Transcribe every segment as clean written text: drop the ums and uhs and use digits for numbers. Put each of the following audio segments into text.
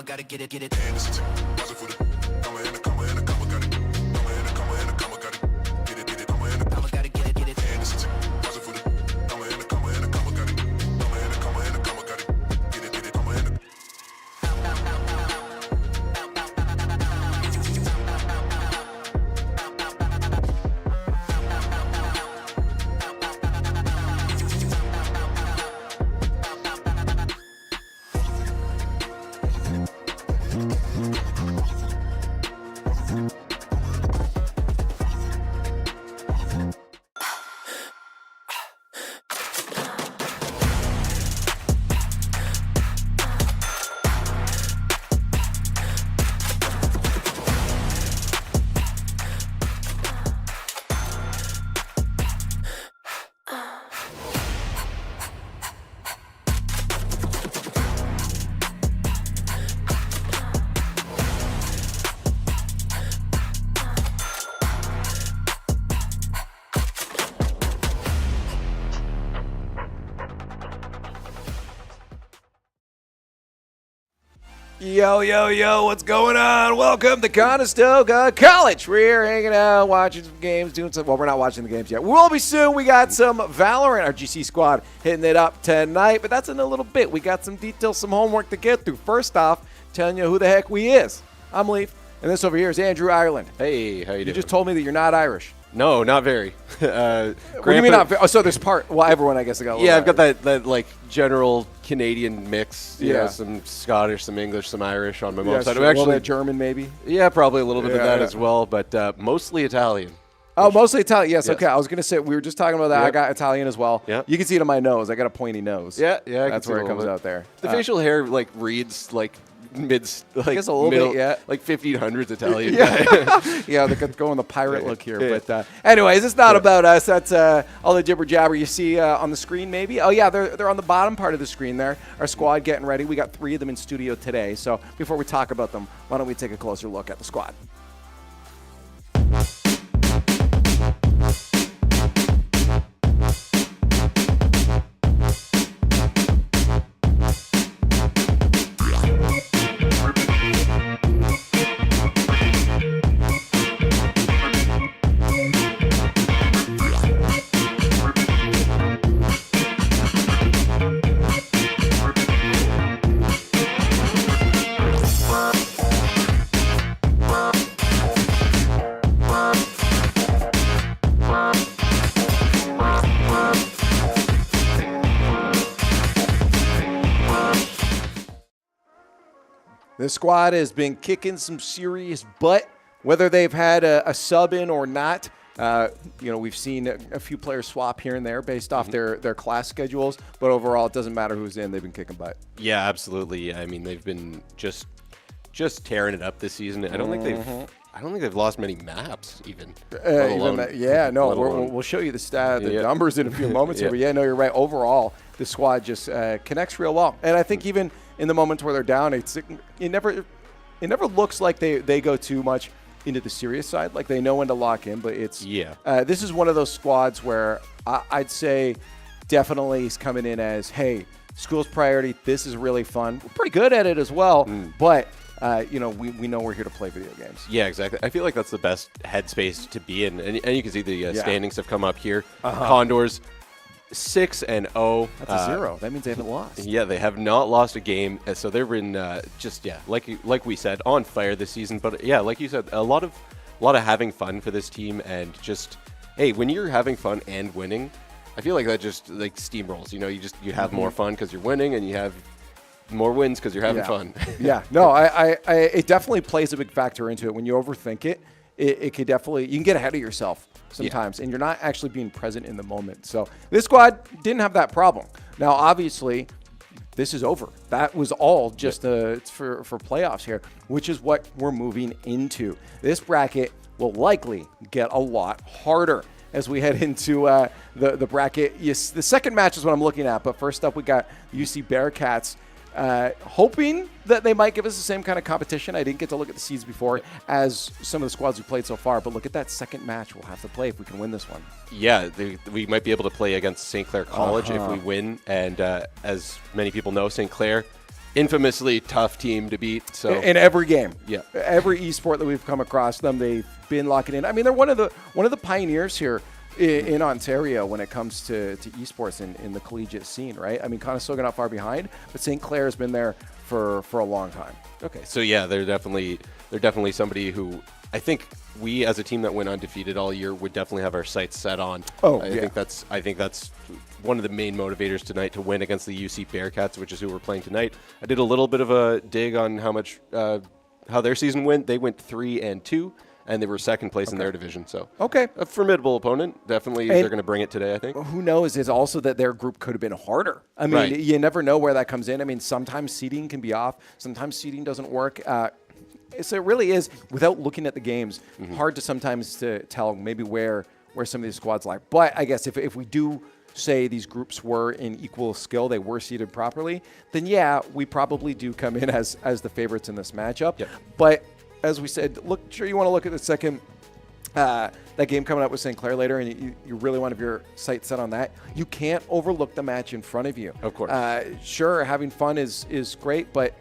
gotta get it. Yo, what's going on? Welcome to Conestoga College. We're here hanging out, watching some games, doing some, well, we're not watching the games yet. We will be soon. We got some Valorant, our GC squad, hitting it up tonight, but that's in a little bit. We got some details, some homework to get through. First off, telling you who the heck we is. I'm Leaf, and this over here is Andrew Ireland. Hey, how you doing? You just told me that you're not Irish. No, not very. What do you mean not very? Oh, so there's part, well, everyone, I guess, got a little I've got that like general Canadian mix. You know, some Scottish, some English, some Irish on my mom's side. Sure. Actually, a little bit German, maybe? Yeah, probably a little bit of that as well, but mostly Italian. Oh, mostly Italian. Yes, okay. I was going to say, we were just talking about that. Yep. I got Italian as well. Yep. You can see it on my nose. I got a pointy nose. Yeah. That's where it comes out there. The facial hair like reads like guess a little bit, yeah. Like 1500s Italian. Yeah, they're going the pirate look here. Yeah. But anyways, it's not about us. That's all the jibber jabber you see on the screen maybe. Oh, yeah, they're on the bottom part of the screen there. Our squad getting ready. We got 3 of them in studio today. So before we talk about them, why don't we take a closer look at the squad? This squad has been kicking some serious butt, whether they've had a sub in or not. We've seen a few players swap here and there based off their class schedules, but overall, it doesn't matter who's in. They've been kicking butt. Yeah, absolutely. I mean, they've been just tearing it up this season. I don't think they've lost many maps even. We'll show you the numbers in a few moments here. But you're right. Overall, the squad just connects real well, and I think even in the moments where they're down, it never looks like they go too much into the serious side. Like they know when to lock in, but it's this is one of those squads where I'd say definitely is coming in as, hey, school's priority. This is really fun. We're pretty good at it as well, but we know we're here to play video games. Yeah, exactly. I feel like that's the best headspace to be in, and you can see the standings have come up here. Condors 6-0. That's a 0. That means they haven't lost. Yeah, they have not lost a game. So they've been like we said, on fire this season. But yeah, like you said, a lot of having fun for this team, and just, hey, when you're having fun and winning, I feel like that just like steamrolls. You have more fun because you're winning, and you have more wins because you're having fun. It definitely plays a big factor into it. When you overthink it, it could definitely, you can get ahead of yourself sometimes, and you're not actually being present in the moment. So this squad didn't have that problem. Now, obviously, this is over. That was all just for playoffs here, which is what we're moving into. This bracket will likely get a lot harder as we head into the bracket. Yes, the second match is what I'm looking at, but first up we got UC Bearcats. Hoping that they might give us the same kind of competition. I didn't get to look at the seeds before as some of the squads we played so far, but look at that second match we'll have to play if we can win this one. Yeah, we might be able to play against St. Clair College if we win, and as many people know, St. Clair infamously tough team to beat. So in every game, yeah, every esport that we've come across them, they've been locking in. I mean, they're one of the pioneers here in Ontario when it comes to esports in the collegiate scene, right? I mean, Conestoga not far behind, but St. Clair has been there for a long time. Okay, so yeah, they're definitely somebody who I think we as a team that went undefeated all year would definitely have our sights set on. I think that's one of the main motivators tonight to win against the UC Bearcats, which is who we're playing tonight. I did a little bit of a dig on how their season went. They went 3-2. And they were second place in their division. So a formidable opponent. Definitely, they're going to bring it today, I think. Who knows? Is also that their group could have been harder. I mean, you never know where that comes in. I mean, sometimes seeding can be off. Sometimes seeding doesn't work. So it really is, without looking at the games, hard to sometimes to tell maybe where some of these squads lie. But I guess if we do say these groups were in equal skill, they were seeded properly, then yeah, we probably do come in as the favorites in this matchup. Yep. But as we said, you want to look at the second that game coming up with St. Clair later, and you really want to have your sights set on that. You can't overlook the match in front of you. Of course. Sure, having fun is great, but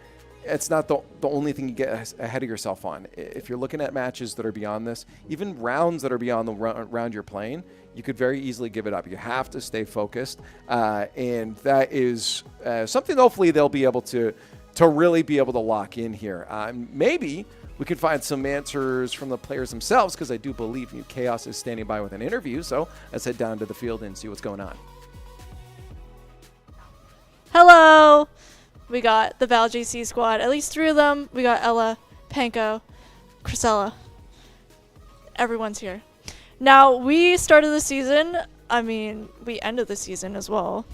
it's not the only thing you get ahead of yourself on. If you're looking at matches that are beyond this, even rounds that are beyond the round you're playing, you could very easily give it up. You have to stay focused, and that is something hopefully they'll be able to really be able to lock in here. Maybe we could find some answers from the players themselves, because I do believe Chaos is standing by with an interview. So let's head down to the field and see what's going on. Hello! We got the Val GC squad, at least 3 of them. We got Ella, Panko, Crisella. Everyone's here. Now, we started the season, we ended the season as well.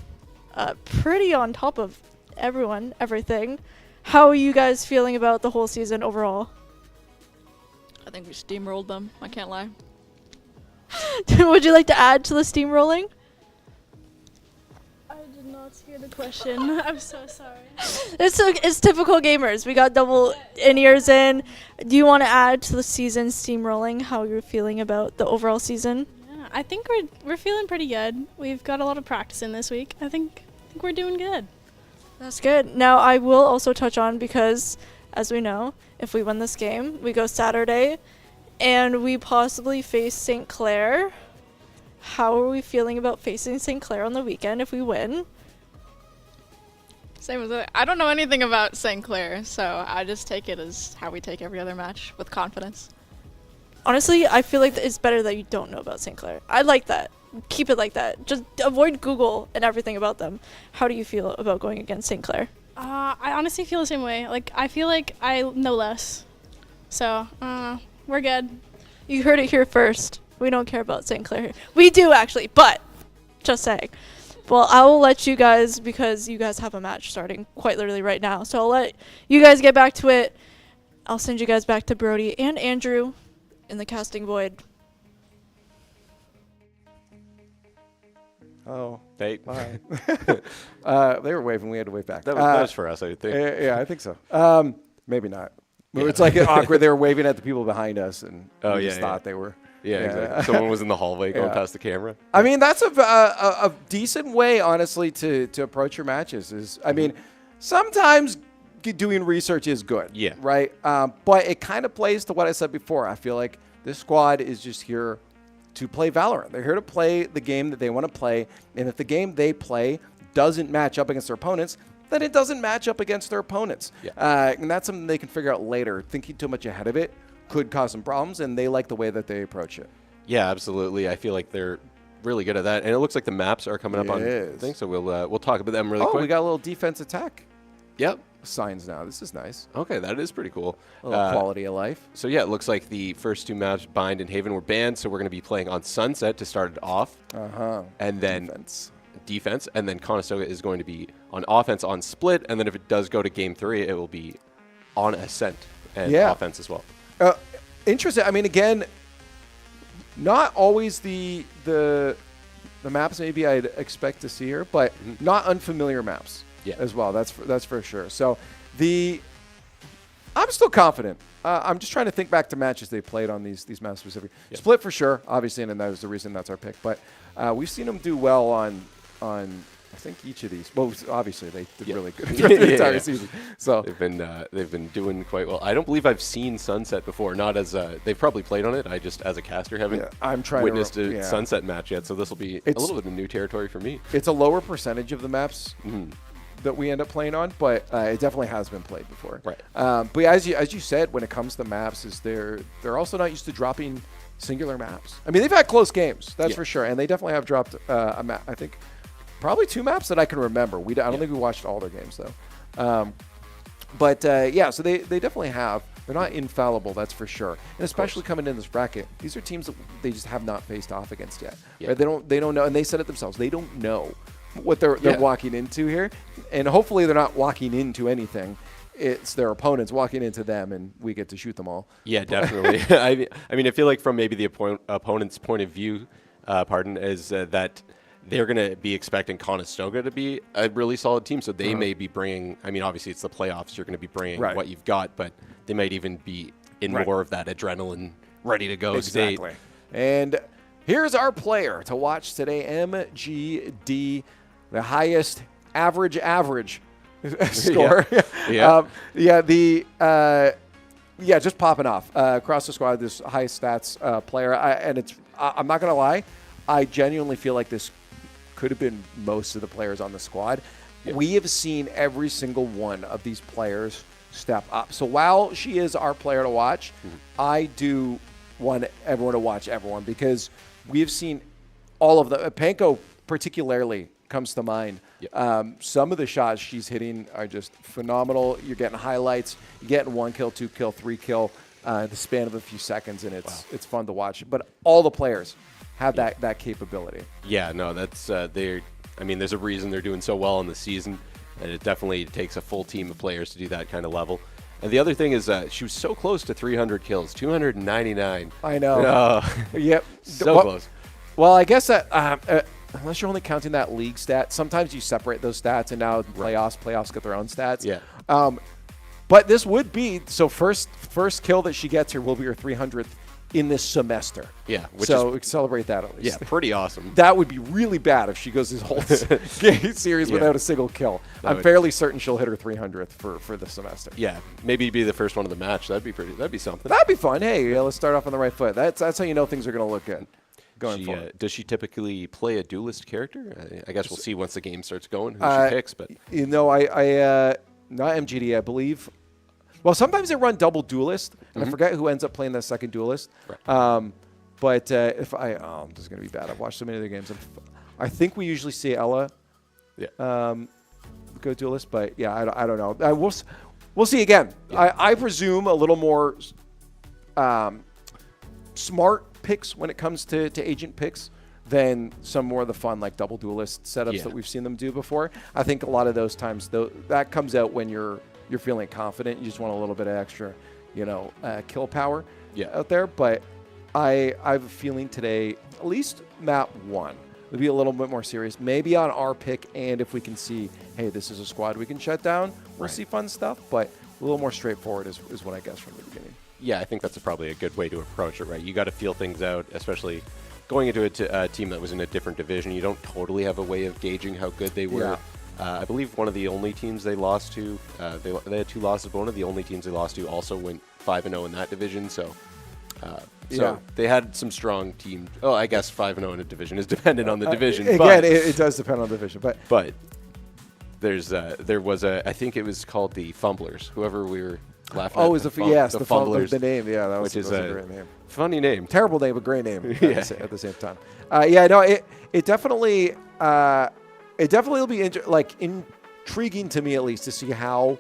Pretty on top of everything. How are you guys feeling about the whole season overall? I think we steamrolled them. I can't lie. Would you like to add to the steamrolling? I did not hear the question. I'm so sorry. It's typical gamers. We got double in-ears in. Do you want to add to the season steamrolling, how you're feeling about the overall season? Yeah, I think we're feeling pretty good. We've got a lot of practice in this week. I think we're doing good. That's good. Now, I will also touch on, because, as we know, if we win this game, we go Saturday, and we possibly face St. Clair. How are we feeling about facing St. Clair on the weekend if we win? Same as I don't know anything about St. Clair, so I just take it as how we take every other match, with confidence. Honestly, I feel like it's better that you don't know about St. Clair. I like that. Keep it like that. Just avoid Google and everything about them. How do you feel about going against St. Clair? I honestly feel the same way. Like, I feel like I know less. So, we're good. You heard it here first. We don't care about St. Clair. We do, actually, but just saying. Well, I will let you guys, because you guys have a match starting quite literally right now. So I'll let you guys get back to it. I'll send you guys back to Brody and Andrew in the casting void. Oh, Hey. bye. They were waving. We had to wave back. That was for us, I think. Yeah, I think so. Maybe not. Yeah. It's like awkward. They were waving at the people behind us, and we just thought they were. Yeah, exactly. Someone was in the hallway going past the camera. I mean, that's a decent way, honestly, to approach your matches. I mean, sometimes doing research is good. Yeah. Right? But it kind of plays to what I said before. I feel like this squad is just here to play Valorant. They're here to play the game that they want to play. And if the game they play doesn't match up against their opponents, then it doesn't match up against their opponents. Yeah. And that's something they can figure out later. Thinking too much ahead of it could cause some problems, and they like the way that they approach it. Yeah, absolutely. I feel like they're really good at that. And it looks like the maps are coming up on things, so we'll talk about them really quick. Oh, we got a little defense attack. Yep. Signs now. This is nice. Okay, that is pretty cool. A little quality of life. So yeah, it looks like the first 2 maps, Bind and Haven, were banned, so we're going to be playing on Sunset to start it off. And then defense, and then Conestoga is going to be on offense on Split, and then if it does go to Game 3, it will be on Ascent and offense as well. Interesting. I mean, again, not always the maps maybe I'd expect to see here, but not unfamiliar maps as well. That's for sure. So I'm still confident. I'm just trying to think back to matches they played on these maps specifically. Yep. Split for sure, obviously, and that was the reason that's our pick. But we've seen them do well on I think each of these. Well, obviously they did really good throughout the entire season. So they've been doing quite well. I don't believe I've seen Sunset before. Not as they've probably played on it. I just as a caster haven't witnessed a Sunset match yet. So this will be a little bit of new territory for me. It's a lower percentage of the maps that we end up playing on, but it definitely has been played before. Right. But as you said, when it comes to maps, is they're also not used to dropping singular maps. I mean, they've had close games, that's for sure, and they definitely have dropped a map. I think probably 2 maps that I can remember. I don't think we watched all their games though. But so they definitely have. They're not infallible, that's for sure. And especially coming in this bracket, these are teams that they just have not faced off against yet. Right? They don't know, and they said it themselves. They don't know what they're walking into here, and hopefully they're not walking into anything. It's their opponents walking into them, and we get to shoot them all. Yeah, definitely. I mean, I feel like from maybe the opponent's point of view, is that they're going to be expecting Conestoga to be a really solid team, so they may be bringing, I mean, obviously it's the playoffs, you're going to be bringing what you've got, but they might even be in more of that adrenaline, ready to go state. And here's our player to watch today, MGD, the highest average score. Just popping off across the squad. This high stats player, I'm not gonna lie, I genuinely feel like this could have been most of the players on the squad. We have seen every single one of these players step up. So while she is our player to watch, I do want everyone to watch everyone, because we've seen all of the Panko particularly comes to mind. Some of the shots she's hitting are just phenomenal. You're getting highlights. You're getting 1 kill, 2 kill, 3 kill in the span of a few seconds, and it's fun to watch. But all the players have that capability. Yeah, no, that's I mean, there's a reason they're doing so well in the season, and it definitely takes a full team of players to do that kind of level. And the other thing is she was so close to 300 kills, 299. I know. Yep. So close. Well, I guess that unless you're only counting that league stat, sometimes you separate those stats, and now playoffs get their own stats. Yeah. But this would be, so first kill that she gets here will be her 300th in this semester. Yeah. So celebrate that at least. Yeah, pretty awesome. That would be really bad if she goes this whole series without a single kill. I'm fairly certain she'll hit her 300th for the semester. Yeah, maybe be the first one of the match. That'd be something. That'd be fun. Hey, let's start off on the right foot. That's how you know things are going to look good going forward. Does she typically play a duelist character? I guess we'll see once the game starts going who she picks. But I not MGD, I believe. Well, sometimes they run double duelist, and I forget who ends up playing that second duelist. Right. But this is going to be bad. I've watched so many of their games. I think we usually see Ella go duelist, but I don't know. We'll see again. Yeah. I presume a little more smart picks when it comes to agent picks than some more of the fun like double duelist setups that we've seen them do before. I think a lot of those times that comes out when you're feeling confident. You just want a little bit of extra, kill power out there. But I have a feeling today, at least map 1, will be a little bit more serious. Maybe on our pick, and if we can see, hey, this is a squad we can shut down, we'll see fun stuff. But a little more straightforward is what I guess from the beginning. Yeah, I think that's probably a good way to approach it, right? You got to feel things out, especially going into a team that was in a different division. You don't totally have a way of gauging how good they were. Yeah. I believe one of the only teams they lost to, they had 2 losses, but one of the only teams they lost to also went 5-0 in that division. So they had some strong teams. Oh, I guess 5-0 in a division is dependent on the division. Again, it does depend on the division. But there was I think it was called the Fumblers, whoever we were laughing at. Oh, the Fumblers. The name, that was a great name. Funny name. Terrible name, but great name at the same time. It definitely... It definitely will be intriguing to me, at least, to see how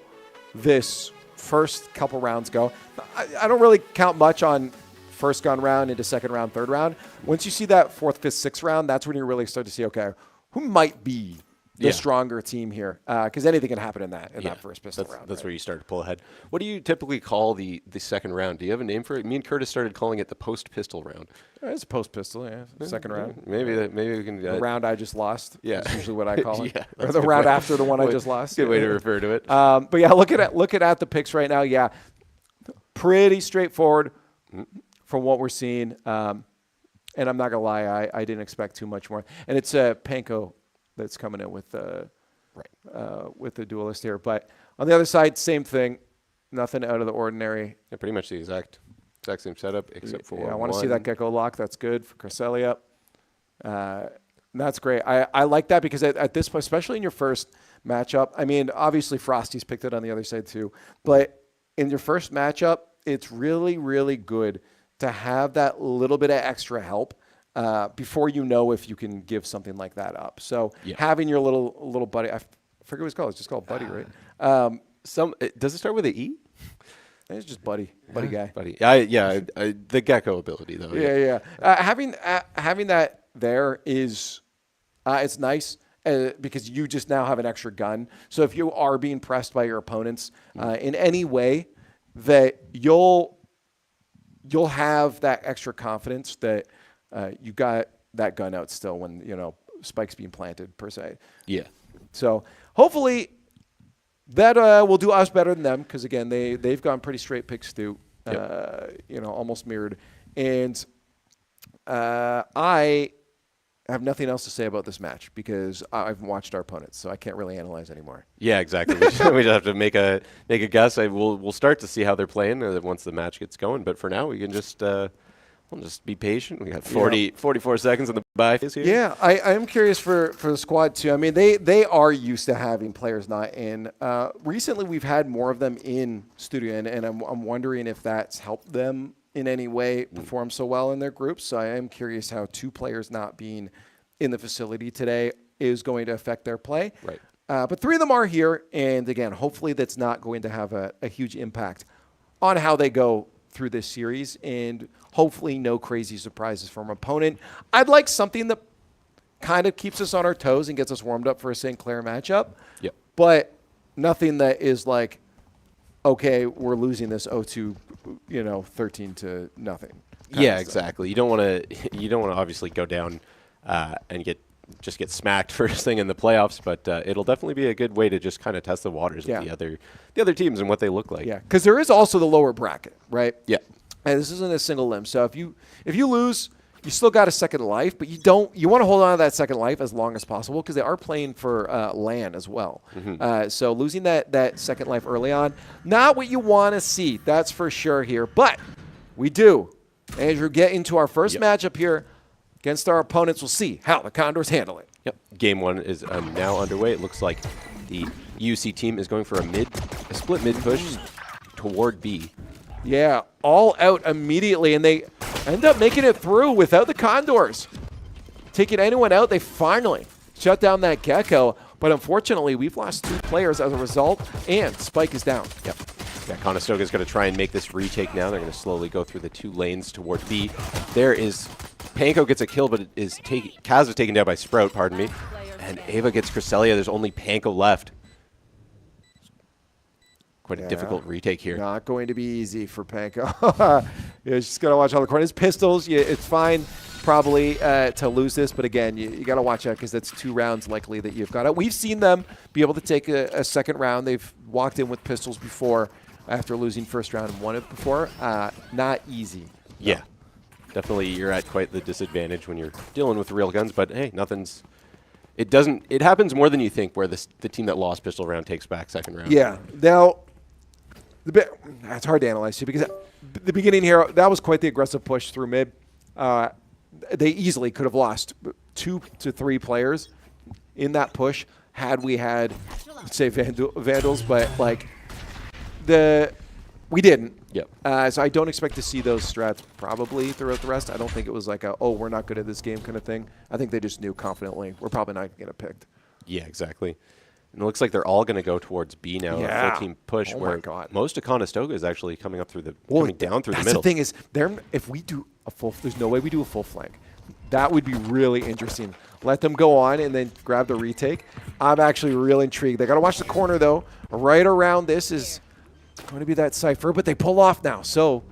this first couple rounds go. I don't really count much on first gun round into second round, third round. Once you see that 4th, 5th, 6th round, that's when you really start to see, okay, who might be the stronger team here? Because anything can happen in that first pistol round. That's where you start to pull ahead. What do you typically call the second round? Do you have a name for it? Me and Curtis started calling it the post-pistol round. It's post-pistol, second round. Maybe we can... the round I just lost. Yeah. That's usually what I call it. Or the round after the one I just lost. Good way to refer to it. But looking at the picks right now, pretty straightforward from what we're seeing. And I'm not going to lie, I didn't expect too much more. And it's Panko that's coming in with the duelist here. But on the other side, same thing. Nothing out of the ordinary. Yeah, pretty much the exact same setup, except for I want to see that gecko lock. That's good for Cresselia. That's great. I like that because at this point, especially in your first matchup, I mean, obviously Frosty's picked it on the other side too, but in your first matchup, it's really, really good to have that little bit of extra help before you know if you can give something like that up. So having your little buddy, I forget what it's called. It's just called Buddy, right? Does it start with an E? It's just Buddy guy. Buddy. The gecko ability though. Yeah. Having that there is, it's nice because you just now have an extra gun. So if you are being pressed by your opponents in any way, that you'll have that extra confidence that you got that gun out still when spike's being planted per se. Yeah. So hopefully that will do us better than them because again they've gone pretty straight picks too. Almost mirrored. And I have nothing else to say about this match because I've watched our opponents, so I can't really analyze anymore. Yeah, exactly. We just have to make a guess. We'll start to see how they're playing once the match gets going. But for now, we can just we'll just be patient. We got 44 seconds on the bye phase here. Yeah, I am curious for the squad too. I mean, they are used to having players not in. Recently, we've had more of them in studio, and I'm wondering if that's helped them in any way perform so well in their groups. So I am curious how 2 players not being in the facility today is going to affect their play. Right. But 3 of them are here, and again, hopefully that's not going to have a huge impact on how they go through this series, and hopefully no crazy surprises from opponent. I'd like something that kind of keeps us on our toes and gets us warmed up for a St. Clair matchup. Yep. But nothing that is like, okay, we're losing this 0-2, 13-0. Yeah, exactly. You don't want to obviously go down and get smacked first thing in the playoffs, but it'll definitely be a good way to just kind of test the waters with the other teams and what they look like. Yeah, because there is also the lower bracket, right? Yeah. And this isn't a single limb. So if you lose, you still got a second life, but you want to hold on to that second life as long as possible because they are playing for LAN as well. Mm-hmm. So losing that second life early on, not what you want to see. That's for sure here. But we do, Andrew, get into our first matchup here against our opponents. We'll see how the Condors handle it. Yep. Game 1 is now underway. It looks like the UC team is going for a split mid push toward B. Yeah, all out immediately, and they end up making it through without the Condors. Taking anyone out, they finally shut down that gecko, but unfortunately, we've lost 2 players as a result, and Spike is down. Yep. Yeah, Conestoga is going to try and make this retake now. They're going to slowly go through the 2 lanes toward B. There is Panko gets a kill, but Kaz is taken down by Sprout, pardon me. And Ava gets Cresselia. There's only Panko left. Quite a difficult retake here. Not going to be easy for Panko. You're just got to watch all the corners. Pistols, it's fine probably to lose this, but again, you got to watch out because that's 2 rounds likely that you've got out. We've seen them be able to take a second round. They've walked in with pistols before after losing first round and won it before. Not easy. Yeah. Definitely you're at quite the disadvantage when you're dealing with real guns, but hey, it happens more than you think where the team that lost pistol round takes back second round. Yeah. Now, it's hard to analyze too because the beginning here, that was quite the aggressive push through mid. They easily could have lost 2 to 3 players in that push had we had, say, Vandals, but we didn't. Yep. So I don't expect to see those strats probably throughout the rest. I don't think it was like we're not good at this game kind of thing. I think they just knew confidently we're probably not going to get picked. Yeah, exactly. And it looks like they're all going to go towards B now. A full team push where most of Conestoga is actually coming up coming down through the middle. That's the thing is, if we do there's no way we do a full flank. That would be really interesting. Let them go on and then grab the retake. I'm actually real intrigued. They got to watch the corner though. Right around this is going to be that Cypher, but they pull off now. So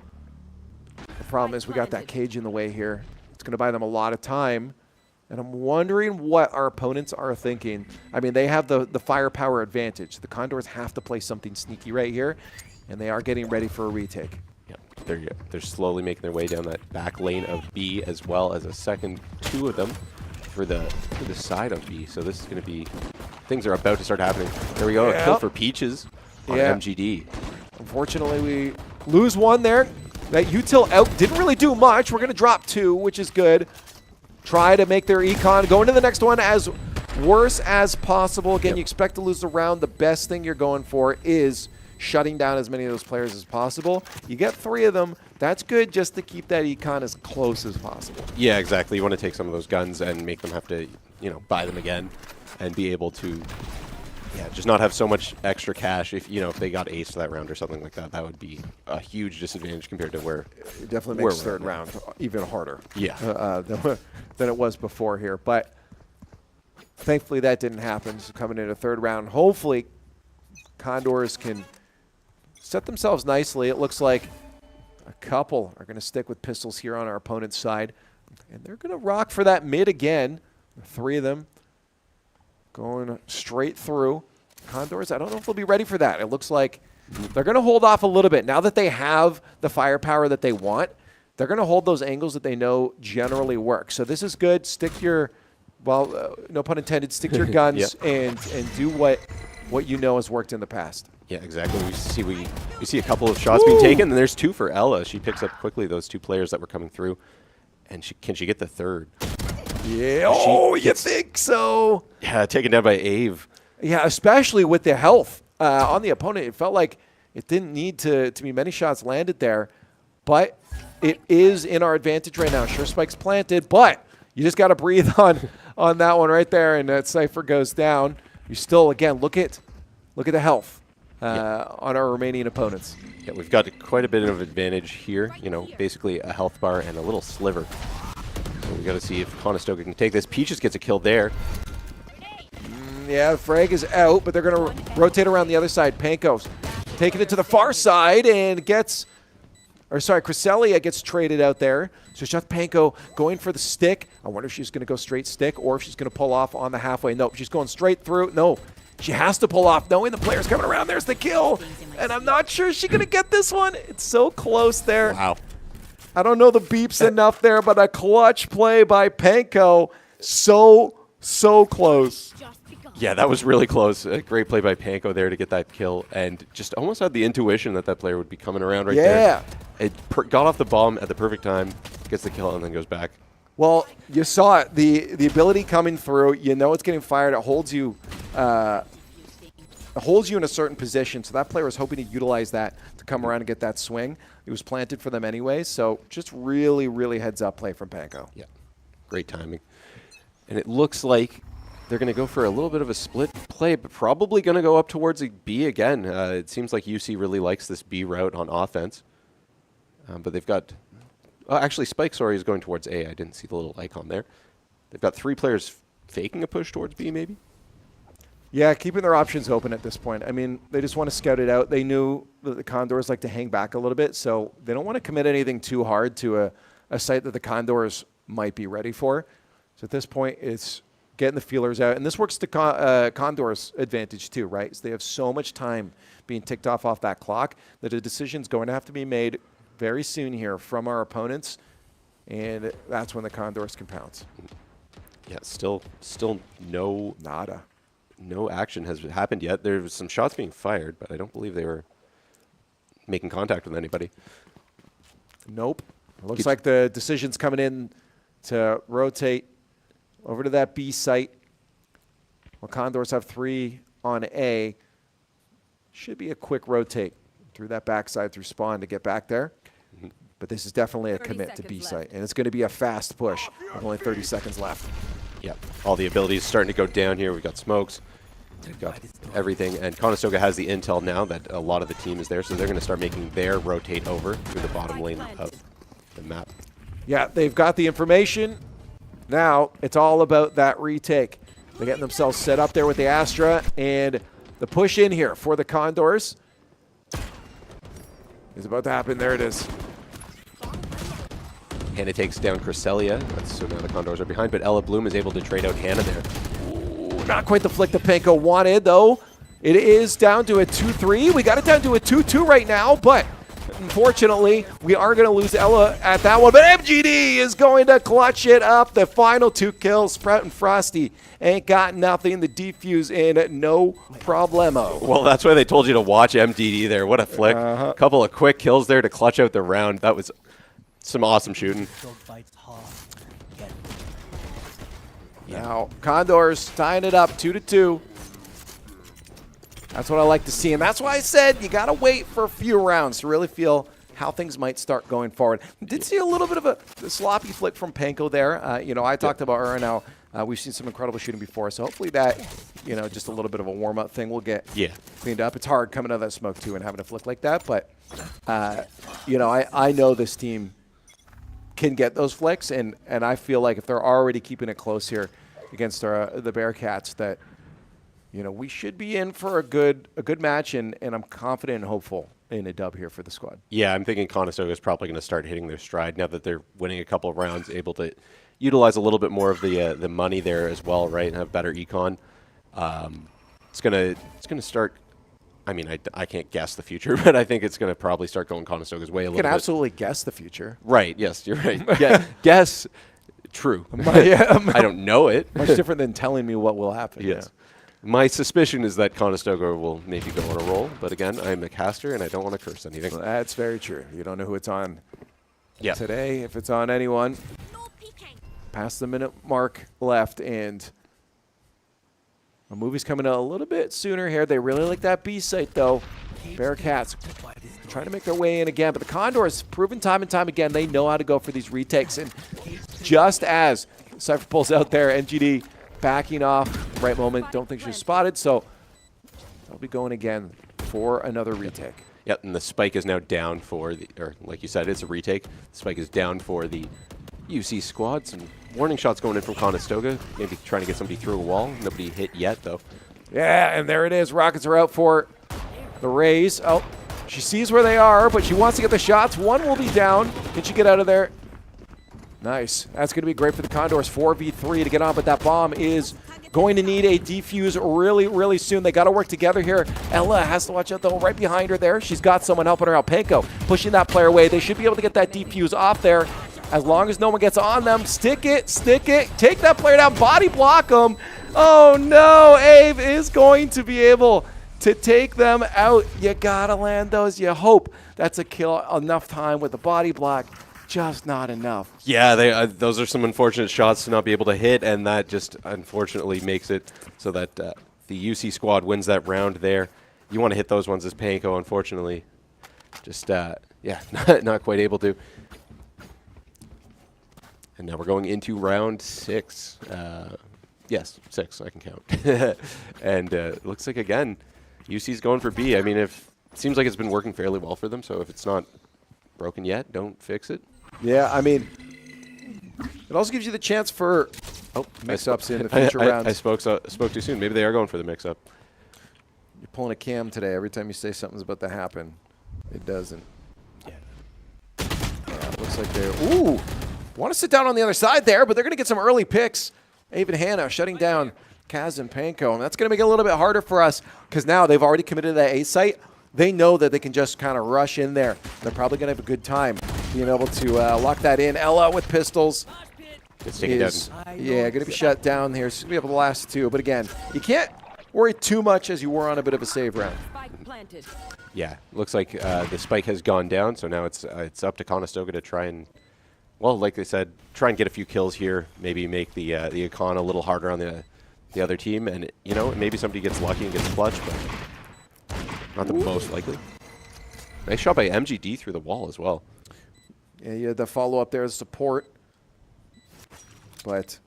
the problem is we got that cage in the way here. It's going to buy them a lot of time. And I'm wondering what our opponents are thinking. I mean, they have the firepower advantage. The Condors have to play something sneaky right here, and they are getting ready for a retake. Yep. They're slowly making their way down that back lane of B as well as a second 2 of them for the side on B. So this is going to be, things are about to start happening. There we go, a kill for Peaches on MGD. Unfortunately, we lose one there. That util out didn't really do much. We're going to drop 2, which is good. Try to make their econ go into the next one as worse as possible. Again, you expect to lose the round. The best thing you're going for is shutting down as many of those players as possible. You get 3 of them. That's good just to keep that econ as close as possible. Yeah, exactly. You want to take some of those guns and make them have to, you know, buy them again and be able to, just not have so much extra cash. If, you know, if they got ace that round or something like that, that would be a huge disadvantage compared to where it definitely makes third round even harder. Yeah. Than it was before here. But thankfully that didn't happen. So coming into third round, hopefully Condors can set themselves nicely. It looks like a couple are going to stick with pistols here on our opponent's side. And they're going to rock for that mid again. 3 of them going straight through. Condors, I don't know if they'll be ready for that. It looks like they're going to hold off a little bit. Now that they have the firepower that they want, they're going to hold those angles that they know generally work. So this is good. Stick your, well, no pun intended, stick to your guns and do what you know has worked in the past. Yeah, exactly. We see a couple of shots being taken, and there's 2 for Ella. She picks up quickly those 2 players that were coming through, and can she get the third? Yeah. You think so? Yeah, taken down by Ave. Yeah, especially with the health on the opponent. It felt like it didn't need to be many shots landed there, but it is in our advantage right now. Sure, spike's planted, but you just got to breathe on that one right there, and that Cypher goes down. You still, again, look at the health on our remaining opponents. Yeah, we've got quite a bit of advantage here. You know, basically a health bar and a little sliver. So we got to see if Conestoga can take this. Peaches gets a kill there. Yeah, Frag is out, but they're going to rotate around the other side. Panko's taking it to the far side and gets, or sorry, Cresselia gets traded out there. So it's just Panko going for the stick. I wonder if she's going to go straight stick or if she's going to pull off on the halfway. Nope, she's going straight through. No, she has to pull off knowing the player's coming around. There's the kill. And I'm not sure she's going to get this one. It's so close there. Wow. I don't know the beeps enough there, but a clutch play by Panko. So close. Yeah, that was really close. A great play by Panko there to get that kill, and just almost had the intuition that that player would be coming around right there. It got off the bomb at the perfect time, gets the kill, and then goes back. Well, you saw it. The ability coming through, you know it's getting fired. It holds you in a certain position, so that player was hoping to utilize that to come around and get that swing. It was planted for them anyway, so just really heads-up play from Panko. Yeah, great timing. And it looks like they're going to go for a little bit of a split play, but probably going to go up towards a B again. It seems like UC really likes this B route on offense. But they've got... actually, Spike, sorry, is going towards A. I didn't see the little icon there. They've got 3 players faking a push towards B, maybe? Yeah, keeping their options open at this point. I mean, they just want to scout it out. They knew that the Condors like to hang back a little bit, so they don't want to commit anything too hard to a site that the Condors might be ready for. So at this point, it's getting the feelers out. And this works to Condors' advantage too, right? So they have so much time being ticked off that clock that a decision's going to have to be made very soon here from our opponents, and that's when the Condors can pounce. Yeah, still no... Nada. No action has happened yet. There was some shots being fired, but I don't believe they were making contact with anybody. Nope. Looks like the decision's coming in to rotate over to that B site. Well, Condors have 3 on A. Should be a quick rotate through that backside through spawn to get back there. But this is definitely a commit to B site, and it's going to be a fast push with only 30 seconds left. Yeah, all the abilities starting to go down here. We've got smokes, we've got everything, and Conestoga has the intel now that a lot of the team is there, so they're going to start making their rotate over through the bottom lane of the map. Yeah, they've got the information. Now it's all about that retake. They're getting themselves set up there with the Astra, and the push in here for the Condors is about to happen. There it is. Hannah takes down Cresselia. So now the Condors are behind, but Ella Bloom is able to trade out Hannah there. Ooh, not quite the flick that Panko wanted, though. It is down to a 2-3. We got it down to a 2-2 right now, but unfortunately, we are going to lose Ella at that one. But MGD is going to clutch it up. The final 2 kills. Sprout and Frosty ain't got nothing. The defuse in, no problemo. Well, that's why they told you to watch MDD there. What a flick. A couple of quick kills there to clutch out the round. That was some awesome shooting. Now, Condors tying it up 2-2. That's what I like to see, and that's why I said you got to wait for a few rounds to really feel how things might start going forward. Did see a little bit of a sloppy flick from Panko there. I talked about Aurora now. We've seen some incredible shooting before, so hopefully that, just a little bit of a warm-up thing will get cleaned up. It's hard coming out of that smoke, too, and having a flick like that, but, I know this team can get those flicks, and I feel like if they're already keeping it close here against the Bearcats, that we should be in for a good match, and I'm confident and hopeful in a dub here for the squad. Yeah, I'm thinking Conestoga is probably going to start hitting their stride now that they're winning a couple of rounds, able to utilize a little bit more of the money there as well, right, and have better econ. It's gonna start. I mean, I can't guess the future, but I think it's going to probably start going Conestoga's way a little bit. You can absolutely guess the future. Right. Yes, you're right. Guess. True. I don't know it. Much different than telling me what will happen. Yes. My suspicion is that Conestoga will maybe go on a roll, but again, I'm a caster and I don't want to curse anything. Well, that's very true. You don't know who it's on today, if it's on anyone. Past the minute mark left, and a movie's coming out a little bit sooner here. They really like that B site, though. Bearcats trying to make their way in again, but the Condors proven time and time again they know how to go for these retakes. And just as Cypher pulls out there, NGD backing off, right moment. Don't think she's spotted, so they'll be going again for another retake. Yep, and the spike is now down for or like you said, it's a retake. The spike is down for the UC squad. Some warning shots going in from Conestoga. Maybe trying to get somebody through a wall. Nobody hit yet, though. Yeah, and there it is. Rockets are out for the Rays. Oh, she sees where they are, but she wants to get the shots. One will be down. Can she get out of there? Nice. That's going to be great for the Condors. 4v3 to get on, but that bomb is going to need a defuse really, really soon. They got to work together here. Ella has to watch out, though, right behind her there. She's got someone helping her out. Panko pushing that player away. They should be able to get that defuse off there. As long as no one gets on them, stick it, take that player down, body block them. Oh no, Ave is going to be able to take them out. You gotta land those. You hope that's a kill. Enough time with the body block, just not enough. Yeah, those are some unfortunate shots to not be able to hit, and that just unfortunately makes it so that the UC squad wins that round there. You want to hit those ones as Panko, unfortunately. Just, not quite able to. And now we're going into round 6. Yes, 6, I can count. And it looks like, again, UC's going for B. I mean, it seems like it's been working fairly well for them, so if it's not broken yet, don't fix it. Yeah, I mean, it also gives you the chance for mix-ups in the future rounds. I spoke too soon. Maybe they are going for the mix-up. You're pulling a cam today. Every time you say something's about to happen, it doesn't. Yeah, it looks like they're... Ooh! Want to sit down on the other side there, but they're going to get some early picks. Ave and Hannah shutting down Kaz and Panko, and that's going to make it a little bit harder for us because now they've already committed to that A site. They know that they can just kind of rush in there. They're probably going to have a good time being able to lock that in. Ella with pistols is, going to be shut down here. She's going to be able to last 2. But again, you can't worry too much as you were on a bit of a save round. Yeah, looks like the spike has gone down, so now it's up to Conestoga to try and, well, like they said, try and get a few kills here, maybe make the econ a little harder on the other team, and maybe somebody gets lucky and gets clutch, but not the most likely. Nice shot by MGD through the wall as well. Yeah, you had the follow-up there as support, but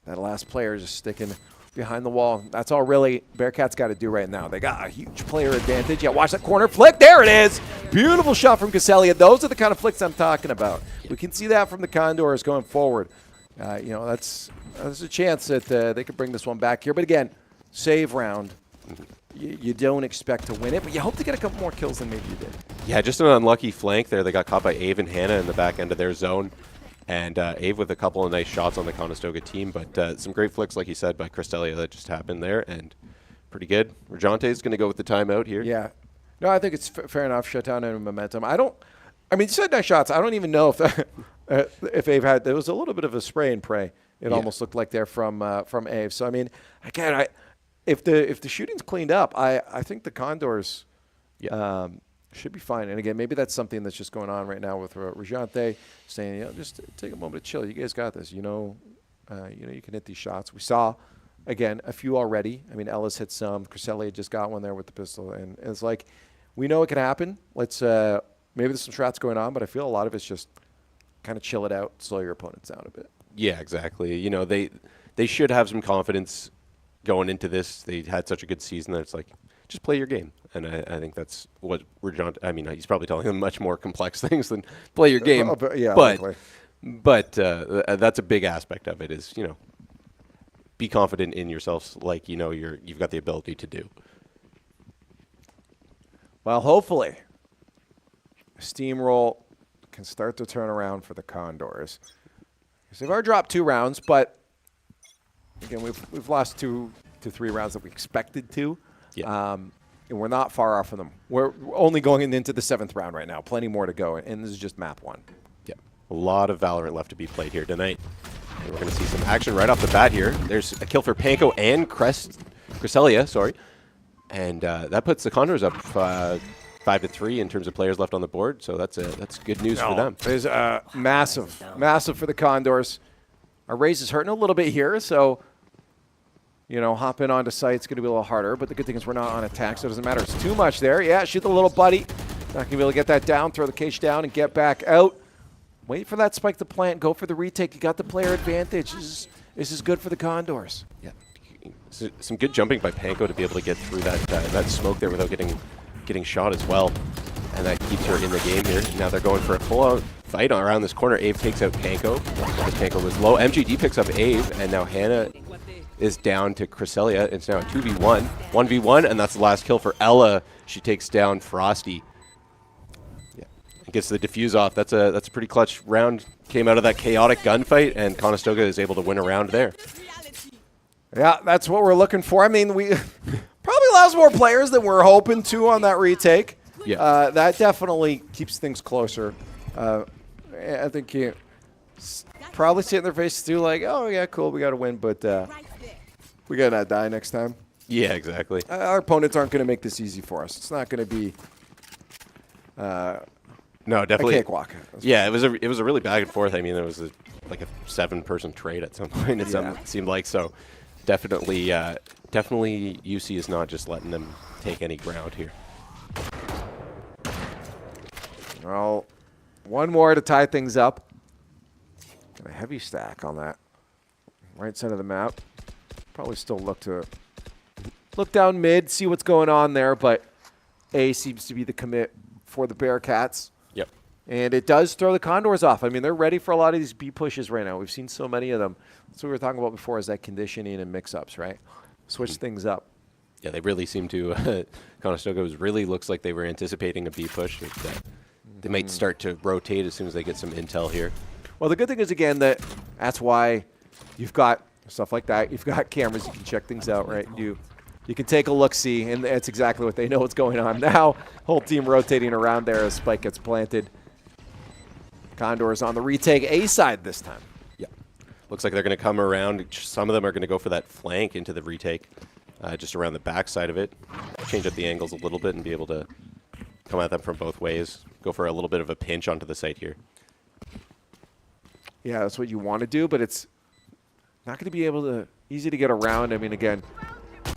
that last player just sticking behind the wall. That's all really Bearcats got to do right now. They got a huge player advantage. Yeah, watch that corner flick. There it is. Beautiful shot from Casellia. Those are the kind of flicks I'm talking about. We can see that from the Condors going forward. That's a chance that they could bring this one back here. But again, save round. You don't expect to win it, but you hope to get a couple more kills than maybe you did. Yeah, just an unlucky flank there. They got caught by Ave and Hannah in the back end of their zone. And Ave with a couple of nice shots on the Conestoga team, but some great flicks, like you said, by Cristelia that just happened there, and pretty good. Rajante is going to go with the timeout here. Yeah. No, I think it's fair enough. Shut down and momentum. I mean, you said nice shots. I don't even know if they've had. There was a little bit of a spray and pray. It almost looked like they're from Ave. So I mean, again, if the shooting's cleaned up, I think the Condors should be fine. And again, maybe that's something that's just going on right now with Rajante saying, just take a moment to chill. You guys got this. You can hit these shots. We saw, again, a few already. I mean, Ellis hit some. Cresselia just got one there with the pistol. And it's like, we know it can happen. Let's maybe there's some shots going on, but I feel a lot of it's just kind of chill it out, slow your opponents down a bit. Yeah, exactly. They should have some confidence going into this. They had such a good season that it's like, just play your game. And I think that's what he's probably telling them much more complex things than play your game. But that's a big aspect of it is, be confident in yourselves like you've got the ability to do. Well, hopefully, a steamroll can start to turn around for the Condors. They've already dropped 2 rounds, but again, we've lost 2 to 3 rounds that we expected to. Yeah. And we're not far off of them. We're only going into the 7th round right now. Plenty more to go, and this is just map 1. Yeah, a lot of Valorant left to be played here tonight. And we're going to see some action right off the bat here. There's a kill for Panko and Cresselia, sorry. And that puts the Condors up 5-3 in terms of players left on the board. So that's good news for them. There's massive for the Condors. Our race is hurting a little bit here, so hopping onto site's going to be a little harder. But the good thing is we're not on attack, so it doesn't matter. It's too much there. Yeah, shoot the little buddy. Not going to be able to get that down, throw the cage down, and get back out. Wait for that spike to plant. Go for the retake. You got the player advantage. This is good for the Condors. Yeah, some good jumping by Panko to be able to get through that smoke there without getting shot as well. And that keeps her in the game here. Now they're going for a full-out fight around this corner. Ave takes out Panko. Panko was low. MGD picks up Ave, and now Hannah is down to Cresselia. It's now a 2v1. 1v1, and that's the last kill for Ella. She takes down Frosty. Yeah, and gets the defuse off. That's a pretty clutch round. Came out of that chaotic gunfight, and Conestoga is able to win a round there. Yeah, that's what we're looking for. I mean, we probably lost more players than we're hoping to on that retake. Yeah. That definitely keeps things closer. I think you probably see it in their faces too, like, oh, yeah, cool, we got to win, but we got to not die next time. Yeah, exactly. Our opponents aren't going to make this easy for us. It's not going to be no, definitely a cakewalk. Yeah, it was a really back and forth. I mean, there was like a 7-person trade at some point. It seemed like so. Definitely UC is not just letting them take any ground here. Well, one more to tie things up. Got a heavy stack on that right side of the map. Probably still look down mid, see what's going on there, but A seems to be the commit for the Bearcats. Yep. And it does throw the Condors off. I mean, they're ready for a lot of these B pushes right now. We've seen so many of them. That's what we were talking about before, is that conditioning and mix-ups, right? Switch things up. Yeah, they really seem to. Conestoga really looks like they were anticipating a B push. They might start to rotate as soon as they get some intel here. Well, the good thing is, again, that's why you've got stuff like that. You've got cameras. You can check things out, right? You can take a look-see, and that's exactly what they know what's going on now. Whole team rotating around there as spike gets planted. Condors on the retake A side this time. Yeah. Looks like they're going to come around. Some of them are going to go for that flank into the retake, just around the back side of it. Change up the angles a little bit and be able to come at them from both ways. Go for a little bit of a pinch onto the site here. Yeah, that's what you want to do, but it's not going to be easy to get around. I mean, again,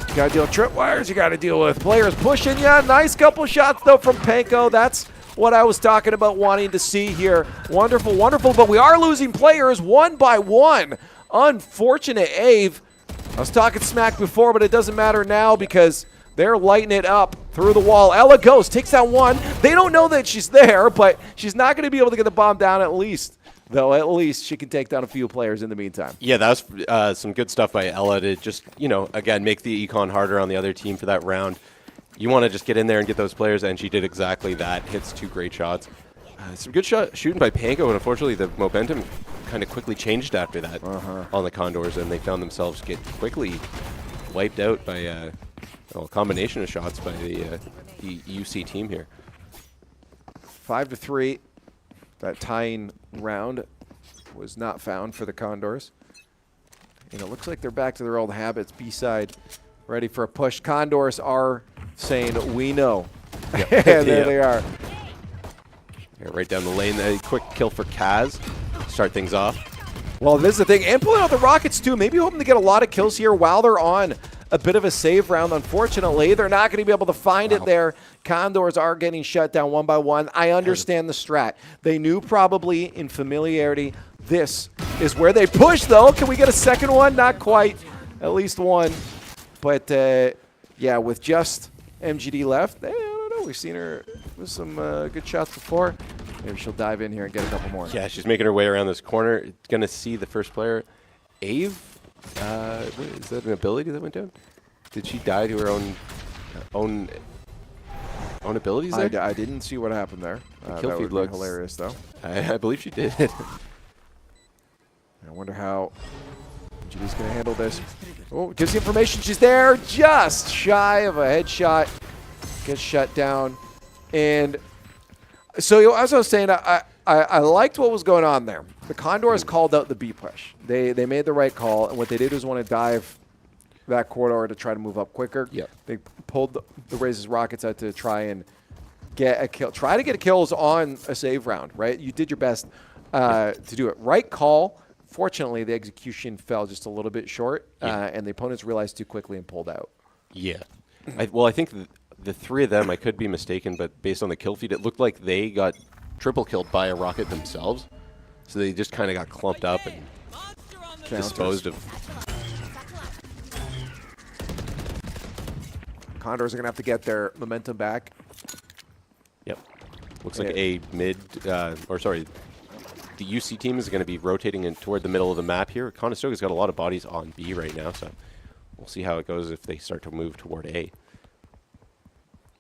you got to deal with tripwires. You got to deal with players pushing. Yeah, nice couple shots, though, from Panko. That's what I was talking about wanting to see here. Wonderful, wonderful, but we are losing players one by one. Unfortunate Ave. I was talking smack before, but it doesn't matter now because they're lighting it up through the wall. Ella goes, takes that one. They don't know that she's there, but she's not going to be able to get the bomb down at least. Though at least she can take down a few players in the meantime. Yeah, that was some good stuff by Ella to just, again, make the econ harder on the other team for that round. You want to just get in there and get those players, and she did exactly that. Hits 2 great shots. Some good shooting by Panko, and unfortunately the momentum kind of quickly changed after that on the Condors, and they found themselves get quickly wiped out by a combination of shots by the the UC team here. 5-3. That tying round was not found for the Condors. And it looks like they're back to their old habits. B-side ready for a push. Condors are saying, we know. Yep. And there they are. Yeah, right down the lane. A quick kill for Kaz. Start things off. Well, this is the thing. And pulling out the Rockets, too. Maybe hoping to get a lot of kills here while they're on a bit of a save round. Unfortunately, they're not going to be able to find it there. Condors are getting shut down one by one. I understand the strat. They knew probably in familiarity this is where they push, though. Can we get a second one? Not quite. At least one. But, yeah, with just MGD left, I don't know. We've seen her with some good shots before. Maybe she'll dive in here and get a couple more. Yeah, she's making her way around this corner. Going to see the first player. Ave? Is that an ability that went down? Did she die to her own abilities there? I didn't see what happened there. That Kill feed would be looks hilarious, though. I believe she did. I wonder how MGD's going to handle this. Oh, gives the information. She's there, just shy of a headshot. Gets shut down. And so, as I was saying, I liked what was going on there. The Condors called out the B push. They made the right call, and what they did was want to dive that corridor to try to move up quicker. Yep. They pulled the Razors Rockets out to try and get a kill. Try to get kills on a save round, right? You did your best to do it. Right call. Fortunately, the execution fell just a little bit short, and the opponents realized too quickly and pulled out. Yeah. I think the three of them, I could be mistaken, but based on the kill feed, it looked like they got triple killed by a rocket themselves. So they just kind of got clumped up and disposed of. Condors are going to have to get their momentum back. Yep. Looks like a mid, the UC team is going to be rotating in toward the middle of the map here. Conestoga's got a lot of bodies on B right now, so we'll see how it goes if they start to move toward A.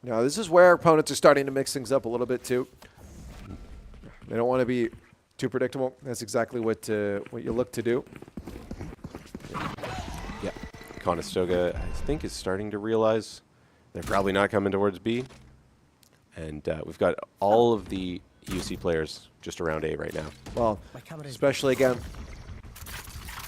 Now, this is where opponents are starting to mix things up a little bit, too. They don't want to be too predictable. That's exactly what you look to do. Yeah. Conestoga, I think, is starting to realize they're probably not coming towards B. And we've got all of the UC players just around A right now. Well, especially, again,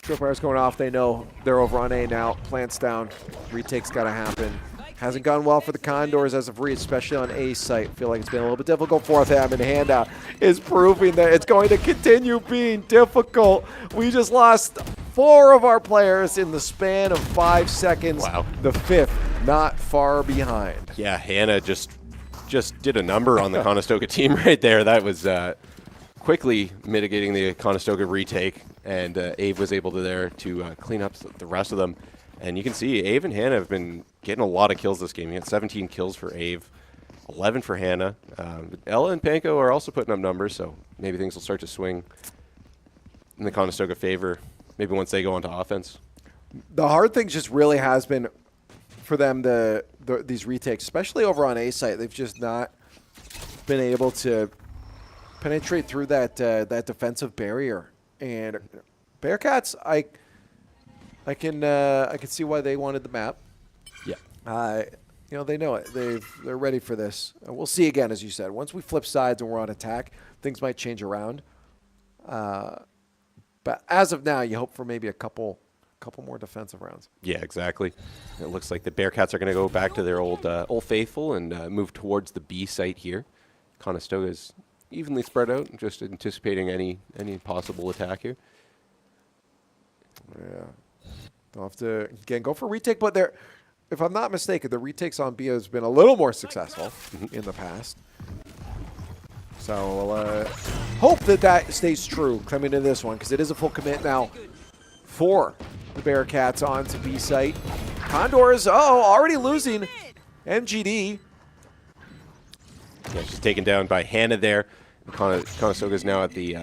Tripwire's going off. They know they're over on A now. Plants down. Retake's got to happen. Hasn't gone well for the Condors as of read, especially on A site. Feel like it's been a little bit difficult for them, and Handa is proving that it's going to continue being difficult. We just lost 4 of our players in the span of 5 seconds. Wow. The 5th not far behind. Yeah, Hannah just did a number on the Conestoga team right there. That was quickly mitigating the Conestoga retake, and Ave was able to clean up the rest of them. And you can see Ave and Hannah have been getting a lot of kills this game. You got 17 kills for Ave, 11 for Hannah. Ella and Panko are also putting up numbers, so maybe things will start to swing in the Conestoga favor, maybe once they go onto offense. The hard thing just really has been for them, these retakes, especially over on A site. They've just not been able to penetrate through that defensive barrier. And Bearcats, I can see why they wanted the map. Yeah. They know it. They're ready for this. We'll see again, as you said. Once we flip sides and we're on attack, things might change around. But as of now, you hope for maybe a couple more defensive rounds. Yeah, exactly. It looks like the Bearcats are going to go back to their old faithful and move towards the B site here. Conestoga is evenly spread out, just anticipating any possible attack here. Yeah. They'll have to, again, go for retake, but if I'm not mistaken, the retakes on B has been a little more successful in the past. So we'll hope that stays true coming into this one, because it is a full commit now for the Bearcats onto B site. Condors, already losing MGD. Yeah, she's taken down by Hannah there. Conestoga is now at the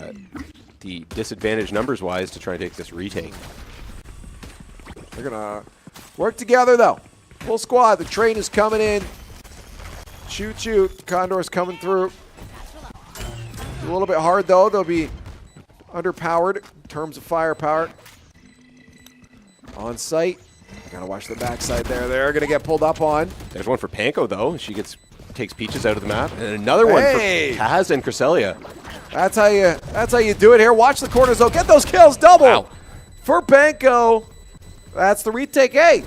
disadvantage numbers-wise to try and take this retake. They're going to work together, though. Full squad. The train is coming in. Shoot. Condors coming through. A little bit hard, though. They'll be underpowered in terms of firepower. On site. Got to watch the backside there. They're going to get pulled up on. There's one for Panko, though. She gets takes Peaches out of the map. And another one for Kaz and Cresselia. That's how you do it here. Watch the corners, though. Get those kills. Double for Banco. That's the retake. Hey,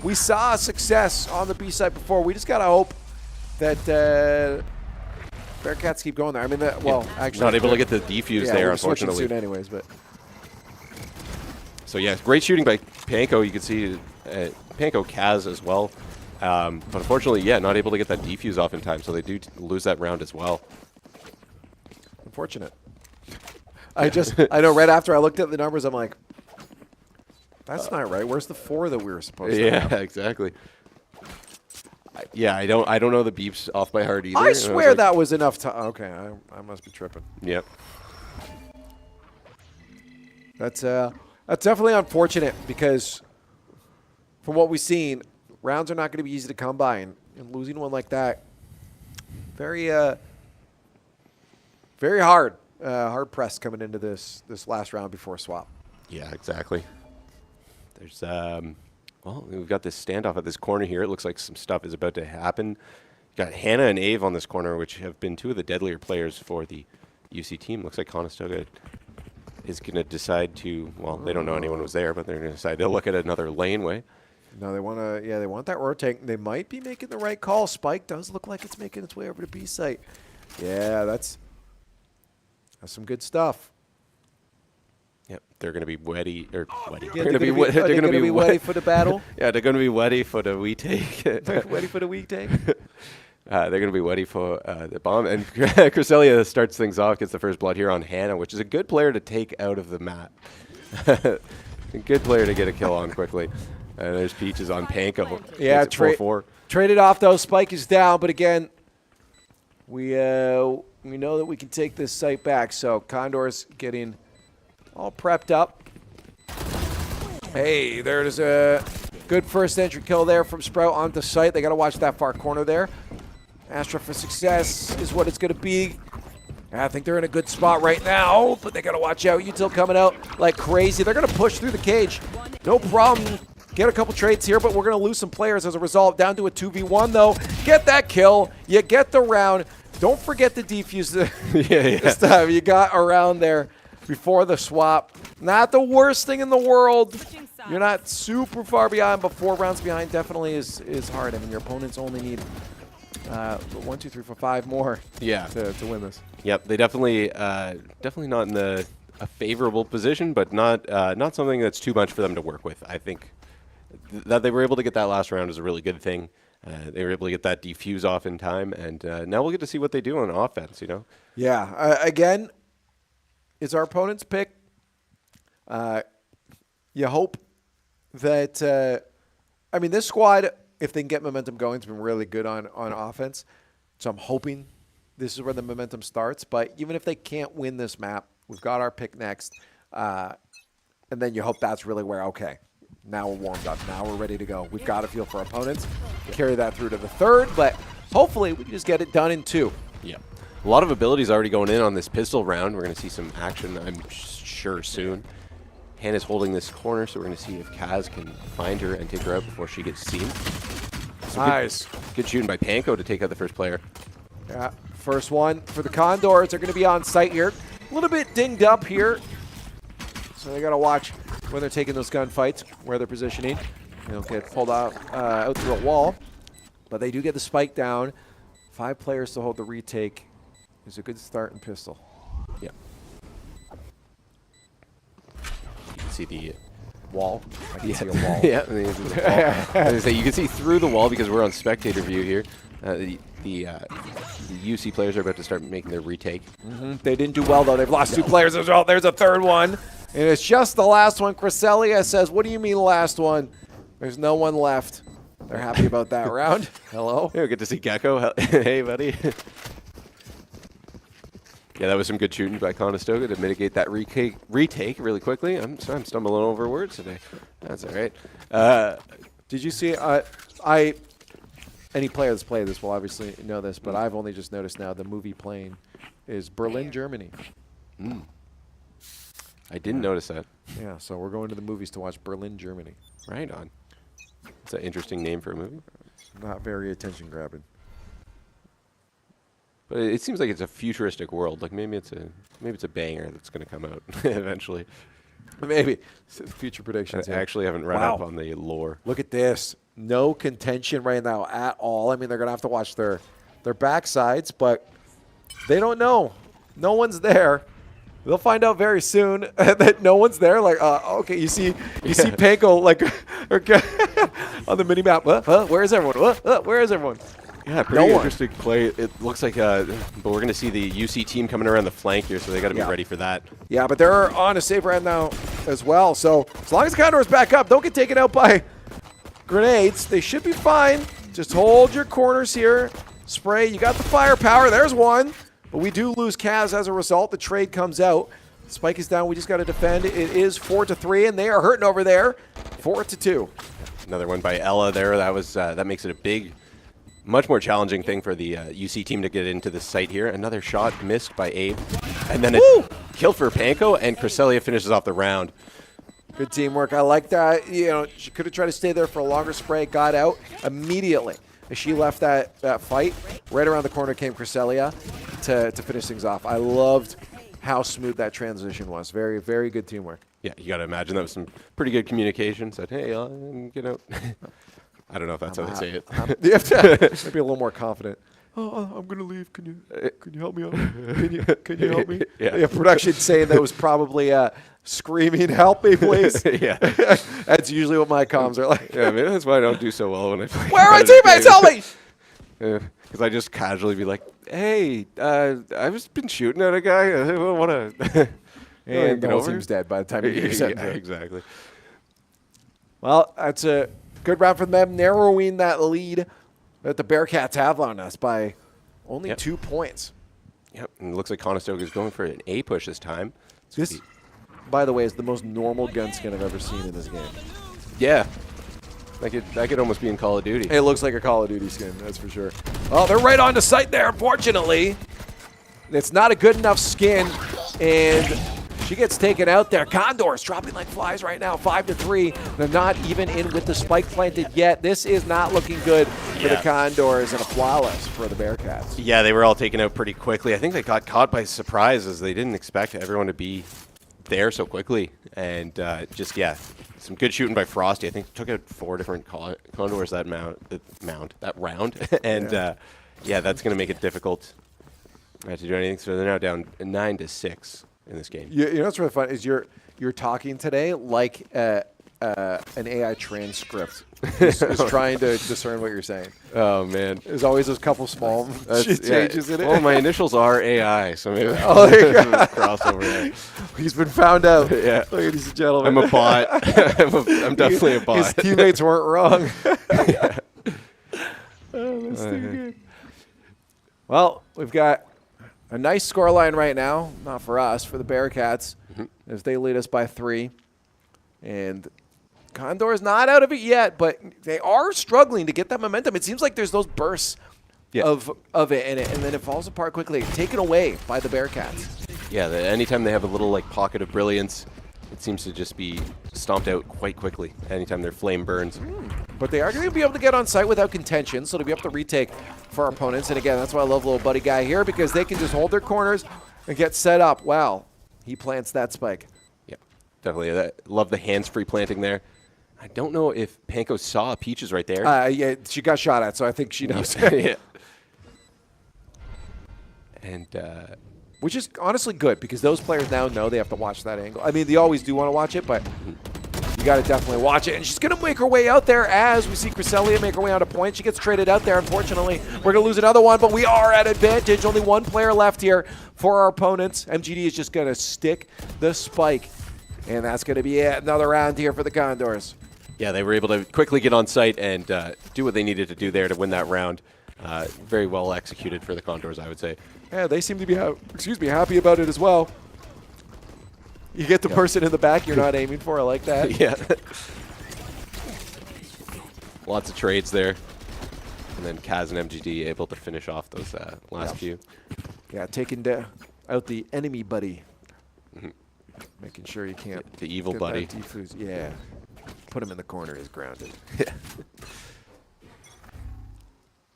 we saw success on the B side before. We just got to hope that Bearcats keep going there. I mean, actually. Not able to get the defuse there, unfortunately. Soon anyways, but. So, yeah, great shooting by Panko. You can see Panko Kaz as well. But unfortunately, yeah, not able to get that defuse off in time, so they do lose that round as well. Unfortunate. I know right after I looked at the numbers, I'm like, that's not right. Where's the 4 that we were supposed to have? Yeah, exactly. I don't know the beeps off by heart either. I swear that was enough time. Okay, I must be tripping. Yep. That's definitely unfortunate because from what we've seen, rounds are not going to be easy to come by, and losing one like that, very hard. Hard press coming into this last round before swap. Yeah, exactly. There's well, we've got this standoff at this corner here. It looks like some stuff is about to happen. Got Hannah and Ave on this corner, which have been 2 of the deadlier players for the UC team. Looks like Conestoga is going to decide to, well, they don't know anyone was there, but they're going to decide to look at another laneway. No, they want to, they want that rotate. They might be making the right call. Spike does look like it's making its way over to B site. Yeah, that's some good stuff. Yep, they're going to be wetty, or wetty. Yeah, they're going to be ready for the battle. Yeah, they're going to be wetty for the we take. Ready for the week take. They're going to be wetty for the bomb. And Cresselia starts things off, gets the first blood here on Hannah, which is a good player to take out of the map. A good player to get a kill on quickly. And there's Peaches on Panko. Yeah, 4-4. Traded off, though. Spike is down, but again, we know that we can take this site back. So Condors getting all prepped up. Hey, there's a good first entry kill there from Sprout onto site. They got to watch that far corner there. Astra for success is what it's going to be. I think they're in a good spot right now, but they got to watch out. Util coming out like crazy. They're going to push through the cage. No problem. Get a couple trades here, but we're going to lose some players as a result. Down to a 2v1, though. Get that kill. You get the round. Don't forget the defuse this time. You got around there before the swap. Not the worst thing in the world. You're not super far behind, but 4 rounds behind definitely is hard. I mean, your opponents only need 1, 2, 3, 4, 5 more to win this. Yep, they definitely not in a favorable position, but not something that's too much for them to work with. I think that they were able to get that last round is a really good thing. They were able to get that defuse off in time, and now we'll get to see what they do on offense, you know? Yeah, again, it's our opponent's pick. You hope that, I mean, this squad, if they can get momentum going, has been really good on offense. So I'm hoping this is where the momentum starts. But even if they can't win this map, we've got our pick next. And then you hope that's really where, okay, now we're warmed up. Now we're ready to go. We've got to feel for opponents. Carry that through to the 3rd. But hopefully we can just get it done in 2. Yeah. A lot of abilities already going in on this pistol round. We're going to see some action, I'm sure, soon. Hannah's holding this corner, so we're going to see if Kaz can find her and take her out before she gets seen. So Nice. Good shooting by Panko to take out the first player. Yeah, first one for the Condors. They're going to be on site here. A little bit dinged up here. So they got to watch when they're taking those gunfights, where they're positioning. They'll get pulled out through a wall. But they do get the spike down. 5 players to hold the retake. Is a good start in pistol. Yeah. You can see the wall. I can see a wall. Yeah, I mean, this is a wall. I was gonna say, you can see through the wall because we're on spectator view here. The UC players are about to start making their retake. They didn't do well, though. They've lost 2 players as well. There's a 3rd one. And it's just the last one. Cresselia says, what do you mean last one? There's no one left. They're happy about that round. Hello. Yeah, good to see Gecko. Hey, buddy. Yeah, that was some good shooting by Conestoga to mitigate that retake really quickly. I'm sorry, I'm stumbling over words today. That's all right. Did you see? Any player that's played this will obviously know this, but I've only just noticed now the movie playing is Berlin, Germany. I didn't notice that. Yeah, so we're going to the movies to watch Berlin, Germany. Right on. It's an interesting name for a movie. It's not very attention grabbing. But it seems like it's a futuristic world. Like maybe it's a banger that's going to come out eventually. Maybe. Future predictions. I actually haven't read up on the lore. Look at this. No contention right now at all. I mean, they're going to have to watch their backsides, but they don't know. No one's there. They'll find out very soon that no one's there. Like, okay, you see Panko like on the mini map. Where is everyone? Where is everyone? Yeah, pretty interesting play. It looks like, but we're going to see the UC team coming around the flank here, so they got to be ready for that. Yeah, but they're on a save right now as well. So as long as Condors back up, don't get taken out by grenades. They should be fine. Just hold your corners here. Spray. You got the firepower. There's one. But we do lose Kaz as a result. The trade comes out. Spike is down. We just got to defend. It is 4-3, and they are hurting over there. 4-2. Another one by Ella there. That makes it a big, much more challenging thing for the UC team to get into the site here. Another shot missed by Abe. And then a kill for Panko, and Cresselia finishes off the round. Good teamwork. I like that. You know, she could have tried to stay there for a longer spray. Got out immediately. As she left that fight, right around the corner came Cresselia to finish things off. I loved how smooth that transition was. Very, very good teamwork. Yeah, you got to imagine that was some pretty good communication. Said, hey, get out. I don't know if that's how they say it. You have to be a little more confident. Oh, I'm gonna leave. Can you help me out? Can you help me? Yeah. Production saying that was probably screaming, "Help me, please!" Yeah, that's usually what my comms are like. Yeah, maybe that's why I don't do so well when I play. Where are my teammates? Help me! Because I just casually be like, "Hey, I've just been shooting at a guy. I want to." And the whole team's dead by the time you get your exactly. Well, that's a good round for them, narrowing that lead that the Bearcats have on us by only 2 points. Yep, and it looks like Conestoga is going for an A push this time. This, by the way, is the most normal gun skin I've ever seen in this game. Yeah. That could almost be in Call of Duty. It looks like a Call of Duty skin, that's for sure. Oh, they're right on the site there, unfortunately. It's not a good enough skin, and she gets taken out there. Condors dropping like flies right now, 5-3. They're not even in with the spike planted yet. This is not looking good for the Condors, and a flawless for the Bearcats. Yeah, they were all taken out pretty quickly. I think they got caught by surprise as they didn't expect everyone to be there so quickly. And some good shooting by Frosty. I think took out 4 different Condors that round. And that's going to make it difficult to do anything. So they're now down 9-6 in this game. You know what's really fun is you're talking today like an AI transcript is trying to discern what you're saying. Oh man, there's always those couple small changes in it. Well, my initials are AI, so maybe there's a crossover there. He's been found out. Yeah, ladies and gentlemen, I'm a bot. I'm definitely a bot. His teammates weren't wrong. That's too good. Well, we've got a nice scoreline right now, not for us, for the Bearcats, as they lead us by 3. And Condor's not out of it yet, but they are struggling to get that momentum. It seems like there's those bursts of it, and then it falls apart quickly, taken away by the Bearcats. Yeah, anytime they have a little pocket of brilliance, it seems to just be stomped out quite quickly anytime their flame burns. But they are going to be able to get on site without contention, so they'll be able to retake for our opponents. And again, that's why I love little buddy guy here, because they can just hold their corners and get set up. Wow, he plants that spike. Yep, definitely. Love the hands-free planting there. I don't know if Panko saw Peaches right there. Yeah, she got shot at, so I think she knows. Yeah. And which is honestly good, because those players now know they have to watch that angle. I mean, they always do want to watch it, but you got to definitely watch it. And she's going to make her way out there as we see Cresselia make her way on a point. She gets traded out there, unfortunately. We're going to lose another one, but we are at advantage. Only one player left here for our opponents. MGD is just going to stick the spike, and that's going to be it. Another round here for the Condors. Yeah, they were able to quickly get on site and do what they needed to do there to win that round. Very well executed for the Condors, I would say. Yeah, they seem to be happy about it as well. You get the person in the back you're not aiming for. I like that. Yeah. Lots of trades there. And then Kaz and MGD able to finish off those last few. Yeah, taking out the enemy buddy. Making sure you can't. The evil buddy. Yeah. Put him in the corner. He's grounded.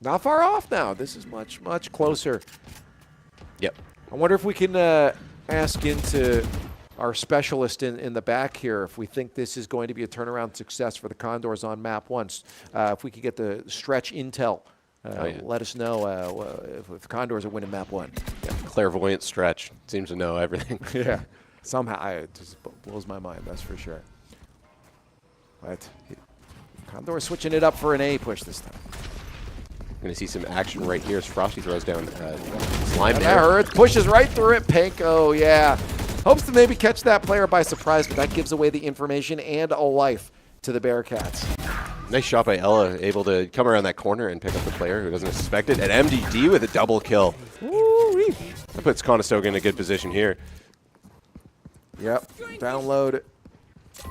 Not far off now. This is much, much closer. Yep. I wonder if we can ask into our specialist in the back here if we think this is going to be a turnaround success for the Condors on map 1. If we could get the stretch intel, let us know if the Condors are winning map 1. Yeah, clairvoyant stretch. Seems to know everything. Yeah. Somehow, it just blows my mind, that's for sure. But Condors switching it up for an A push this time. Going to see some action right here as Frosty throws down Slime. That hurts. Pushes right through it. Panko, yeah. Hopes to maybe catch that player by surprise, but that gives away the information and a life to the Bearcats. Nice shot by Ella, able to come around that corner and pick up the player who doesn't expect it. And MDD with a double kill. Woo-wee. That puts Conestoga in a good position here. Yep. Download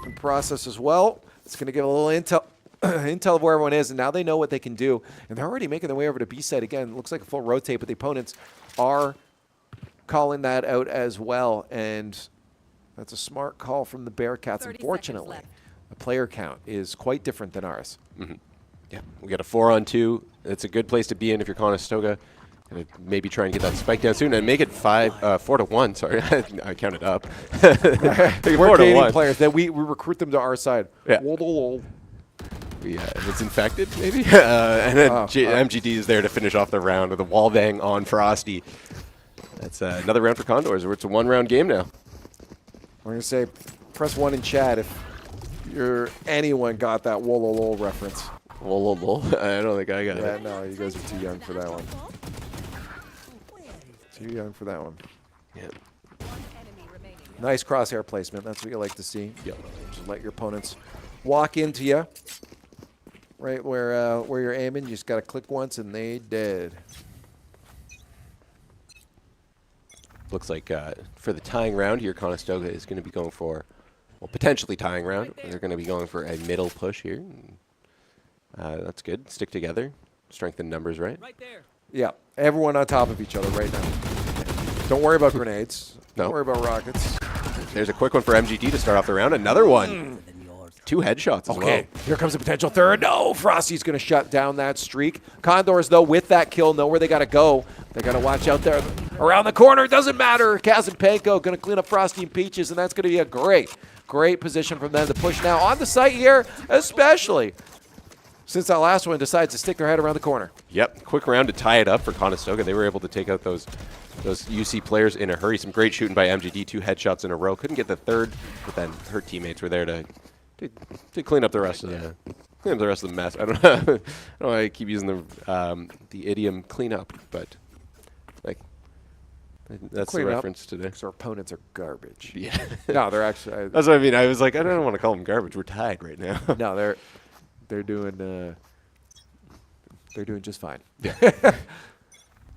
and process as well. It's going to give a little intel. Intel of where everyone is, and now they know what they can do. And they're already making their way over to B side again. Looks like a full rotate, but the opponents are calling that out as well. And that's a smart call from the Bearcats. Unfortunately, the player count is quite different than ours. Mm-hmm. Yeah, we got a 4-on-2. It's a good place to be in if you're Conestoga. Gonna maybe try and get that spike down soon and make it 4-1. Sorry, I counted up. We're gaining players that we recruit them to our side. Yeah. It's infected, maybe? And then MGD is there to finish off the round with a wall bang on Frosty. That's another round for Condors, where it's a 1-round game now. We're going to say press 1 in chat if anyone got that Wololol reference. Wololol? I don't think I got it. Yeah, no, you guys are too young for that one. Too young for that one. Yeah. Nice crosshair placement. That's what you like to see. Yep. Just let your opponents walk into you. Right where you're aiming, you just got to click once and they dead. Looks like for the tying round here, Conestoga is going to be going for, well, potentially tying round. They're going to be going for a middle push here. That's good. Stick together. Strengthen numbers, right? Right there. Yeah, everyone on top of each other right now. Don't worry about grenades. No. Don't worry about rockets. There's a quick one for MGD to start off the round. Another one. 2 headshots as well. Here comes a potential third. No, Frosty's going to shut down that streak. Condors, though, with that kill, know where they got to go. They got to watch out there. Around the corner, doesn't matter. Kaz and Panko going to clean up Frosty and Peaches, and that's going to be a great position from them to push now on the site here, especially since that last one decides to stick their head around the corner. Yep, quick round to tie it up for Conestoga. They were able to take out those UC players in a hurry. Some great shooting by MGD, 2 headshots in a row. Couldn't get the third, but then her teammates were there to clean up the rest of the mess. I don't know. I don't know why I keep using the idiom "clean up," but like that's Clean the up, reference today. because our opponents are garbage. Yeah, No, they're actually. that's what I mean. I was like, I don't want to call them garbage. We're tied right now. No, they're doing just fine. Yeah.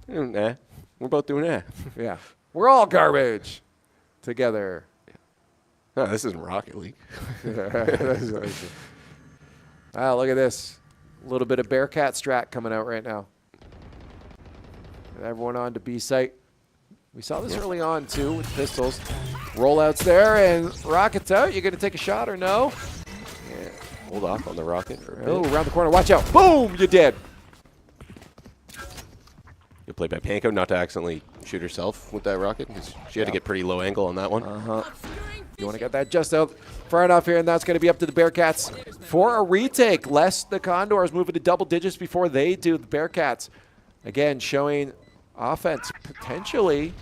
Nah, we're both doing that. Yeah, we're all garbage together. No, this isn't Rocket League. Wow, look at this. A little bit of Bearcat strat coming out right now. Everyone on to B site. We saw this early on, too, with pistols. Rollouts there, and rockets out. You going to take a shot or no? Yeah. Hold off on the rocket for a bit. Oh, around the corner. Watch out. Boom, you're dead. Good play by Panko not to accidentally shoot herself with that rocket, because she had to get pretty low angle on that one. You want to get that just out far enough here, and that's going to be up to the Bearcats for a retake. Lest the Condors moving to double digits before they do. The Bearcats, again, showing offense potentially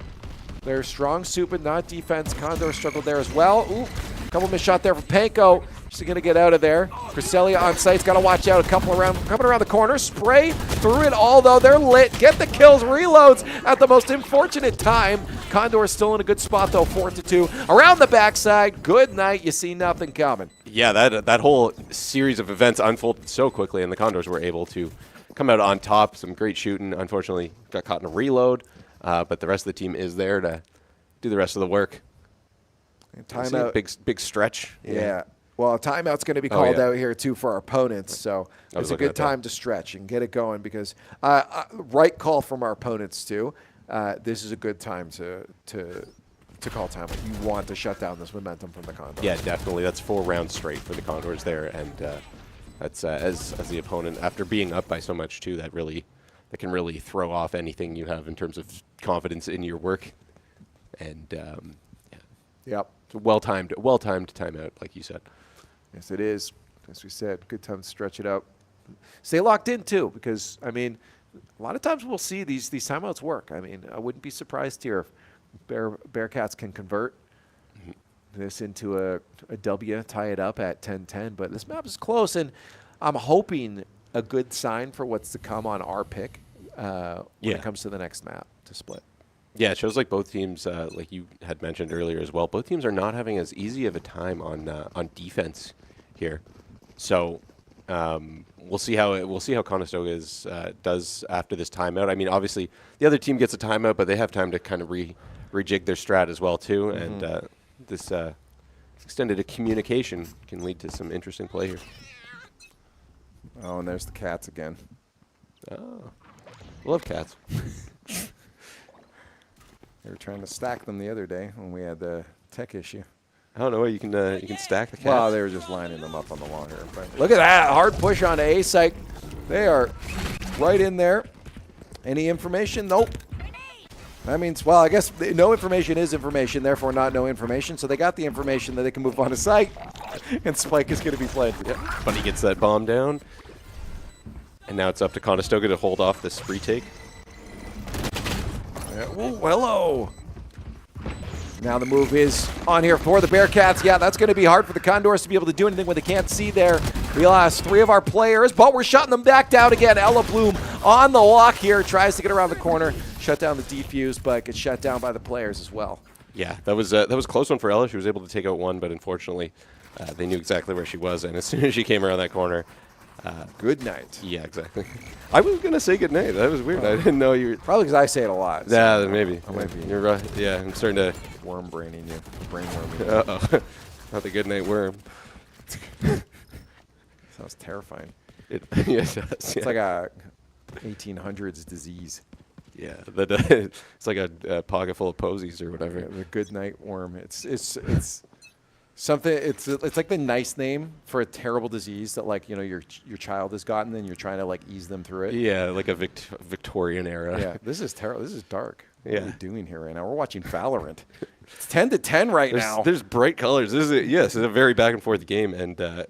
their strong suit, but not defense. Condors struggled there as well. Ooh, couple missed shot there from Panko. She's going to get out of there. Cresselia on site's got to watch out. A couple coming around the corner. Spray through it all, though. They're lit. Get the kills. Reloads at the most unfortunate time. Condor is still in a good spot, though. 4-2. Around the backside. Good night. You see nothing coming. Yeah, that whole series of events unfolded so quickly, and the Condors were able to come out on top. Some great shooting. Unfortunately, got caught in a reload, but the rest of the team is there to do the rest of the work. Timeout. Big stretch. Yeah. Well, a timeout's going to be called out here, too, for our opponents. So it's a good time to stretch and get it going because right call from our opponents, too. This is a good time to call timeout. You want to shut down this momentum from the Condors. Yeah, definitely. That's 4 rounds straight for the Condors there. And that's as the opponent, after being up by so much, too, that really that can really throw off anything you have in terms of confidence in your work. And Yep. it's a well-timed timeout, like you said. Yes, it is. As we said, good time to stretch it out. Stay locked in, too, because, I mean, a lot of times we'll see these timeouts work. I mean, I wouldn't be surprised here if Bearcats can convert this into a W, tie it up at 10-10. But this map is close, and I'm hoping a good sign for what's to come on our pick when it comes to the next map to split. Yeah, it shows like both teams, like you had mentioned earlier as well, both teams are not having as easy of a time on defense here. So we'll see how Conestoga does after this timeout. I mean, obviously the other team gets a timeout, but they have time to kind of rejig their strat as well too. And this extended communication can lead to some interesting play here. Oh, and there's the Cats again. Oh, love Cats. They were trying to stack them the other day when we had the tech issue. I don't know. You can stack the Cats. Well, they were just lining them up on the wall here. But look at that hard push on A site. They are right in there. Any information? Nope. That means, well, I guess no information is information, therefore not no information. So they got the information that they can move on to site, and Spike is going to be played. Yep. But he gets that bomb down, and now it's up to Conestoga to hold off this retake. Oh, hello. Now the move is on here for the Bearcats. Yeah, that's going to be hard for the Condors to be able to do anything when they can't see there. We lost 3 of our players, but we're shutting them back down again. Ella Bloom on the walk here, tries to get around the corner, shut down the defuse, but gets shut down by the players as well. Yeah, that was a close one for Ella. She was able to take out one, but unfortunately, they knew exactly where she was, and as soon as she came around that corner, good night. Yeah, exactly. I was gonna say good night. That was weird. I didn't know you were. Probably because I say it a lot. So Yeah, maybe. I might be. You're right. Yeah, I'm starting to. Worm braining you. Brain worming you. Uh-oh. Not the good night worm. Sounds terrifying. Yes, It's like a 1800s disease. Yeah, it's like a pocket full of posies or whatever. Yeah, the good night worm. It's something. It's like the nice name for a terrible disease that, like, you know, your child has gotten, and you're trying to like ease them through it. Yeah, like a Victorian era. Yeah, this is terrible. This is dark. Yeah. What are we doing here right now? We're watching Valorant. It's 10-10 right now. There's bright colors. It's a very back and forth game, and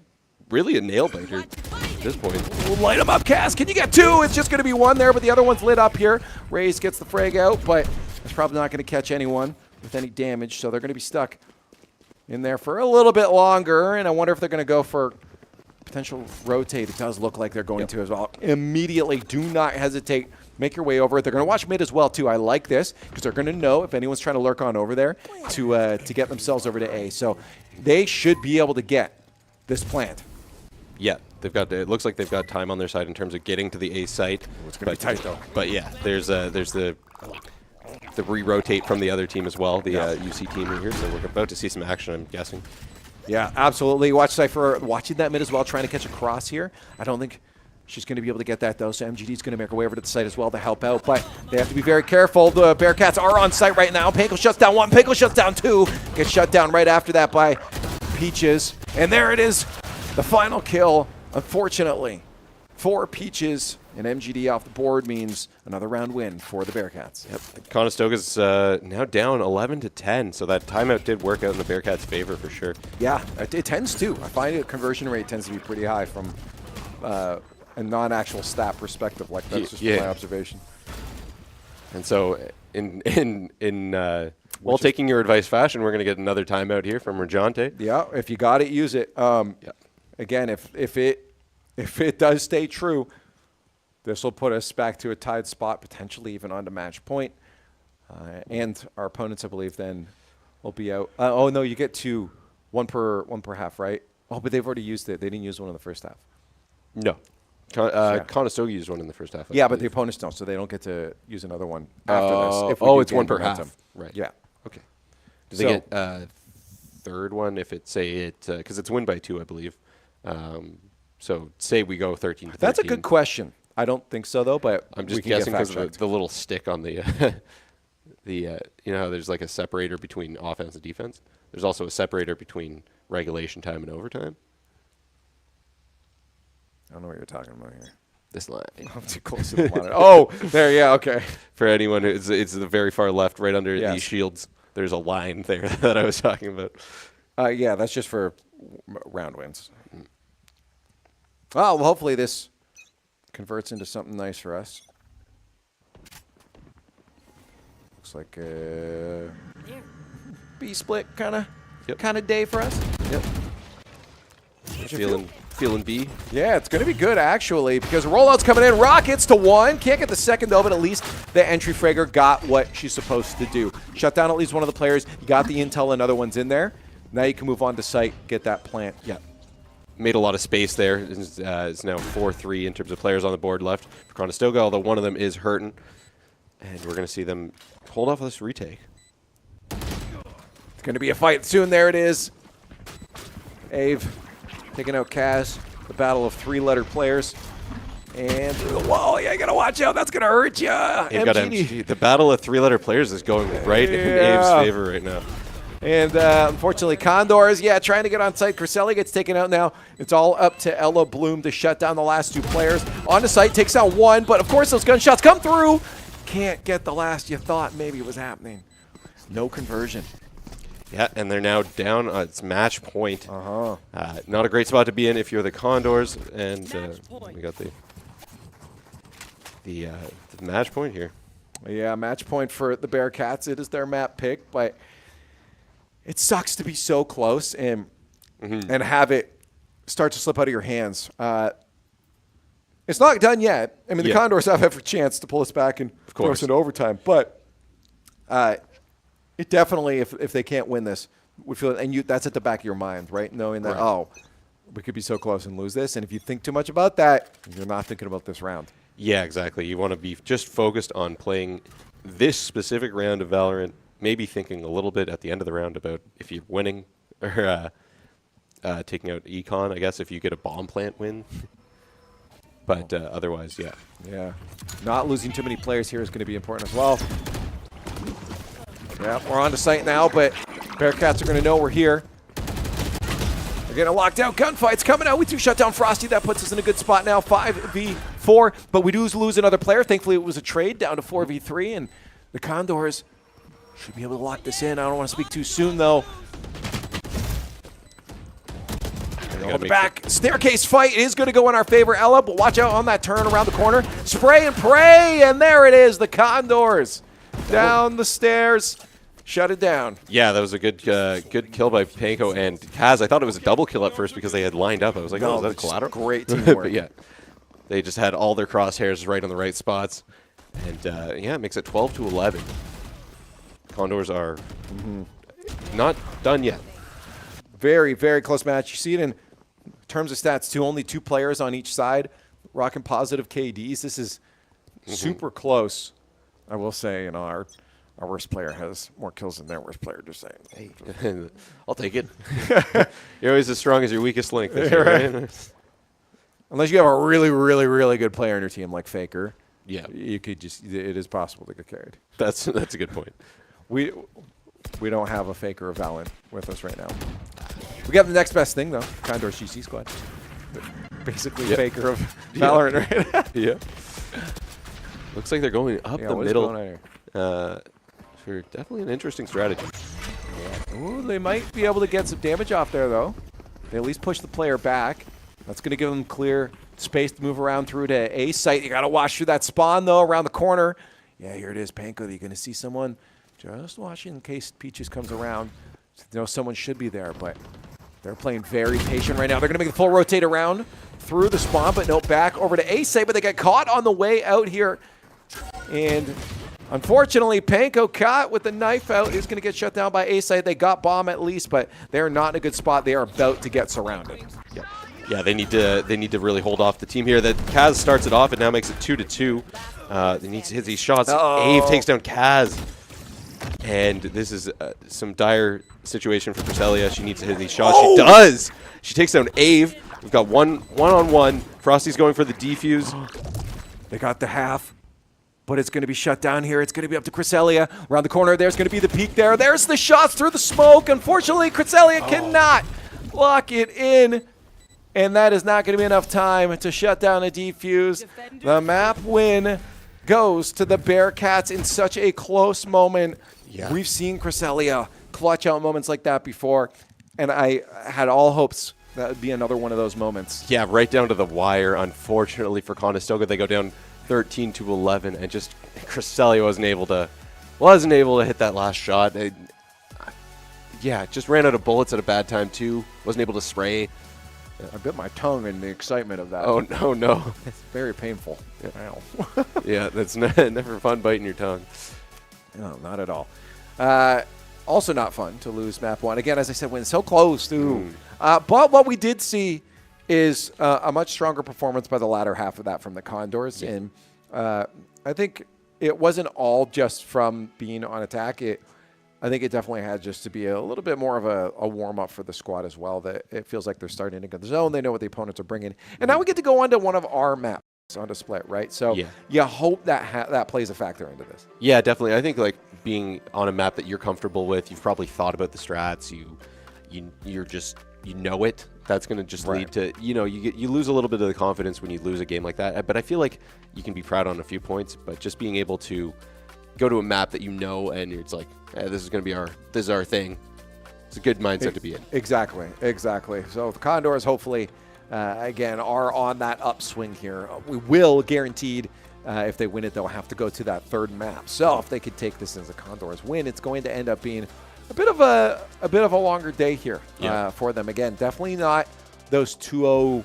really a nail biter at this point. We'll light them up, Cass. Can you get 2? It's just going to be 1 there, but the other one's lit up here. Raze gets the frag out, but it's probably not going to catch anyone with any damage, so they're going to be stuck in there for a little bit longer, and I wonder if they're going to go for potential rotate. It does look like they're going to as well. Immediately, do not hesitate. Make your way over. They're going to watch mid as well, too. I like this because they're going to know if anyone's trying to lurk on over there to get themselves over to A. So they should be able to get this plant. Yeah, it looks like they've got time on their side in terms of getting to the A site. It's going to be tight, though. But yeah, there's the re-rotate from the other team as well, the UC team here. So we're about to see some action, I'm guessing. Yeah, absolutely. Watch Cypher watching that mid as well, trying to catch a cross here. I don't think she's going to be able to get that, though, so MGD's going to make her way over to the site as well to help out, but they have to be very careful. The Bearcats are on site right now. Panko shuts down 1, Panko shuts down 2, gets shut down right after that by Peaches, and there it is, the final kill, unfortunately, for Peaches, and MGD off the board means another round win for the Bearcats. Yep. Conestoga's now down 11-10, so that timeout did work out in the Bearcats' favor for sure. Yeah, it tends to. I find the conversion rate tends to be pretty high from a non-actual stat perspective. Like, that's just my observation. And so, while taking your advice fashion, we're going to get another timeout here from Rajante. Yeah, if you got it, use it. Again, if it does stay true, this will put us back to a tied spot, potentially even onto match point. And our opponents, I believe, then will be out. Oh no, you get 2, one per half, right? Oh, but they've already used it. They didn't use one in the first half. No. Conestoga used one in the first half. Yeah, but the opponents don't, so they don't get to use another one after this. It's one per half. Right. Yeah. Okay. Do they get third one if it because it's win by 2, I believe. So say we go 13-13. That's a good question. I don't think so, though, but I'm just guessing because of the little stick on the you know how there's like a separator between offense and defense? There's also a separator between regulation time and overtime. I don't know what you're talking about here. This line. I'm too close to the monitor. Oh, there, yeah, okay. For anyone, it's the very far left, right under Yes. these shields. There's a line there that I was talking about. Yeah, that's just for round wins. Well, hopefully this converts into something nice for us. Looks like a B split kind of day for us. Yep. Feeling B. Yeah, it's going to be good, actually, because rollout's coming in. Rockets to 1. Can't get the second, though, but at least the entry fragger got what she's supposed to do. Shut down at least one of the players. You got the intel, another one's in there. Now you can move on to site, get that plant. Yeah. Made a lot of space there. It's now 4-3 in terms of players on the board left for Conestoga, although one of them is hurting. And we're going to see them hold off this retake. It's going to be a fight soon. There it is. Ave taking out Kaz. The battle of 3-letter players. And through the wall. Yeah, you got to watch out. That's going to hurt you. They've got MG. The battle of 3-letter players is going right in Ave's favor right now. And unfortunately, Condors, trying to get on site. Cresselli gets taken out now. It's all up to Ella Bloom to shut down the last 2 players. On to site, takes out 1, but of course those gunshots come through. Can't get the last you thought maybe was happening. No conversion. Yeah, and they're now down. It's match point. Not a great spot to be in if you're the Condors. And we got the match point here. Yeah, match point for the Bearcats. It is their map pick, but it sucks to be so close and have it start to slip out of your hands. It's not done yet. I mean, the Condors have every chance to pull us back and throw us into overtime. But it definitely, if they can't win this, would feel, and that's at the back of your mind, right? Knowing that, we could be so close and lose this. And if you think too much about that, you're not thinking about this round. Yeah, exactly. You want to be just focused on playing this specific round of Valorant. Maybe thinking a little bit at the end of the round about if you're winning or taking out Econ, I guess, if you get a bomb plant win. But otherwise, yeah. Yeah. Not losing too many players here is going to be important as well. Yeah, we're on to site now, but Bearcats are going to know we're here. They're getting a locked out. Gunfight's coming out. We do shut down Frosty. That puts us in a good spot now. 5v4, but we do lose another player. Thankfully, it was a trade down to 4v3, and the Condors should be able to lock this in. I don't want to speak too soon, though. Hold the back. Staircase fight is going to go in our favor, Ella, but watch out on that turn around the corner. Spray and pray, and there it is, the Condors. Down the stairs. Shut it down. Yeah, that was a good kill by Panko and Kaz. I thought it was a double kill at first because they had lined up. I was like, oh, is that collateral? Great teamwork. But yeah, they just had all their crosshairs right on the right spots. And it makes it 12-11. Condors are not done yet. Very, very close match. You see it in terms of stats, too. Only 2 players on each side rocking positive KDs. This is super close. I will say, our worst player has more kills than their worst player. Just saying. Hey, I'll take it. You're always as strong as your weakest link. This year, right? Unless you have a really, really, really good player on your team like Faker. Yeah, you could just. It is possible to get carried. That's a good point. We don't have a Faker or Valen with us right now. We got the next best thing, though. Condors GC squad. Basically Faker of Valorant, right? Yeah. Looks like they're going up the middle. For definitely an interesting strategy. Yeah. Ooh, they might be able to get some damage off there, though. They at least push the player back. That's going to give them clear space to move around through to A site. You got to watch through that spawn, though, around the corner. Yeah, here it is, Panko. You're going to see someone just watching in case Peaches comes around. You know, someone should be there, but they're playing very patient right now. They're going to make the full rotate around through the spawn, but no, back over to A site, but they get caught on the way out here. And unfortunately, Panko caught with the knife out is going to get shut down by A site. They got bomb at least, but they're not in a good spot. They are about to get surrounded. Yep. Yeah, they need to really hold off the team here. That Kaz starts it off and now makes it 2-2. They need to hit these shots. Ave takes down Kaz. And this is some dire situation for Cresselia. She needs to hit these shots. She does. She takes down Ave. We've got one-on-1. Frosty's going for the defuse. They got the half, but it's going to be shut down here. It's going to be up to Cresselia. Around the corner, there's going to be the peek there. There's the shots through the smoke. Unfortunately, Cresselia cannot lock it in. and that is not going to be enough time to shut down a defuse. The map win goes to the Bearcats in such a close moment. Yeah. We've seen Cresselia clutch out moments like that before, and I had all hopes that would be another one of those moments. Yeah, right down to the wire. Unfortunately for Conestoga, they go down 13-11, and just Cresselia wasn't able to hit that last shot. Yeah, just ran out of bullets at a bad time too. Wasn't able to spray. I bit my tongue in the excitement of that. Oh no! It's very painful. Ow. Yeah, that's never fun biting your tongue. No, not at all. Also not fun to lose map 1. Again, as I said, when it's so close, too. But what we did see is a much stronger performance by the latter half of that from the Condors. Yeah. And I think it wasn't all just from being on attack. I think it definitely had just to be a little bit more of a warm-up for the squad as well. That it feels like they're starting to get the zone. They know what the opponents are bringing. And now we get to go on to one of our maps on to split, right? So you hope that that plays a factor into this. Yeah, definitely. I think like being on a map that you're comfortable with, you've probably thought about the strats. You're just you know it. That's going to just lead to you lose a little bit of the confidence when you lose a game like that. But I feel like you can be proud on a few points. But just being able to go to a map that you know and it's like, hey, this is our thing. It's a good mindset to be in. Exactly. So the Condors hopefully. Again, are on that upswing here. We will, guaranteed, if they win it, they'll have to go to that third map. So if they could take this as a Condors win, it's going to end up being a bit of a longer day here for them. Again, definitely not those 2-0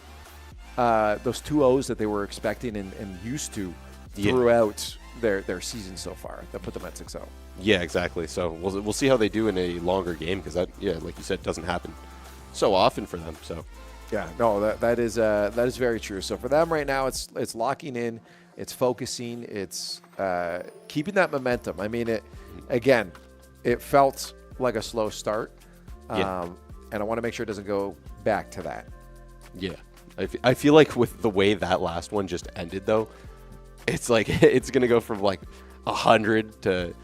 those 2-0s that they were expecting and used to throughout their season so far. That put them at 6-0. Yeah, exactly. So we'll see how they do in a longer game because that, like you said, doesn't happen so often for them. So. Yeah, no, that is very true. So for them right now, it's locking in, it's focusing, it's keeping that momentum. I mean, it felt like a slow start, and I want to make sure it doesn't go back to that. Yeah, I feel like with the way that last one just ended, though, it's like it's gonna go from like 100 to.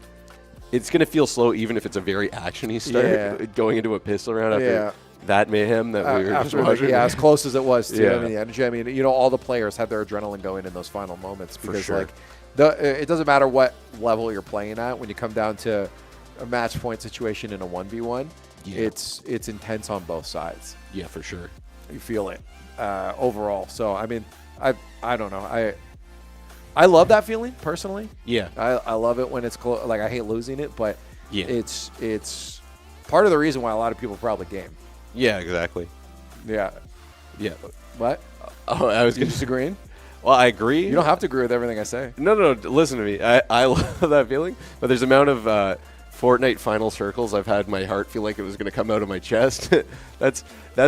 It's gonna feel slow, even if it's a very actiony start, going into a pistol round after. That mayhem that we were just watching. Yeah, as close as it was to. I mean, the energy. I mean, all the players had their adrenaline going in those final moments because, it doesn't matter what level you're playing at. When you come down to a match point situation in a 1v1, it's intense on both sides. Yeah, for sure. You feel it overall. So, I mean, I don't know. I love that feeling personally. Yeah, I love it when it's close. Like, I hate losing it, but it's part of the reason why a lot of people probably game. Yeah, exactly. Yeah. What? Oh, I was disagreeing. Well, I agree. You don't have to agree with everything I say. No. Listen to me. I love that feeling. But there's the amount of Fortnite final circles I've had my heart feel like it was going to come out of my chest. That's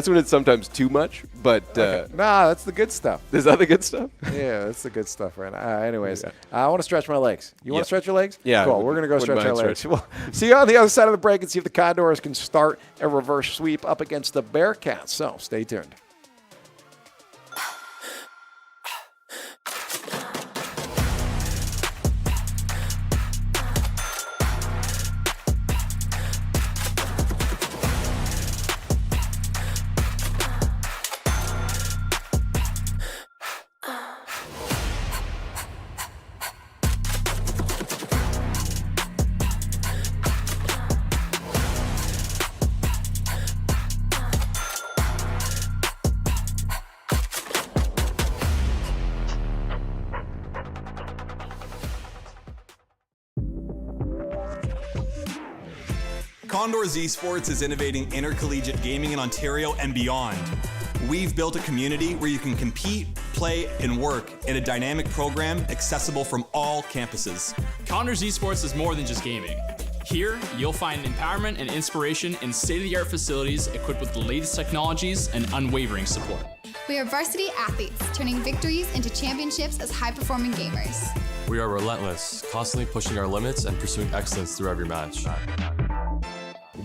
when it's sometimes too much. But nah, that's the good stuff. Is that the good stuff? Yeah, that's the good stuff right now. Anyways, I want to stretch my legs. You want to stretch your legs? Yeah. Cool. We're going to go stretch our legs. We'll see you on the other side of the break and see if the Condors can start a reverse sweep up against the Bearcats. So stay tuned. Condors Esports is innovating intercollegiate gaming in Ontario and beyond. We've built a community where you can compete, play, and work in a dynamic program accessible from all campuses. Condors Esports is more than just gaming. Here, you'll find empowerment and inspiration in state-of-the-art facilities equipped with the latest technologies and unwavering support. We are varsity athletes, turning victories into championships as high-performing gamers. We are relentless, constantly pushing our limits and pursuing excellence through every match.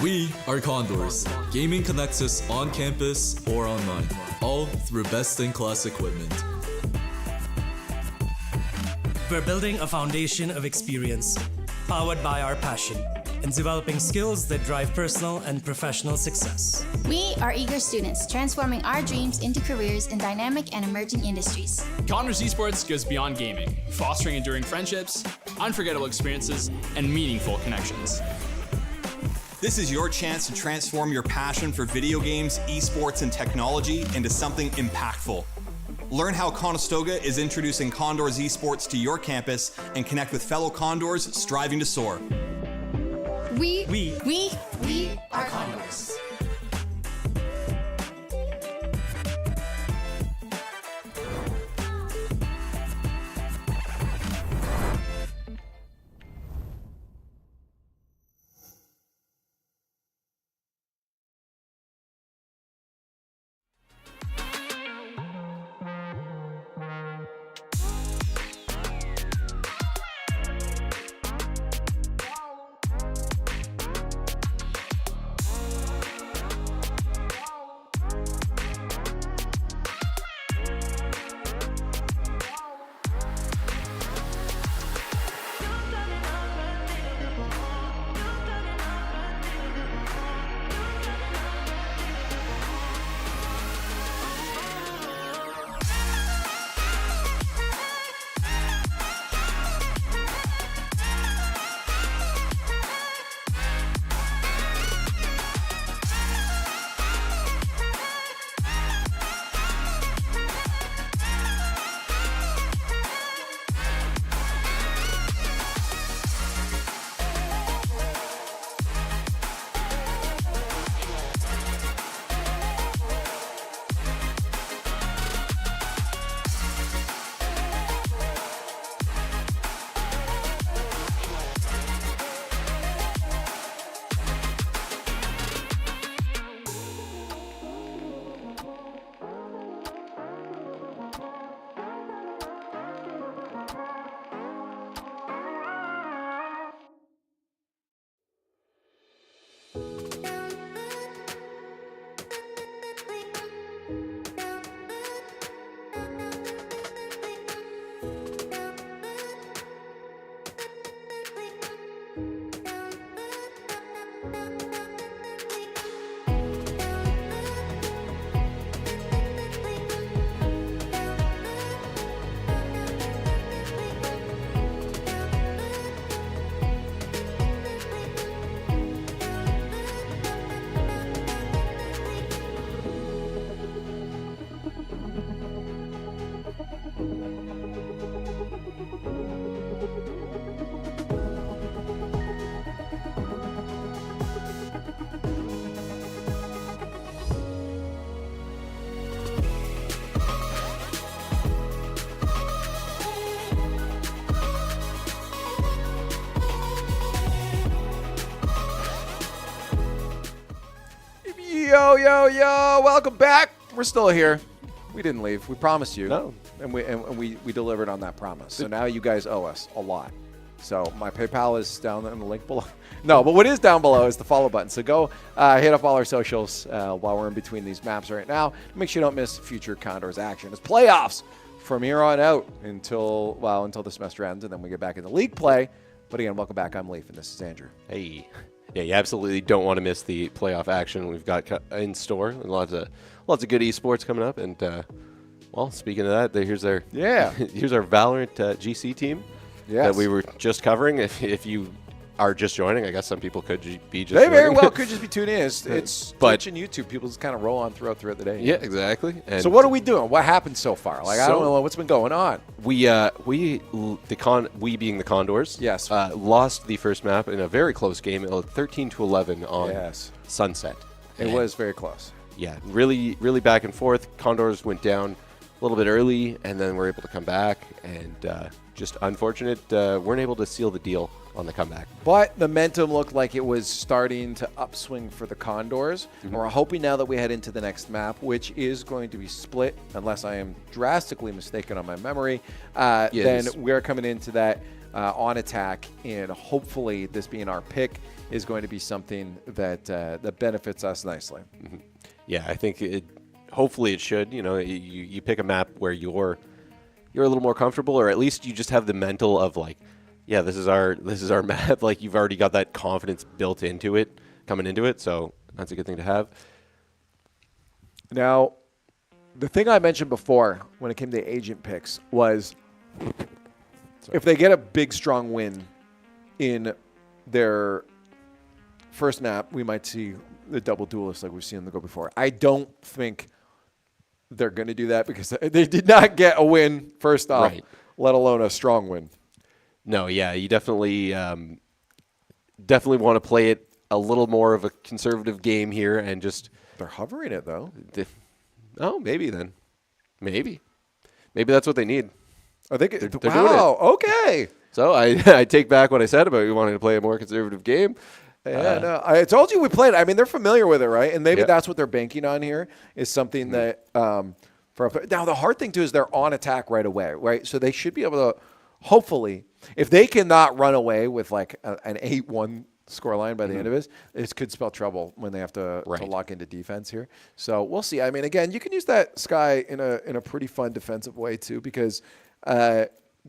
We are Condors. Gaming connects us on campus or online, all through best-in-class equipment. We're building a foundation of experience, powered by our passion. and developing skills that drive personal and professional success. We are eager students transforming our dreams into careers in dynamic and emerging industries. Condors Esports goes beyond gaming, fostering enduring friendships, unforgettable experiences, and meaningful connections. This is your chance to transform your passion for video games, esports, and technology into something impactful. Learn how Conestoga is introducing Condors Esports to your campus and connect with fellow Condors striving to soar. We are Condors. Yo, welcome back. We're still here. We didn't leave. We promised you. No. And we delivered on that promise. So now you guys owe us a lot. So my PayPal is down in the link below. No, but what is down below is the follow button. So go hit up all our socials while we're in between these maps right now. Make sure you don't miss future Condors action. It's playoffs from here on out until the semester ends, and then we get back into league play. But again, welcome back. I'm Leaf, and this is Andrew. Hey. Yeah, you absolutely don't want to miss the playoff action we've got in store. And lots of good esports coming up. And well, speaking of that, here's our Valorant GC team that we were just covering. If you are just joining, I guess some people could be just. They very joining. well could just be tuning in. It's Twitch and YouTube. People just kind of roll on throughout the day. Yeah, exactly. And so what are we doing? What happened so far? Like I don't know what's been going on. We being the Condors, yes, lost the first map in a very close game, 13-11 on Sunset. It was very close. Yeah, really, really back and forth. Condors went down a little bit early, and then were able to come back, and just unfortunate, weren't able to seal the deal on the comeback. But the momentum looked like it was starting to upswing for the Condors. And we're hoping now that we head into the next map, which is going to be split, unless I am drastically mistaken on my memory, then we're coming into that on attack, and hopefully this being our pick is going to be something that that benefits us nicely. Yeah, I think hopefully it should. You know, you pick a map where you're a little more comfortable, or at least you just have the mental of like, yeah, this is our map. Like, you've already got that confidence built into it, coming into it, so that's a good thing to have. Now, the thing I mentioned before when it came to agent picks was if they get a big, strong win in their first map, we might see the double duelist like we've seen them go before. I don't think they're going to do that because they did not get a win first off, let alone a strong win. No, yeah, you definitely want to play it a little more of a conservative game here and just... They're hovering it, though. Oh, maybe then. Maybe that's what they need. I think they're wow, doing it. Okay. So I take back what I said about you wanting to play a more conservative game. Yeah, no, I told you we played. I mean, they're familiar with it, right? And maybe that's what they're banking on here is something that now the hard thing too is they're on attack right away, right? So they should be able to, hopefully, if they cannot run away with like an 8-1 scoreline by the end of it could spell trouble when they have to lock into defense here. So we'll see. I mean, again, you can use that Sky in a pretty fun defensive way too, because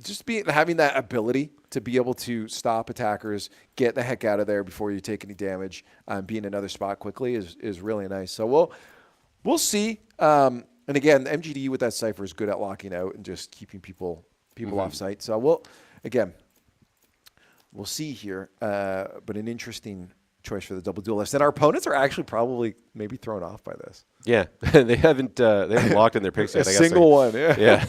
just having that ability to be able to stop attackers, get the heck out of there before you take any damage, be in another spot quickly is really nice. So we'll see. And again, MGD with that Cypher is good at locking out and just keeping people off site. So we'll see here. But an interesting choice for the double duelist. And our opponents are actually probably maybe thrown off by this. Yeah, they haven't locked in their picks yet. A single one, yeah. Yeah.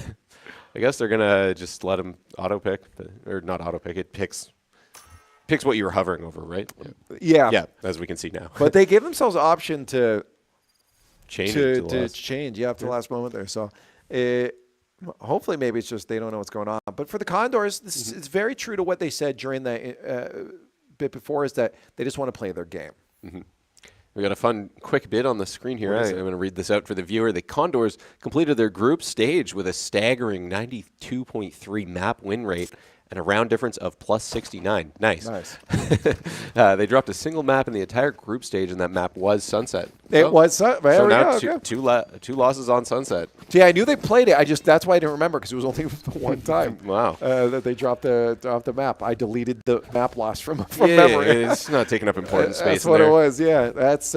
I guess they're going to just let them auto-pick, or not auto-pick, it picks what you were hovering over, right? Yeah. Yeah, as we can see now. But they give themselves option to change up to the last moment there. So hopefully maybe it's just they don't know what's going on. But for the Condors, it's very true to what they said during the bit before is that they just want to play their game. We got a fun, quick bit on the screen here. I'm going to read this out for the viewer. The Condors completed their group stage with a staggering 92.3 map win rate and a round difference of plus 69. Nice. They dropped a single map in the entire group stage, and that map was Sunset. It was Sunset. So now two losses on Sunset. See, I knew they played it. That's why I didn't remember because it was only the one time. Wow. That they dropped the map. I deleted the map loss from memory. It's not taking up important space. That's what it was. Yeah, that's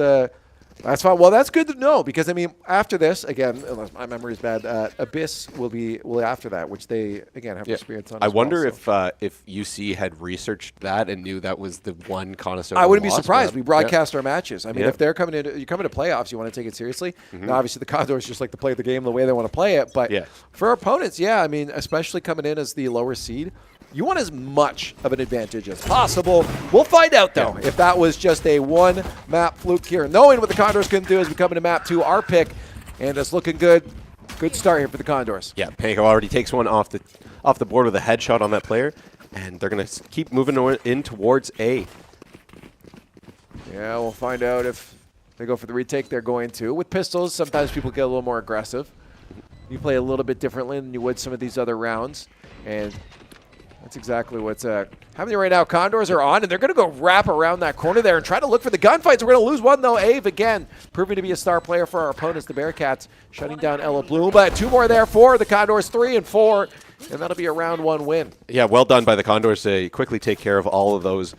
fine. Well, that's good to know because I mean, after this, again, unless my memory is bad, Abyss will after that, which they again have experience on. I wonder if UC had researched that and knew that was the one Conestoga. I wouldn't be surprised. We broadcast our matches. I mean, if they're coming to playoffs, you want to take it seriously. Now, obviously, the Condors just like to play the game the way they want to play it. But for our opponents, I mean, especially coming in as the lower seed. You want as much of an advantage as possible. We'll find out, though, if that was just a one-map fluke here. Knowing what the Condors can do as we come into map 2, our pick, and it's looking good. Good start here for the Condors. Yeah, Panko already takes one off the board with a headshot on that player, and they're going to keep moving in towards A. Yeah, we'll find out if they go for the retake. They're going to. With pistols, sometimes people get a little more aggressive. You play a little bit differently than you would some of these other rounds, and that's exactly what's happening right now. Condors are on, and they're going to go wrap around that corner there and try to look for the gunfights. We're going to lose one, though. Ave, again, proving to be a star player for our opponents, the Bearcats, shutting down Ella Bloom. But 2 more there for the Condors, 3 and 4, and that'll be a round 1 win. Yeah, well done by the Condors to quickly take care of all of those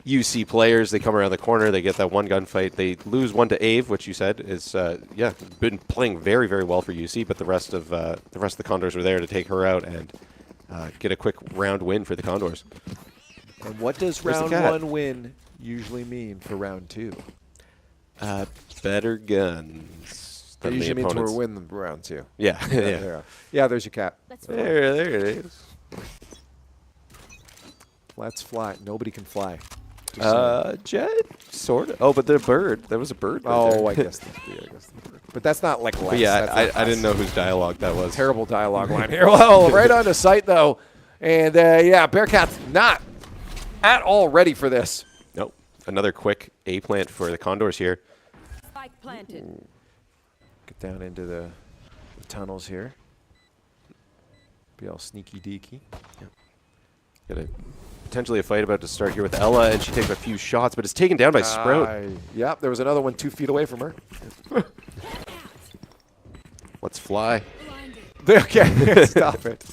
UC players. They come around the corner. They get that one gunfight. They lose one to Ave, which you said is, been playing very, very well for UC, but the rest of the Condors were there to take her out and get a quick round win for the Condors. And what does round 1 win usually mean for round 2? Better guns. That usually means we're winning round 2. Yeah. Yeah, there's your cat. There it is. Let's fly. Nobody can fly. Jet, sort of. Oh, but the bird. There was a bird. I guess the bird. But that's not like less. Yeah, I didn't know whose dialogue that was. Terrible dialogue line here. Well, right onto site, though. And, Bearcats not at all ready for this. Nope. Another quick A plant for the Condors here. Spike planted. Get down into the tunnels here. Be all sneaky deaky. Yep. Got potentially a fight about to start here with Ella, and she takes a few shots, but it's taken down by Sprout. Yep, there was another one 2 feet away from her. Let's fly. Okay, stop it.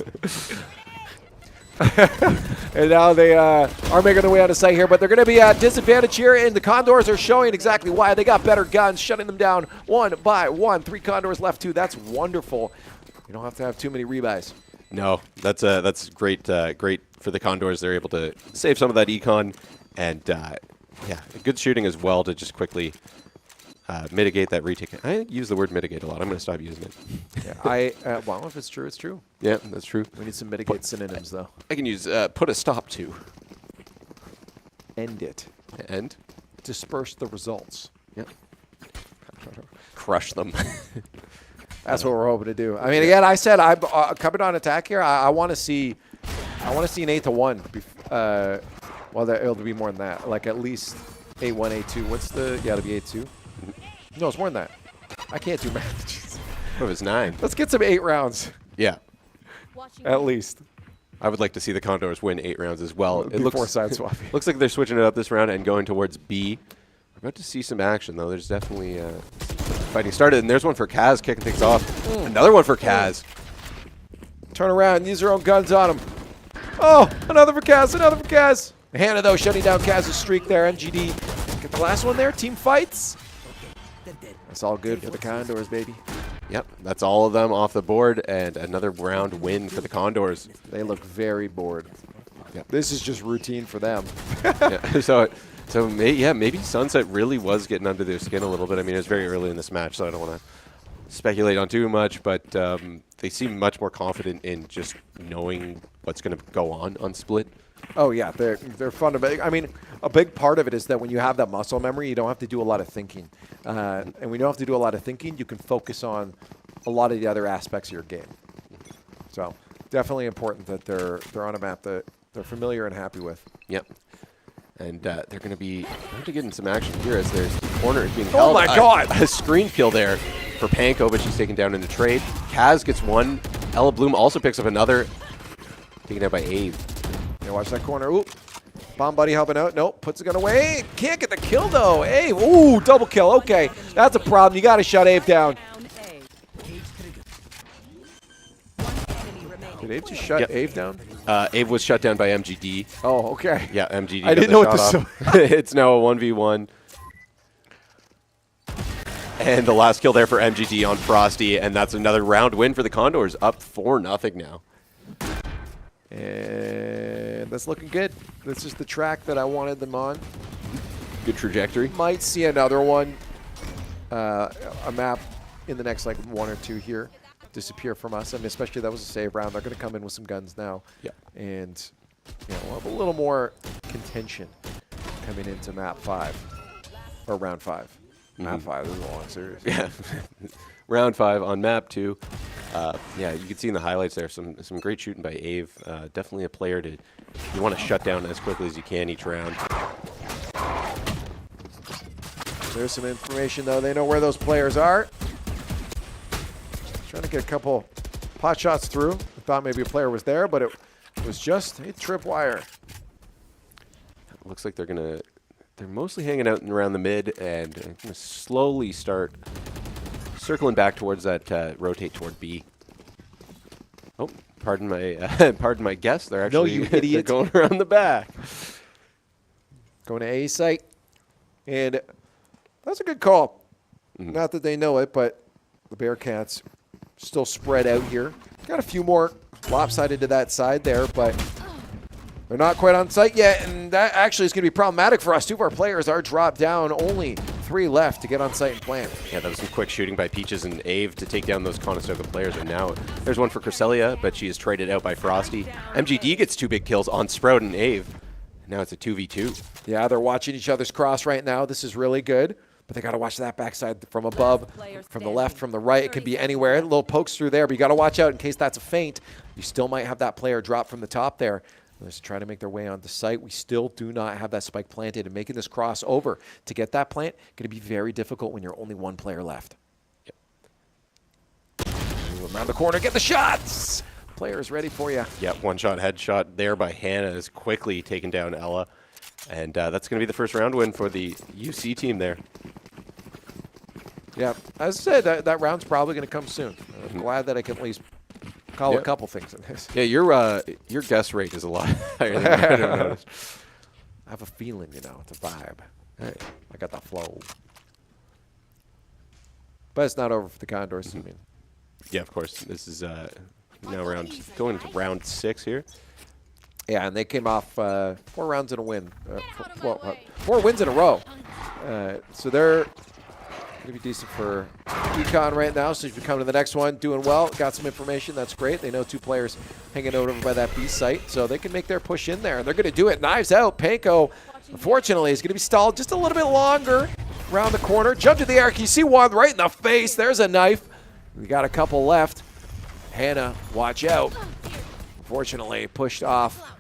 And now they are making their way out of sight here, but they're going to be at disadvantage here, and the Condors are showing exactly why. They got better guns, shutting them down one by one. 3 Condors left, 2. That's wonderful. You don't have to have too many rebuys. No, that's great. Great for the Condors. They're able to save some of that econ, and yeah, good shooting as well to just quickly mitigate that retake. I use the word mitigate a lot. I'm going to stop using it. Yeah, well, if it's true, it's true. Yeah, that's true. We need some mitigate synonyms, though. I can use put a stop to. End it. End. Disperse the results. Yeah. Crush them. That's what we're hoping to do. I mean, again, I said I'm coming on attack here. I want to see an 8-1. Well, it'll be more than that. Like at least 8-1, 8-2. What's the? Yeah, it'll be 8-2. No, it's more than that. I can't do math. What was 9? Let's get some 8 rounds. Yeah. At least. I would like to see the Condors win 8 rounds as well. It Before side swapping. Looks like they're switching it up this round and going towards B. We're about to see some action, though. There's definitely fighting started. And there's one for Kaz kicking things off. Another one for Kaz. Turn around. Use your own guns on him. Oh, another for Kaz. Another for Kaz. Hannah, though, shutting down Kaz's streak there. MGD. Get the last one there. Team fights. That's all good for the Condors, baby. Yep, that's all of them off the board, and another round win for the Condors. They look very bored. Yep. This is just routine for them. Yeah, so maybe Sunset really was getting under their skin a little bit. I mean, it was very early in this match, so I don't want to speculate on too much, but they seem much more confident in just knowing what's going to go on Split. Oh, yeah, they're fundamental. I mean, a big part of it is that when you have that muscle memory, you don't have to do a lot of thinking. And when you don't have to do a lot of thinking, you can focus on a lot of the other aspects of your game. So definitely important that they're on a map that they're familiar and happy with. Yep. And they're going to be getting some action here as there's the corner being held. Oh, my God. A screen kill there for Panko, but she's taken down in the trade. Kaz gets one. Ella Bloom also picks up another. Taken out by Ave. Yeah, watch that corner. Ooh. Bomb Buddy helping out. Nope. Puts the gun away. Can't get the kill, though. Ave. Ooh, double kill. Okay. That's a problem. You got to shut Ave down. Did Ave just shut Ave down? Ave was shut down by MGD. Oh, okay. Yeah, MGD. I didn't know what this was. It's now a 1v1. And the last kill there for MGD on Frosty, and that's another round win for the Condors, up 4-0 now. And that's looking good. This is the track that I wanted them on. Good trajectory. Might see another one, a map in the next like 1 or 2 here disappear from us. I mean, especially that was a save round. They're going to come in with some guns now. Yeah. And we'll have a little more contention coming into map 5 or round 5. Map 5. This is a long series. Yeah. Round 5 on map 2. Yeah, you can see in the highlights there some great shooting by Ave. Definitely a player you want to shut down as quickly as you can each round. There's some information, though. They know where those players are. Trying to get a couple pot shots through. I thought maybe a player was there, but it was just a tripwire. Looks like they're mostly hanging out around the mid and going to slowly start circling back towards that rotate toward B. Oh, pardon my guess. They're actually you idiot. They're going around the back. Going to A site. And that's a good call. Not that they know it, but the Bearcats still spread out here. Got a few more lopsided to that side there, but they're not quite on site yet, and that actually is going to be problematic for us. 2 of our players are dropped down. Only 3 left to get on site and plant. Yeah, that was some quick shooting by Peaches and Ave to take down those Conestoga players, and now there's one for Cresselia, but she is traded out by Frosty. MGD gets 2 big kills on Sprout and Ave. Now it's a 2v2. Yeah, they're watching each other's cross right now. This is really good. But they got to watch that backside from above, from the left, from the right. It could be anywhere. A little pokes through there, but you got to watch out in case that's a feint. You still might have that player drop from the top there. They're just trying to make their way onto site. We still do not have that spike planted, and making this cross over to get that plant going to be very difficult when you're only 1 player left. Yep. Around the corner, get the shots. Player is ready for you. Yeah, 1-shot headshot there by Hannah is quickly taken down Ella. And that's going to be the first round win for the UC team there. Yeah, as I said, that round's probably going to come soon. I'm glad that I can at least Call Yeah. a couple things in this. Yeah, your guess rate is a lot higher than I would have noticed. I have a feeling, it's a vibe. Right. I got the flow. But it's not over for the Condors. I mean, Yeah, of course. This is now going into round 6 here. yeah, and they came off 4 rounds in a win. 4 wins in a row. So they're going to be decent for Econ right now. So if you come to the next one, doing well, got some information. That's great. They know 2 players hanging out over by that B site, so they can make their push in there. And they're going to do it. Knives out. Panko, unfortunately, is going to be stalled just a little bit longer around the corner. Jump to the air. Can you see one right in the face? There's a knife. We got a couple left. Hannah, watch out. Unfortunately, pushed off.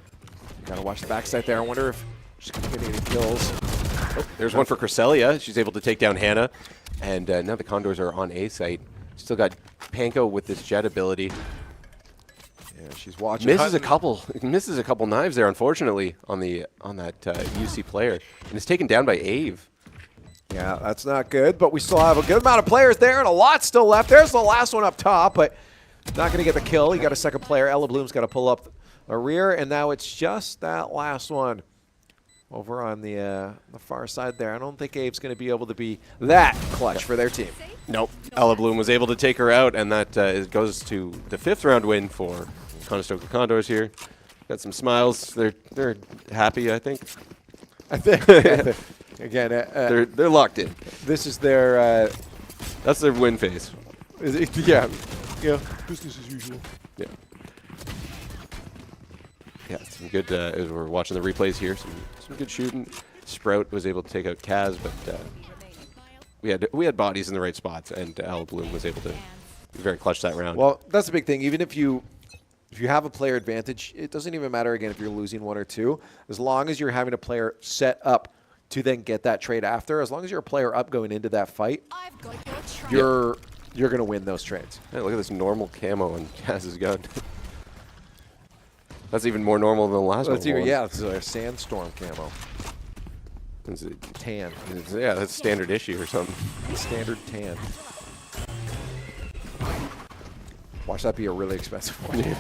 Got to watch the backside there. I wonder if she's going to get any kills. Oh, there's one for Cresselia. She's able to take down Hannah. And now the Condors are on A site. Still got Panko with this jet ability. Yeah, she's watching. Misses a couple knives there, unfortunately, on that UC player. And it's taken down by Ave. Yeah, that's not good, but we still have a good amount of players there and a lot still left. There's the last one up top, but not going to get the kill. You got a second player. Ella Bloom's got to pull up a rear, and now it's just that last one over on the far side there. I don't think Abe's going to be able to be that clutch for their team. Nope. Ella Bloom was able to take her out, and that goes to the 5th round win for Conestoga Condors here. Got some smiles. They're happy, I think. I think. Again, they're locked in. This is their. That's their win phase. Yeah. Business as usual. Yeah. Yeah, some good. As we're watching the replays here, some good shooting. Sprout was able to take out Kaz, but we had bodies in the right spots, and Ella Bloom was able to be very clutch that round. Well, that's the big thing. Even if you have a player advantage, it doesn't even matter again if you're losing 1 or 2, as long as you're having a player set up to then get that trade after. As long as you're a player up going into that fight, you're going to win those trades. Hey, look at this normal camo on Kaz's gun. That's even more normal than the last one. Yeah, it's a sandstorm camo. It's a tan. Yeah, that's standard issue or something. Standard tan. Watch that be a really expensive one.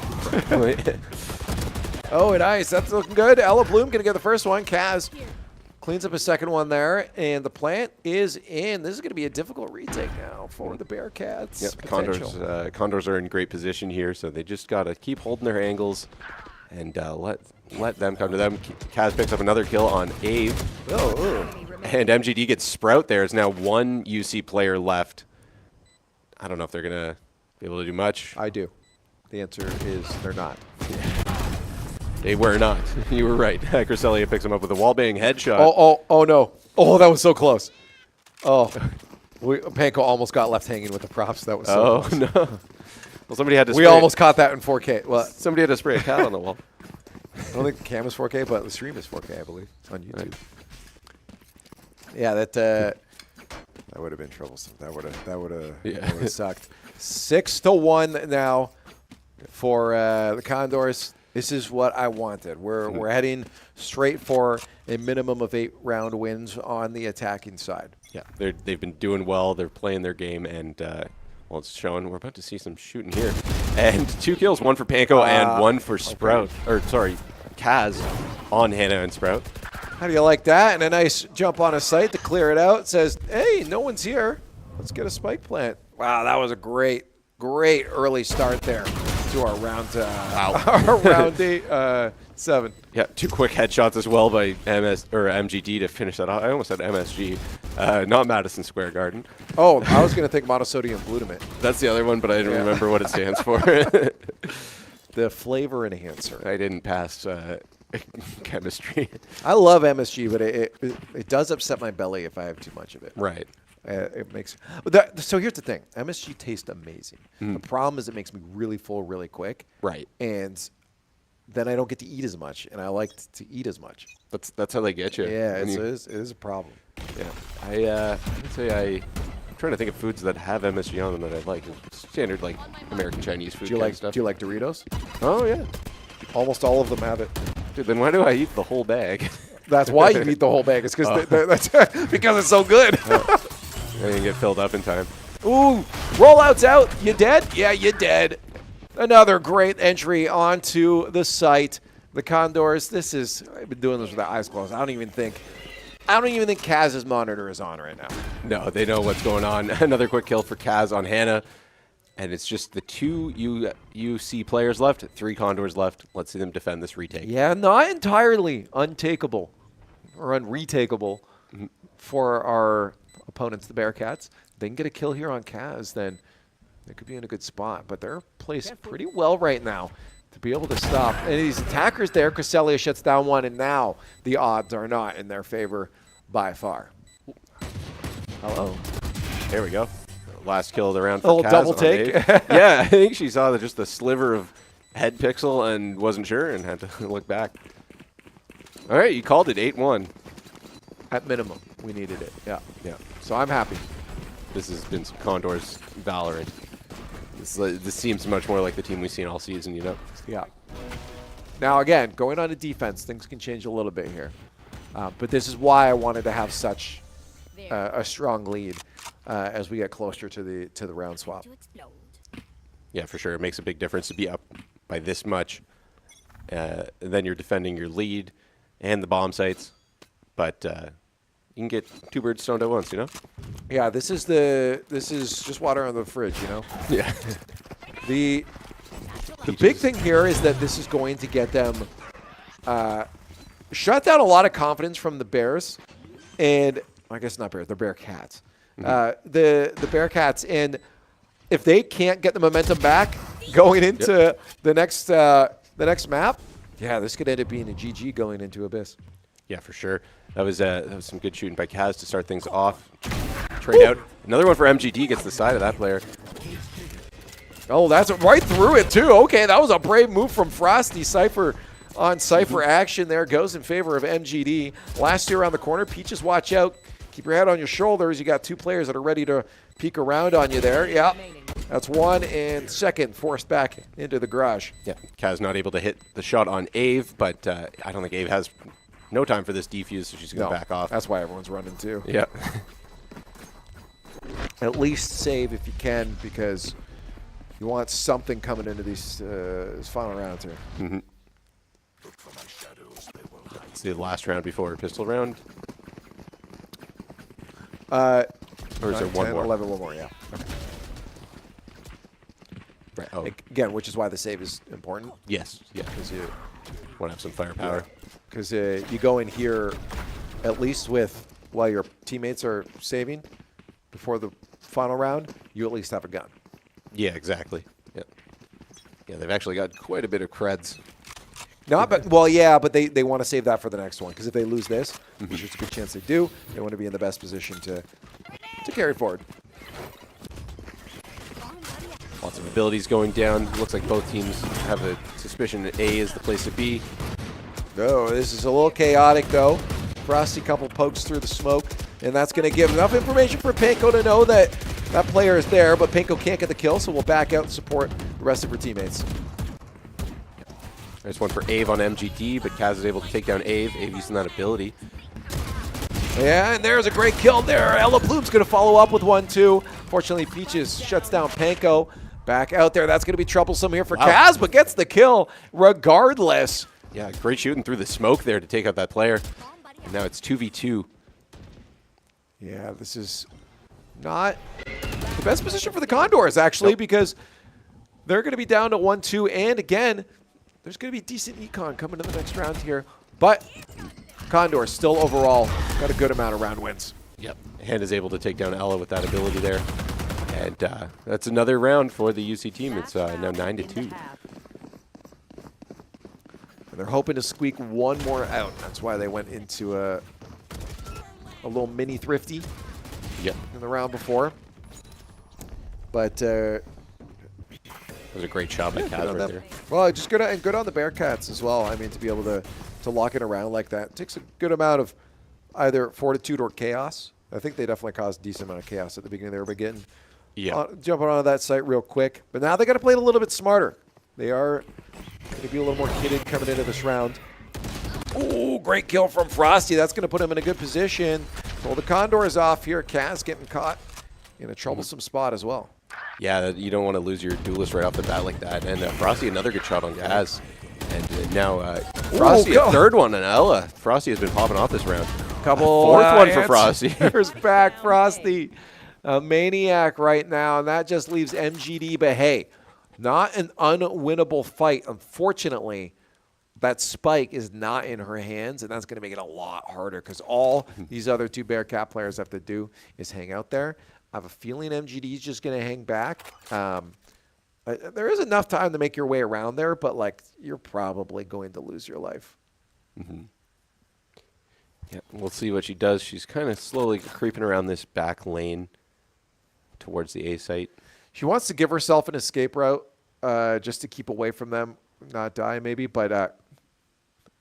Oh, and nice. That's looking good. Ella Bloom going to get the first one. Kaz cleans up a second one there, and the plant is in. This is going to be a difficult retake now for the Bearcats. Yep, Condors are in great position here, so they just got to keep holding their angles and let them come to them. Kaz picks up another kill on Ave. And MGD gets Sprout there. There's now 1 UC player left. I don't know if they're going to be able to do much. I do. The answer is they're not. They were not. You were right. Cresselia picks him up with a wallbang headshot. Oh, no. Oh, that was so close. Oh. Panko almost got left hanging with the props. That was so close. No. Well, somebody had to. We almost caught that in 4K. Well, somebody had to spray a cat on the wall. I don't think the cam is 4K, but the stream is 4K, I believe. It's on YouTube. Right. Yeah, that would have been troublesome. That would have sucked. 6-1 now for the Condors. This is what I wanted. We're heading straight for a minimum of 8-round wins on the attacking side. Yeah, they've been doing well. They're playing their game, and well, it's showing. We're about to see some shooting here. And 2 kills, 1 for Panko and 1 for Sprout. Okay. Or sorry, Kaz on Hannah and Sprout. How do you like that? And a nice jump on a site to clear it out. It says, hey, no one's here. Let's get a spike plant. Wow, that was a great early start there to our round our round 7. Yeah, 2 quick headshots as well by MGD to finish that off. I almost said MSG, not Madison Square Garden. Oh, I was going to think monosodium glutamate. That's the other one, but I didn't remember what it stands for. The flavor enhancer. I didn't pass chemistry. I love MSG, but it does upset my belly if I have too much of it. Right. It makes so here's the thing. MSG tastes amazing. The problem is it makes me really full really quick. Right. And then I don't get to eat as much, and I like to eat as much. That's how they get you. Yeah, it is a problem. Yeah. I would say I'm trying to think of foods that have MSG on them that I like. Standard like American Chinese food. Do you like Doritos? Oh yeah. Almost all of them have it. Dude, then why do I eat the whole bag? That's why you eat the whole bag. It's because it's so good. I didn't get filled up in time. Ooh, rollouts out. You dead? Yeah, you dead. Another great entry onto the site. The Condors, I've been doing this with the eyes closed. I don't even think Kaz's monitor is on right now. No, they know what's going on. Another quick kill for Kaz on Hannah. And it's just the 2 UC players left, 3 Condors left. Let's see them defend this retake. Yeah, not entirely untakeable or unretakeable for our opponents, the Bearcats. If they can get a kill here on Kaz, then they could be in a good spot. But they're placed pretty well right now to be able to stop. And these attackers there, Cresselia shuts down one, and now the odds are not in their favor by far. Hello. There we go. Last kill of the round for A little Kaz double on take. Yeah, I think she saw just the sliver of head pixel and wasn't sure and had to look back. All right, you called it 8-1. At minimum, we needed it. Yeah. So I'm happy. This has been some Condors Valorant. This seems much more like the team we've seen all season, you know? Yeah. Now, again, going on to defense, things can change a little bit here. But this is why I wanted to have such a strong lead as we get closer to the round swap. Yeah, for sure. It makes a big difference to be up by this much. Then you're defending your lead and the bomb sites. But you can get 2 birds stoned at once, you know? Yeah, this is just water on the fridge, you know? Yeah. The big thing here is that this is going to get them shut down a lot of confidence from the Bears. And I guess not Bears, the Bearcats. The Bearcats, and if they can't get the momentum back going into the next map, yeah, this could end up being a GG going into Abyss. Yeah, for sure. That was some good shooting by Kaz to start things off. Trade out. Another one for MGD gets the side of that player. Oh, that's right through it too. Okay, that was a brave move from Frosty. Cypher on Cypher action there goes in favor of MGD. Last year around the corner, Peaches, watch out. Keep your head on your shoulders. You got 2 players that are ready to peek around on you there. Yeah, that's 1, and second forced back into the garage. Yeah, Kaz not able to hit the shot on Ave, but I don't think Ave has no time for this defuse, so she's going to back off. That's why everyone's running too. Yeah. At least save if you can, because you want something coming into these final rounds here. Mm-hmm. It's the last round before pistol round. Or is there 1 more? 11, 1 more, yeah. Okay. Right. Oh. Again, which is why the save is important. Yes. Yeah. Because you want to have some firepower. Because you go in here at least with, while your teammates are saving before the final round, you at least have a gun. Yeah, exactly. Yeah. Yeah, they've actually got quite a bit of creds. But they want to save that for the next one, because if they lose this, which there's a good chance they do, they want to be in the best position to carry forward. Lots of abilities going down. Looks like both teams have a suspicion that A is the place to be. No, this is a little chaotic, though. Frosty couple pokes through the smoke, and that's going to give enough information for Panko to know that that player is there, but Panko can't get the kill, so we'll back out and support the rest of her teammates. There's one for Ave on MGD, but Kaz is able to take down Ave. Ave using that ability. Yeah, and there's a great kill there. Ella Bloom's going to follow up with 1, too. Fortunately, Peaches shuts down Panko. Back out there. That's going to be troublesome here for Kaz, but gets the kill regardless. Yeah, great shooting through the smoke there to take out that player. And now it's 2v2. Yeah, this is not the best position for the Condors, actually, because they're going to be down to 1-2. And again, there's going to be decent econ coming in the next round here. But Condors still overall got a good amount of round wins. Yep. Hand is able to take down Ella with that ability there. And that's another round for the UC team. It's now 9-2. And they're hoping to squeak 1 more out. That's why they went into a little mini thrifty in the round before. But it was a great shot by Kaz right there. Well, just good on the Bearcats as well. I mean, to be able to lock it around like that. It takes a good amount of either fortitude or chaos. I think they definitely caused a decent amount of chaos at the beginning. They were getting jumping onto that site real quick. But now they got to play it a little bit smarter. They are going to be a little more kitted coming into this round. Ooh, great kill from Frosty. That's going to put him in a good position. Pull the Condors off here. Kaz getting caught in a troublesome spot as well. Yeah, you don't want to lose your duelist right off the bat like that. And Frosty, another good shot on Gaz. And now Frosty, a third one, and Ella. Frosty has been popping off this round. Fourth one for Frosty. Here's back Frosty. A maniac right now, and that just leaves MGD. But hey, not an unwinnable fight. Unfortunately, that spike is not in her hands, and that's going to make it a lot harder because all these other two Bearcat players have to do is hang out there. I have a feeling MGD is just going to hang back. There is enough time to make your way around there, but like you're probably going to lose your life. Yeah, we'll see what she does. She's kind of slowly creeping around this back lane towards the A site. She wants to give herself an escape route just to keep away from them, not die maybe, but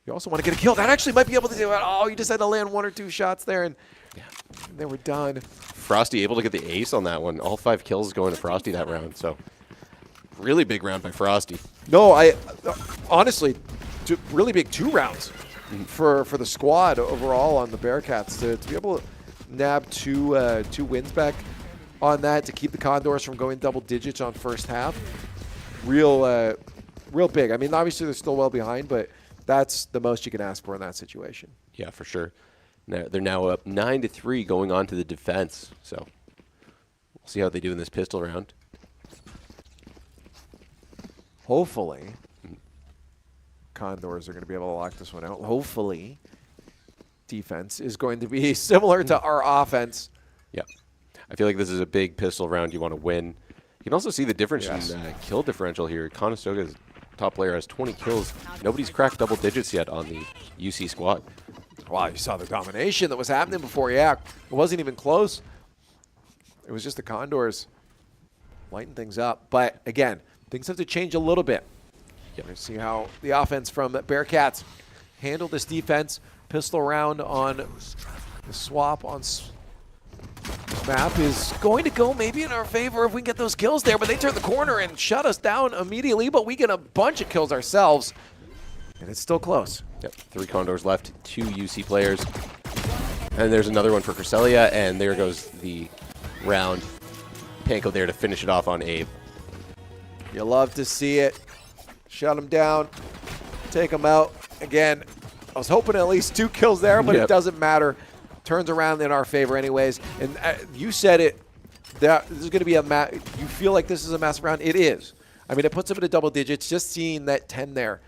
you also want to get a kill. That actually might be able to do it. Oh, you just had to land 1 or 2 shots there, and they were done. Frosty able to get the ace on that one. All 5 kills going to Frosty that round, so really big round by Frosty. No, I honestly, really big 2 rounds for the squad overall on the Bearcats to be able to nab two wins back on that to keep the Condors from going double digits on first half. Real big. I mean, obviously they're still well behind, but that's the most you can ask for in that situation. Yeah, for sure. They're now up 9-3 going on to the defense. So we'll see how they do in this pistol round. Hopefully, Condors are going to be able to lock this one out. Hopefully, defense is going to be similar to our offense. Yeah. I feel like this is a big pistol round you want to win. You can also see the difference in kill differential here. Conestoga's top player has 20 kills. Nobody's cracked double digits yet on the UC squad. Wow, you saw the domination that was happening before. Yeah, it wasn't even close. It was just the Condors lighting things up. But again, things have to change a little bit. Let's see how the offense from Bearcats handle this defense. Pistol round on the swap on map is going to go maybe in our favor if we can get those kills there, but they turn the corner and shut us down immediately, but we get a bunch of kills ourselves, and it's still close. Yep, 3 Condors left, 2 UC players. And there's another one for Cresselia, and there goes the round. Panko there to finish it off on Abe. You love to see it. Shut him down. Take him out. Again, I was hoping at least 2 kills there, but it doesn't matter. Turns around in our favor anyways. And you said it. This is going to be a you feel like this is a massive round? It is. I mean, it puts them into double digits. Just seeing that 10 there.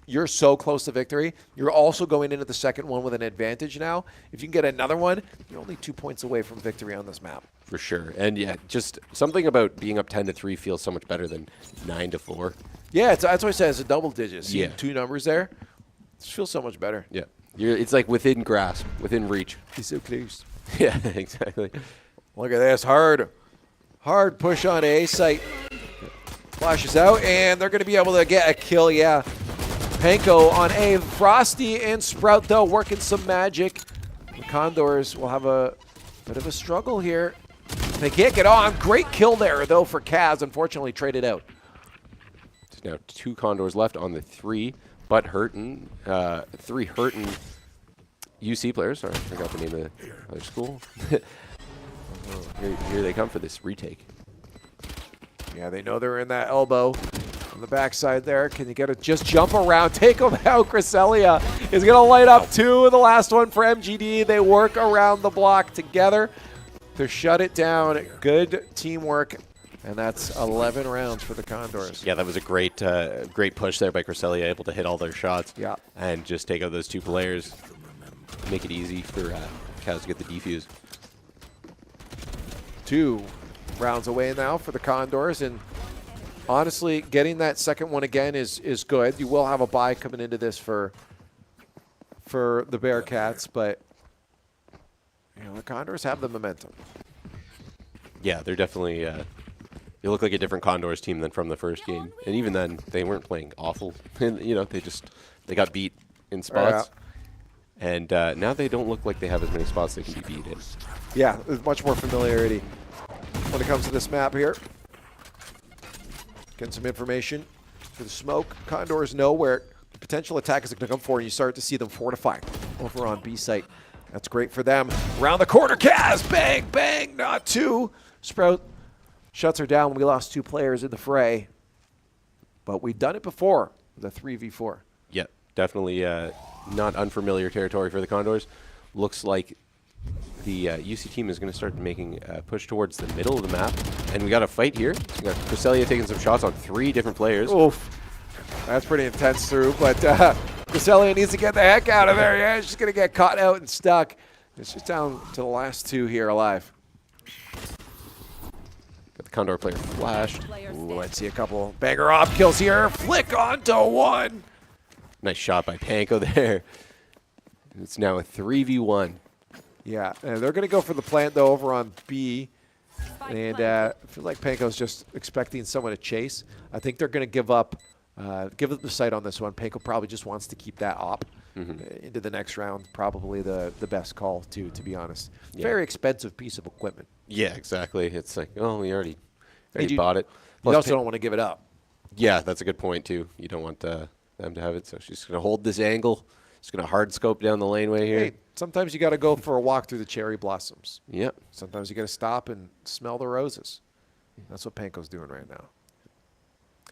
You're so close to victory. You're also going into the second one with an advantage now. If you can get another one, you're only 2 points away from victory on this map. For sure. And yeah, just something about being up 10-3 feels so much better than 9-4. Yeah, that's why I said it's a double digit. Seeing 2 numbers there, it feels so much better. Yeah. It's like within grasp, within reach. He's so close. Yeah, exactly. Look at this. Hard push on A site. Flashes out, and they're going to be able to get a kill, yeah. Panko on A. Frosty and Sprout, though, working some magic. The Condors will have a bit of a struggle here. They can't get on. Great kill there, though, for Kaz. Unfortunately, traded out. There's now 2 Condors left on the 3, but 3 Hurton UC players. Sorry, I forgot the name of the other school. Here they come for this retake. Yeah, they know they're in that elbow on the backside there. Can you get it? Just jump around. Take them out. Cresselia is going to light up 2. The last one for MGD. They work around the block together to shut it down. Good teamwork. And that's 11 rounds for the Condors. Yeah, that was a great push there by Cresselia, able to hit all their shots. Yeah. And just take out those 2 players. Make it easy for Kaz to get the defuse. 2 rounds away now for the Condors, and honestly, getting that second one again is good. You will have a bye coming into this for the Bearcats, but the Condors have the momentum. Yeah, they're definitely. They look like a different Condors team than from the first game, and even then, they weren't playing awful. And, they got beat in spots, and now they don't look like they have as many spots they can be beat in. Yeah, there's much more familiarity when it comes to this map here. Getting some information for the smoke. Condors know where the potential attack is going to come for, and you start to see them fortify over on B site. That's great for them. Around the corner, Kaz, bang, bang, not 2. Sprout shuts her down. We lost 2 players in the fray. But we've done it before, the 3v4. Yeah, definitely not unfamiliar territory for the Condors. Looks like the UC team is going to start making a push towards the middle of the map. And we got a fight here. We got Cresselia taking some shots on 3 different players. Oof. That's pretty intense through, but Cresselia needs to get the heck out of there. Yeah, she's going to get caught out and stuck. It's just down to the last 2 here alive. Got the Condor player flashed. Ooh, let's see a couple banger off kills here. Flick onto 1. Nice shot by Panko there. It's now a 3v1. Yeah, they're going to go for the plant, though, over on B. And I feel like Panko's just expecting someone to chase. I think they're going to give up the site on this one. Panko probably just wants to keep that op into the next round. Probably the best call, too, to be honest. Yeah. Very expensive piece of equipment. Yeah, exactly. It's like, oh, we already bought it. You also don't want to give it up. Yeah, that's a good point, too. You don't want them to have it. So she's going to hold this angle. She's going to hard scope down the laneway here. Hey, sometimes you got to go for a walk through the cherry blossoms. Yep. Sometimes you got to stop and smell the roses. That's what Panko's doing right now.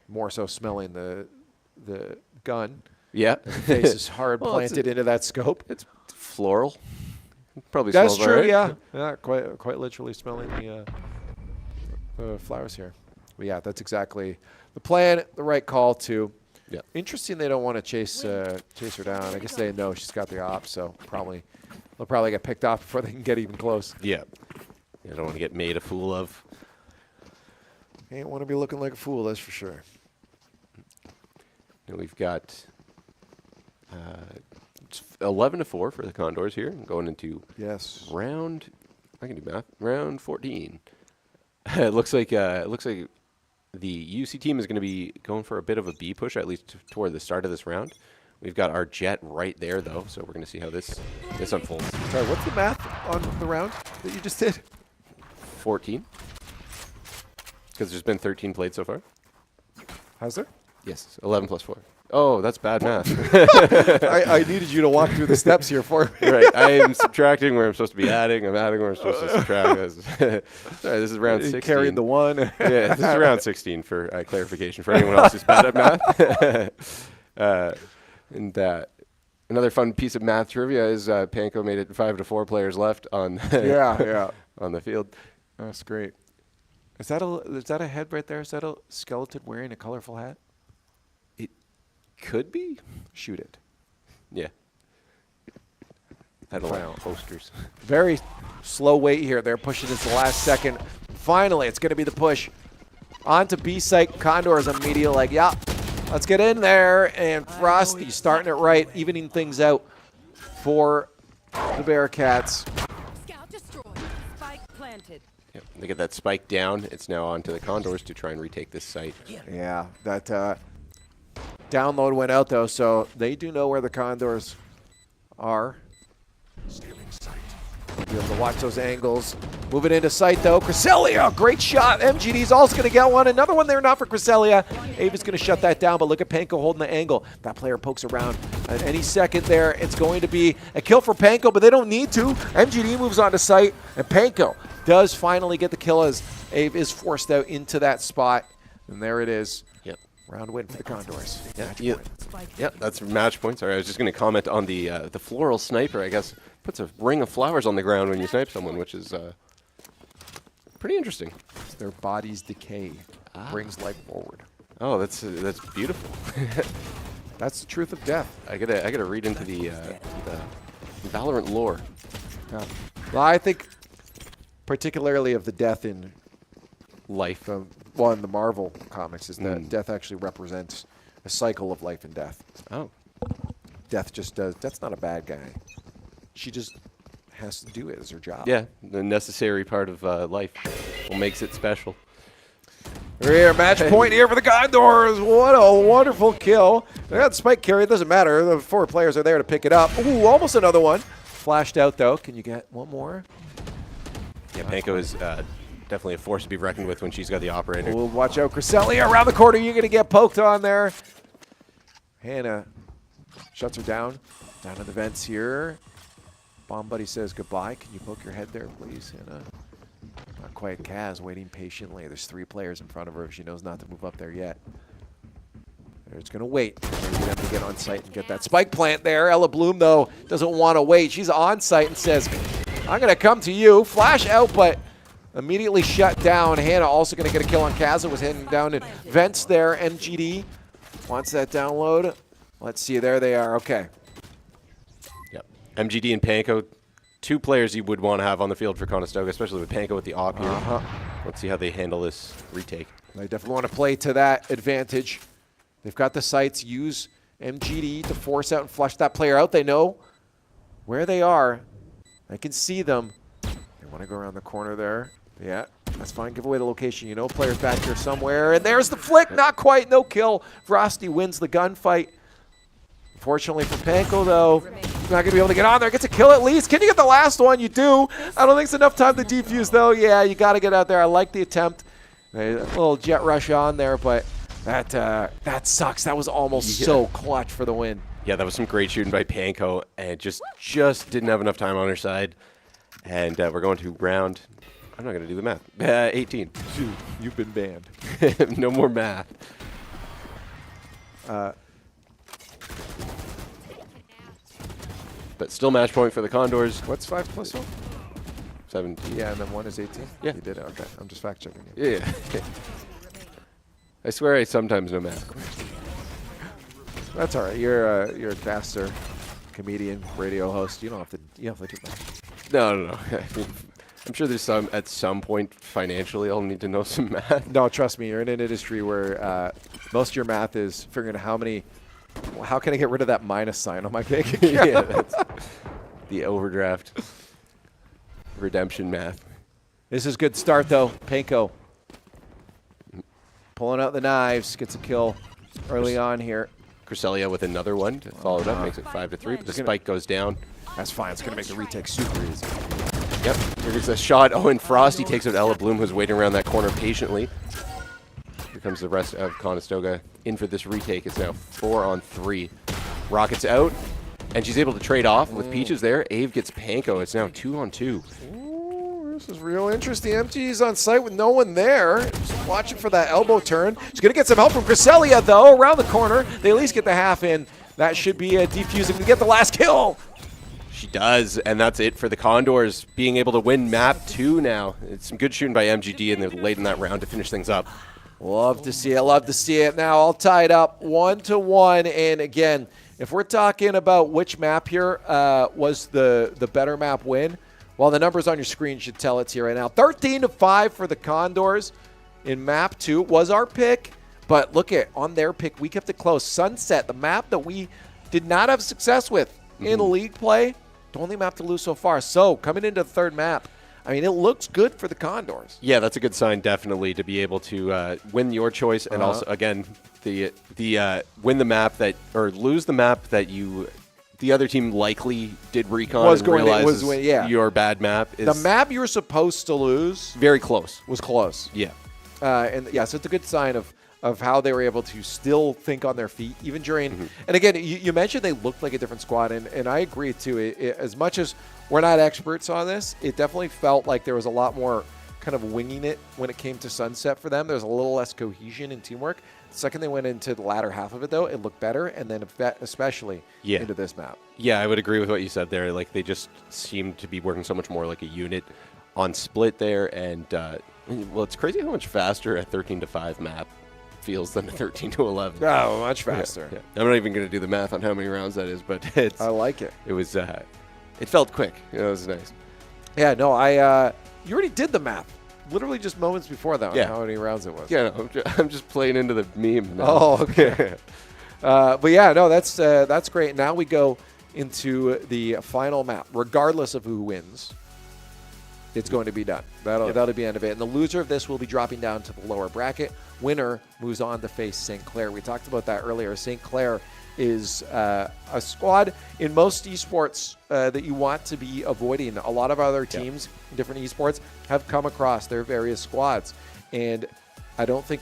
More so smelling the gun. Yeah. The face is hard planted into that scope. It's floral. Probably That's smells true, right. yeah. Yeah, quite literally smelling the flowers here. But yeah, that's exactly the plan, the right call too. Yeah. Interesting they don't want to chase her down. I guess they know she's got the op, so they'll probably get picked off before they can get even close. Yeah. You don't want to get made a fool of. Ain't want to be looking like a fool, that's for sure. And we've got 11-4 for the Condors here, going into round. I can do math. Round 14. It looks like the UC team is going to be going for a bit of a B push, at least toward the start of this round. We've got our Jet right there, though, so we're going to see how this unfolds. Sorry, what's the math on the round that you just did? 14. Because there's been 13 played so far. Has there? Yes, 11 plus 4. Oh, that's bad math. I needed you to walk through the steps here for me. Right, I am subtracting where I'm supposed to be adding. I'm adding where I'm supposed to subtract. Sorry, this is round 16. Carrying the 1. Yeah, this is round 16 for clarification for anyone else who's bad at math. Another fun piece of math trivia is Panko made it 5-4 players left on on the field. That's great. Is that a head right there? Is that a skeleton wearing a colorful hat? It could be. Shoot it. Yeah. Had a lot of posters. Very slow wait here. They're pushing this the last second. Finally, it's going to be the push. On to B site. Condors immediately like, yeah, let's get in there. And Frosty starting it right, evening things out for the Bearcats. Scout destroyed. Spike planted. Yep. They get that spike down. It's now on to the Condors to try and retake this site. Yeah, that download went out, though, so they do know where the Condors are. Be able to watch those angles. Moving into sight, though. Cresselia, great shot. MGD's also going to get one. Another one there, not for Cresselia. Ava's going to shut that down, but look at Panko holding the angle. That player pokes around. At any second there, it's going to be a kill for Panko, but they don't need to. MGD moves on to sight, and Panko does finally get the kill as Ave is forced out into that spot. And there it is. Yep. Round win for the Condors. Yep, that's match point. Sorry, I was just going to comment on the floral sniper. I guess puts a ring of flowers on the ground when you snipe someone, which is pretty interesting. Their bodies decay brings life forward. Oh, that's beautiful. That's the truth of death. I gotta read into the Valorant lore. Yeah. Well, I think particularly of the death in life. In the Marvel comics is that death actually represents a cycle of life and death. Oh. Death just does. That's not a bad guy. She just has to do it as her job. Yeah, the necessary part of life. What makes it special. Here, match point here for the Condors. What a wonderful kill. They got the spike carry. It doesn't matter. The 4 players are there to pick it up. Ooh, almost another one. Flashed out, though. Can you get one more? Yeah, Panko is definitely a force to be reckoned with when she's got the operator. Ooh, watch out, Cresselia around the corner. You're going to get poked on there. Hannah shuts her down. Down to the vents here. Bomb Buddy says goodbye. Can you poke your head there, please, Hannah? Not quite. Kaz waiting patiently. There's 3 players in front of her. She knows not to move up there yet. They're just going to wait. Maybe them to get on site and get that spike plant there. Ella Bloom, though, doesn't want to wait. She's on site and says, I'm going to come to you. Flash out, but immediately shut down. Hannah also going to get a kill on Kaz. Was heading down in vents there. MGD wants that download. Let's see. There they are. Okay. Yep. MGD and Panko, 2 players you would want to have on the field for Conestoga, especially with Panko with the op here. Let's see how they handle this retake. They definitely want to play to that advantage. They've got the sights. Use MGD to force out and flush that player out. They know where they are. They can see them. They want to go around the corner there. Yeah, that's fine. Give away the location. You know players back here somewhere. And there's the flick. Not quite. No kill. Frosty wins the gunfight. Unfortunately for Panko, though, he's not going to be able to get on there. Gets a kill at least. Can you get the last one? You do. I don't think it's enough time to defuse, though. Yeah, you got to get out there. I like the attempt. A little jet rush on there, but that sucks. That was almost so clutch for the win. Yeah, that was some great shooting by Panko, and just didn't have enough time on her side. And we're going to round, I'm not going to do the math, 18. Dude, you've been banned. No more math. But still match point for the Condors. What's 5 plus 1? 17. Yeah, and then 1 is 18? Yeah. You did it. Okay, I'm just fact checking you. Yeah. I swear I sometimes know math. That's all right. You're a caster, comedian, radio host. You don't have to do that. No. I'm sure there's at some point financially I'll need to know some math. No, trust me. You're in an industry where most of your math is figuring out how can I get rid of that minus sign on my bank account? Yeah, that's the overdraft redemption math. This is a good start, though. Panko pulling out the knives, gets a kill early on here. Cresselia with another one to follow it up, makes it 5-3, but the spike goes down. That's fine. It's going to make the retake super easy. Yep, here's a shot. Oh, and Frosty takes out Ella Bloom, who's waiting around that corner patiently. Here comes the rest of Conestoga in for this retake. It's now 4-on-3. Rockets out, and she's able to trade off with Peaches there. Ave gets Panko. It's now 2-on-2. This is real interesting. MG's on site with no one there. Just watching for that elbow turn. She's going to get some help from Cresselia, though, around the corner. They at least get the half in. That should be defusing to get the last kill. She does, and that's it for the Condors, being able to win map 2 now. It's some good shooting by MGD, and they're late in that round to finish things up. Love to see it. Love to see it. Now all tied up 1-1. And again, if we're talking about which map here was the better map win, well, the numbers on your screen should tell it to you right now. 13-5 for the Condors in map 2 was our pick. But look on their pick, we kept it close. Sunset, the map that we did not have success with in league play, the only map to lose so far. So coming into the third map, I mean, it looks good for the Condors. Yeah, that's a good sign, definitely, to be able to win your choice and also, again, the win the map that, or lose the map that the other team likely did recon and realizes your bad map. The map you were supposed to lose. Very close. Was close. Yeah. And yeah, so it's a good sign of how they were able to still think on their feet, even during, and again, you mentioned they looked like a different squad, and I agree too. As much as we're not experts on this, it definitely felt like there was a lot more kind of winging it when it came to Sunset for them. There's a little less cohesion and teamwork. The second they went into the latter half of it, though, it looked better, and then especially into this map. Yeah, I would agree with what you said there. Like, they just seemed to be working so much more like a unit on split there, and, well, it's crazy how much faster a 13-5 map feels than a 13-11. Oh, much faster. Yeah. I'm not even going to do the math on how many rounds that is, but I like it. It was, it felt quick. It was nice. Yeah, no, you already did the math. Literally just moments before that, how many rounds it was. Yeah, no, I'm just playing into the meme now. Oh, okay. But yeah, no, that's great. Now we go into the final map. Regardless of who wins, it's going to be done. That'll be the end of it. And the loser of this will be dropping down to the lower bracket. Winner moves on to face St. Clair. We talked about that earlier. St. Clair is a squad in most esports that you want to be avoiding. A lot of other teams in different esports have come across their various squads. And I don't think,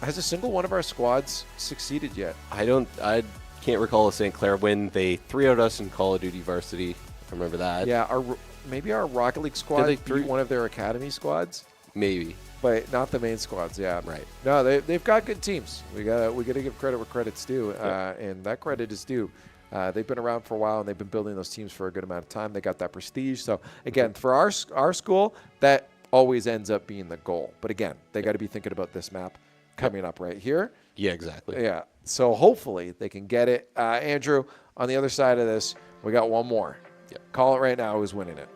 has a single one of our squads succeeded yet? I can't recall a St. Clair win. They 3-0'd us in Call of Duty Varsity. I remember that. Yeah, maybe our Rocket League squad beat one of their academy squads. Maybe. But not the main squads, yeah. Right. No, they've got good teams. We got to give credit where credit's due, and that credit is due. They've been around for a while, and they've been building those teams for a good amount of time. They got that prestige. So, again, for our school, that always ends up being the goal. But, again, they got to be thinking about this map coming up right here. Yeah, exactly. Yeah. So, hopefully, they can get it. Andrew, on the other side of this, we got one more. Yep. Call it right now. Who's winning it?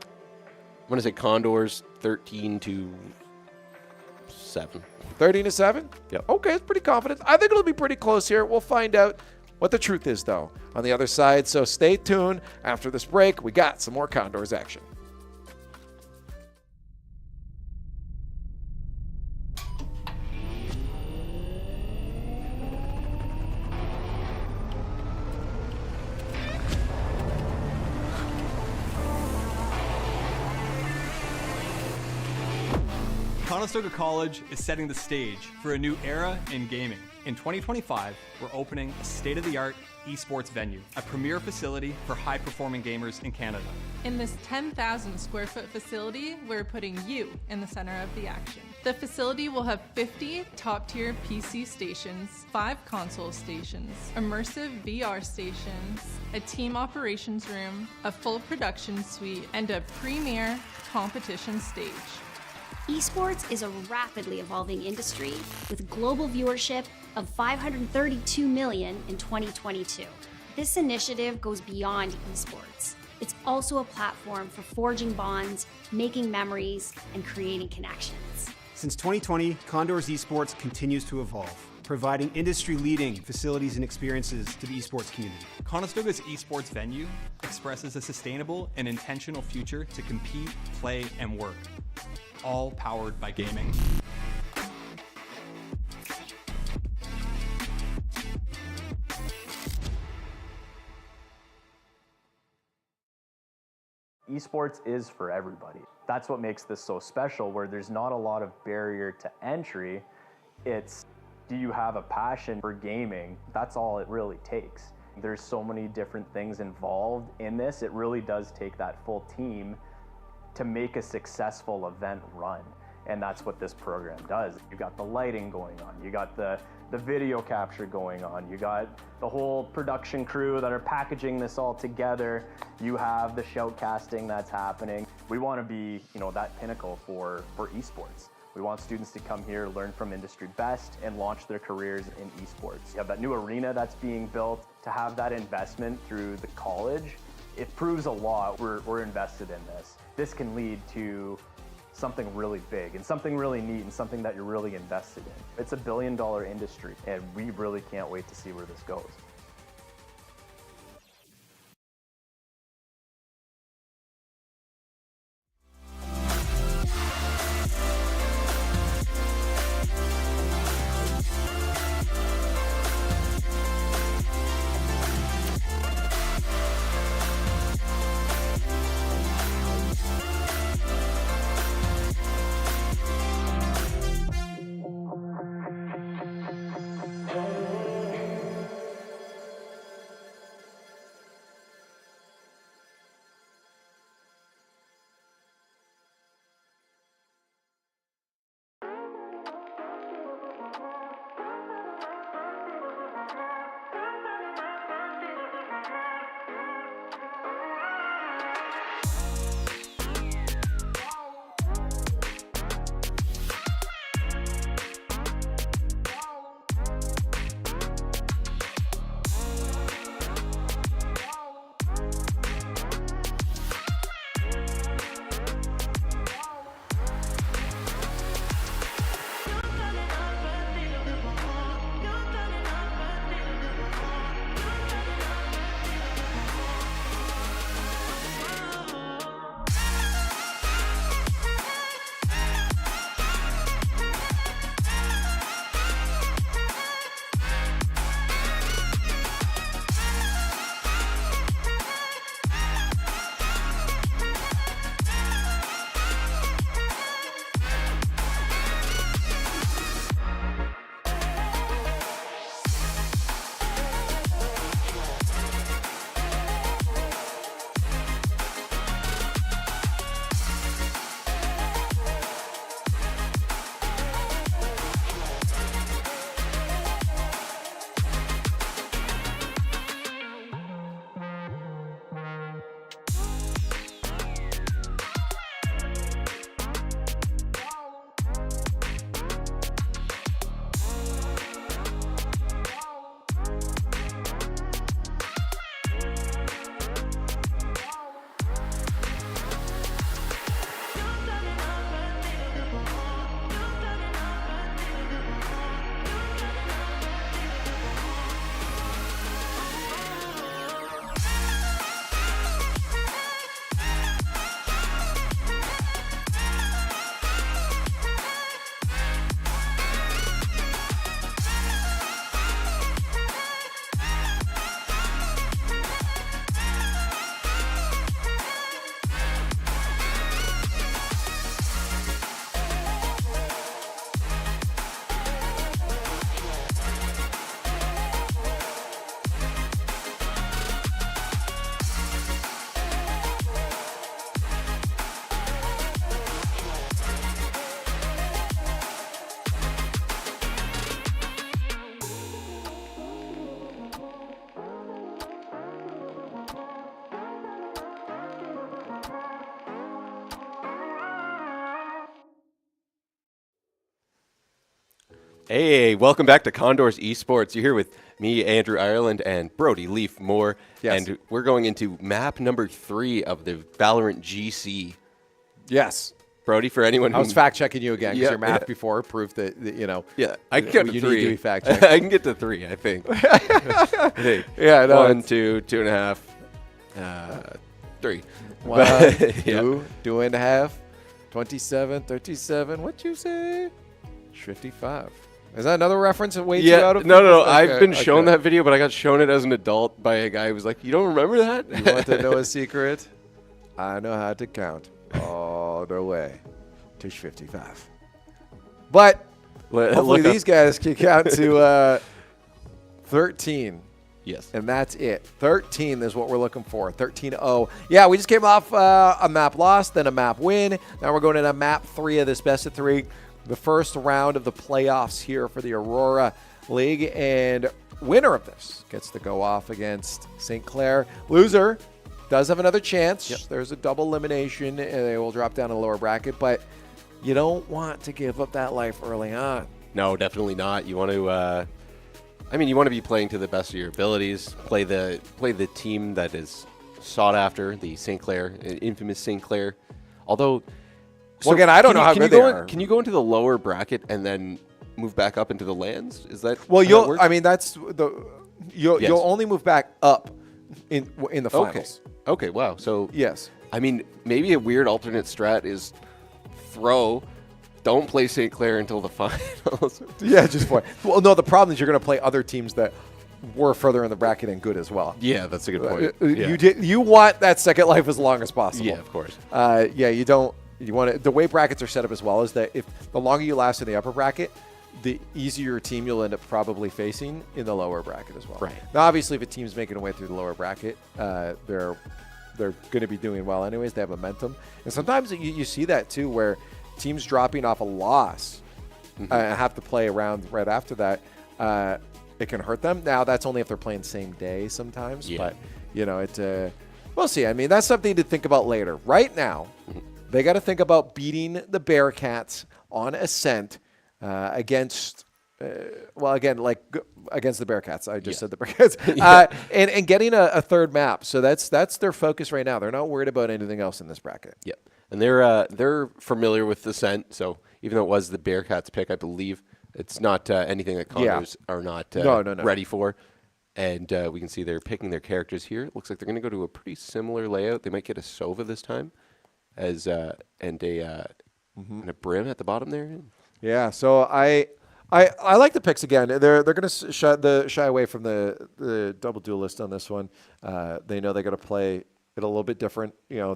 I'm going to say Condors 13-7. 13-7? Yep. Okay, it's pretty confident. I think it'll be pretty close here. We'll find out what the truth is, though, on the other side. So stay tuned. After this break, we got some more Condors action. Conestoga College is setting the stage for a new era in gaming. In 2025, we're opening a state-of-the-art esports venue, a premier facility for high-performing gamers in Canada. In this 10,000 square foot facility, we're putting you in the center of the action. The facility will have 50 top-tier PC stations, 5 console stations, immersive VR stations, a team operations room, a full production suite, and a premier competition stage. Esports is a rapidly evolving industry with global viewership of 532 million in 2022. This initiative goes beyond esports. It's also a platform for forging bonds, making memories, and creating connections. Since 2020, Condors Esports continues to evolve, providing industry-leading facilities and experiences to the esports community. Conestoga's esports venue expresses a sustainable and intentional future to compete, play, and work, all powered by gaming. Esports is for everybody. That's what makes this so special, where there's not a lot of barrier to entry. It's, do you have a passion for gaming? That's all it really takes. There's so many different things involved in this. It really does take that full team to make a successful event run. And that's what this program does. You got the lighting going on, you got the video capture going on, you got the whole production crew that are packaging this all together, you have the shoutcasting that's happening. We want to be, that pinnacle for esports. We want students to come here, learn from industry best, and launch their careers in esports. You have that new arena that's being built. To have that investment through the college, it proves a lot. We're invested in this. This can lead to something really big and something really neat and something that you're really invested in. It's a billion-dollar industry, and we really can't wait to see where this goes. Hey, welcome back to Condors Esports. You're here with me, Andrew Ireland, and Brody Leaf Moore. Yes. And we're going into map number 3 of the Valorant GC. Yes. Brody, for anyone who... I was fact-checking you again because Yeah, your math yeah. before proved that, you know. Yeah, I can get to you 3. need to be fact-checked. I can get to 3, I think. Hey, Yeah, no, 1, 2, 2.5, 3. 1, But, 2, 2.5, 27, 37. What you say? 55. Is that another reference way too out of? No. Okay, I've been shown okay. that video, but I got shown it as an adult by a guy who was like, "You don't remember that?" You want to know a secret? I know how to count all the way to 55. But hopefully these guys can count to 13. Yes. And that's it. 13 is what we're looking for. 13-0. Yeah, we just came off a map loss, then a map win. Now we're going into map 3 of this best of 3. The first round of the playoffs here for the Aurora League. And winner of this gets to go off against St. Clair. Loser does have another chance. Yep. There's a double elimination, and they will drop down a lower bracket. But you don't want to give up that life early on. No, definitely not. You want to. You want to be playing to the best of your abilities. Play the team that is sought after, the St. Clair, infamous St. Clair. Although. Well, again, I don't know how good they are. Can you go into the lower bracket and then move back up into the lands? Is that well? You'll only move back up in the finals. Okay. Wow. So yes. Maybe a weird alternate strat is don't play St. Clair until the finals. Yeah, just play. Well, no, the problem is you're going to play other teams that were further in the bracket and good as well. Yeah, that's a good point. You want that second life as long as possible. Yeah, of course. You don't. You want it. The way brackets are set up as well is that if the longer you last in the upper bracket, the easier team you'll end up probably facing in the lower bracket as well. Right. Now, obviously, if a team's making a way through the lower bracket, they're going to be doing well anyways. They have momentum, and sometimes you see that too, where teams dropping off a loss have to play around right after that. It can hurt them. Now, that's only if they're playing the same day sometimes, but we'll see. That's something to think about later. Right now. They got to think about beating the Bearcats on Ascent against the Bearcats. I just said the Bearcats. And getting a third map. So that's their focus right now. They're not worried about anything else in this bracket. Yep. And they're familiar with Ascent. So even though it was the Bearcats pick, I believe it's not anything that Condors are not ready for. And we can see they're picking their characters here. It looks like they're going to go to a pretty similar layout. They might get a Sova this time. And a brim at the bottom there. Yeah, so I like the picks again. They're going to shy away from the double duelist on this one. They know they got to play it a little bit different. You know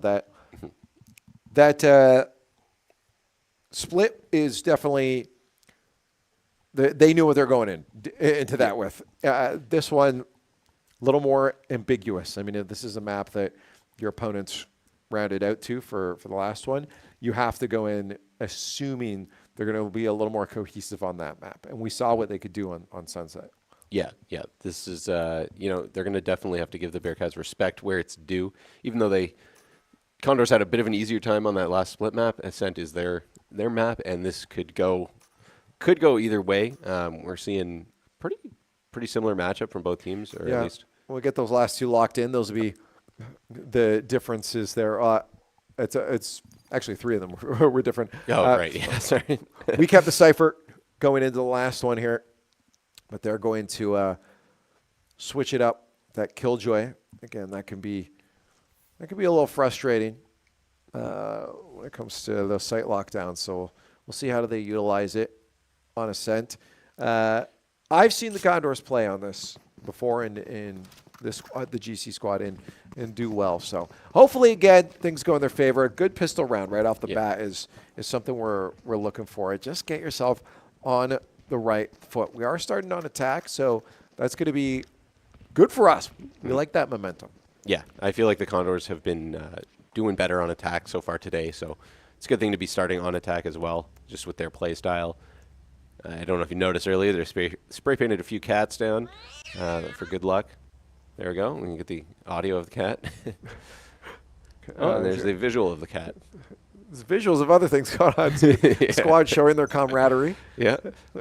that split is definitely. They knew what they're going into that with. This one, a little more ambiguous. This is a map that your opponents rounded out to for the last one. You have to go in assuming they're going to be a little more cohesive on that map. And we saw what they could do on Sunset. Yeah. This is, they're going to definitely have to give the Bearcats respect where it's due. Even though Condors had a bit of an easier time on that last split map, Ascent is their map, and this could go either way. We're seeing pretty similar matchup from both teams, or at least. We'll get those last two locked in. Those will be the differences there. It's actually 3 of them were different. Oh, right. Yeah, sorry. We kept the Cypher going into the last one here, but they're going to switch it up. That Killjoy, again, that can be a little frustrating when it comes to the site lockdown. So we'll see how do they utilize it on Ascent. I've seen the Condors play on this before in this the GC squad and do well. So hopefully, again, things go in their favor. A good pistol round right off the bat is something we're looking for. Just get yourself on the right foot. We are starting on attack, so that's going to be good for us. We like that momentum. Yeah, I feel like the Condors have been doing better on attack so far today, so it's a good thing to be starting on attack as well, just with their play style. I don't know if you noticed earlier, they spray painted a few cats down for good luck. There we go. We can get the audio of the cat. And there's the visual of the cat. There's visuals of other things going on too. Squad showing their camaraderie. Yeah.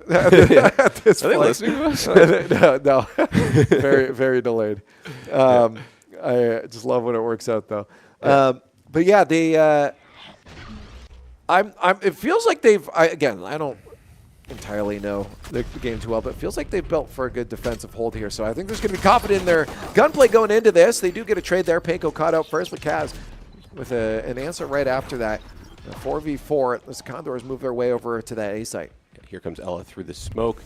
At this Are they point. listening to us? No. Very, very delayed. I just love when it works out though. But yeah, they. It feels like they've. I don't entirely know the game too well, but it feels like they've built for a good defensive hold here. So I think there's going to be confidence in their gunplay going into this. They do get a trade there. Panko caught out first, but Kaz with an answer right after that. 4v4 as the Condors move their way over to that A site. Here comes Ella through the smoke.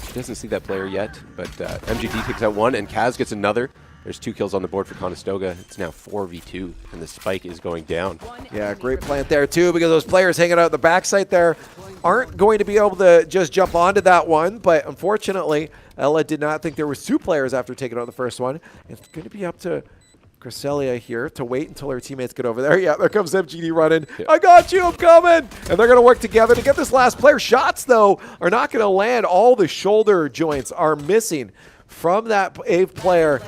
She doesn't see that player yet, but MGD takes out one, and Kaz gets another. There's 2 kills on the board for Conestoga. It's now 4v2, and the spike is going down. Yeah, great plant there, too, because those players hanging out at the backside there aren't going to be able to just jump onto that one, but unfortunately, Ella did not think there was 2 players after taking out the first one. It's going to be up to Cresselia here to wait until her teammates get over there. Yeah, there comes MGD running. Yeah. I got you, I'm coming! And they're going to work together to get this last player. Shots, though, are not going to land. All the shoulder joints are missing from that A player.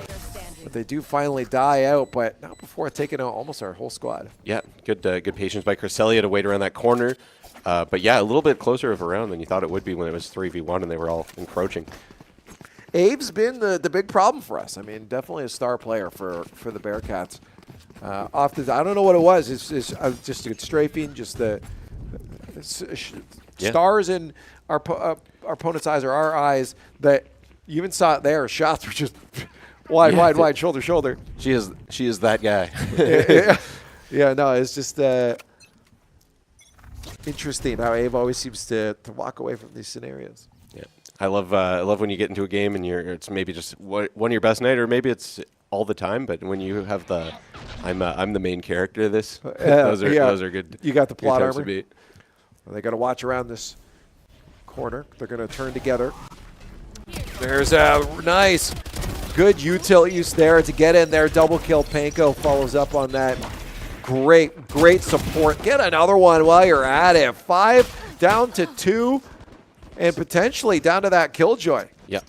But they do finally die out, but not before taking out almost our whole squad. Yeah, good patience by Cresselia to wait around that corner. But yeah, a little bit closer of a round than you thought it would be when it was 3v1 and they were all encroaching. Abe's been the big problem for us. I mean, definitely a star player for the Bearcats. I don't know what it was. It's just a good strafing, just the stars in our opponent's eyes or our eyes that you even saw it there. Shots were just wide, shoulder. She is that guy. Yeah, no, it's just interesting how Abe always seems to walk away from these scenarios. Yeah, I love when you get into a game and it's maybe just one of your best night, or maybe it's all the time. But when you have the I'm the main character of this, those are good. You got the plot armor. Well, they got to watch around this corner. They're going to turn together. There's a nice, good util use there to get in there. Double kill. Panko follows up on that. Great support. Get another one while you're at it. 5 down to 2, and potentially down to that Killjoy. Yep.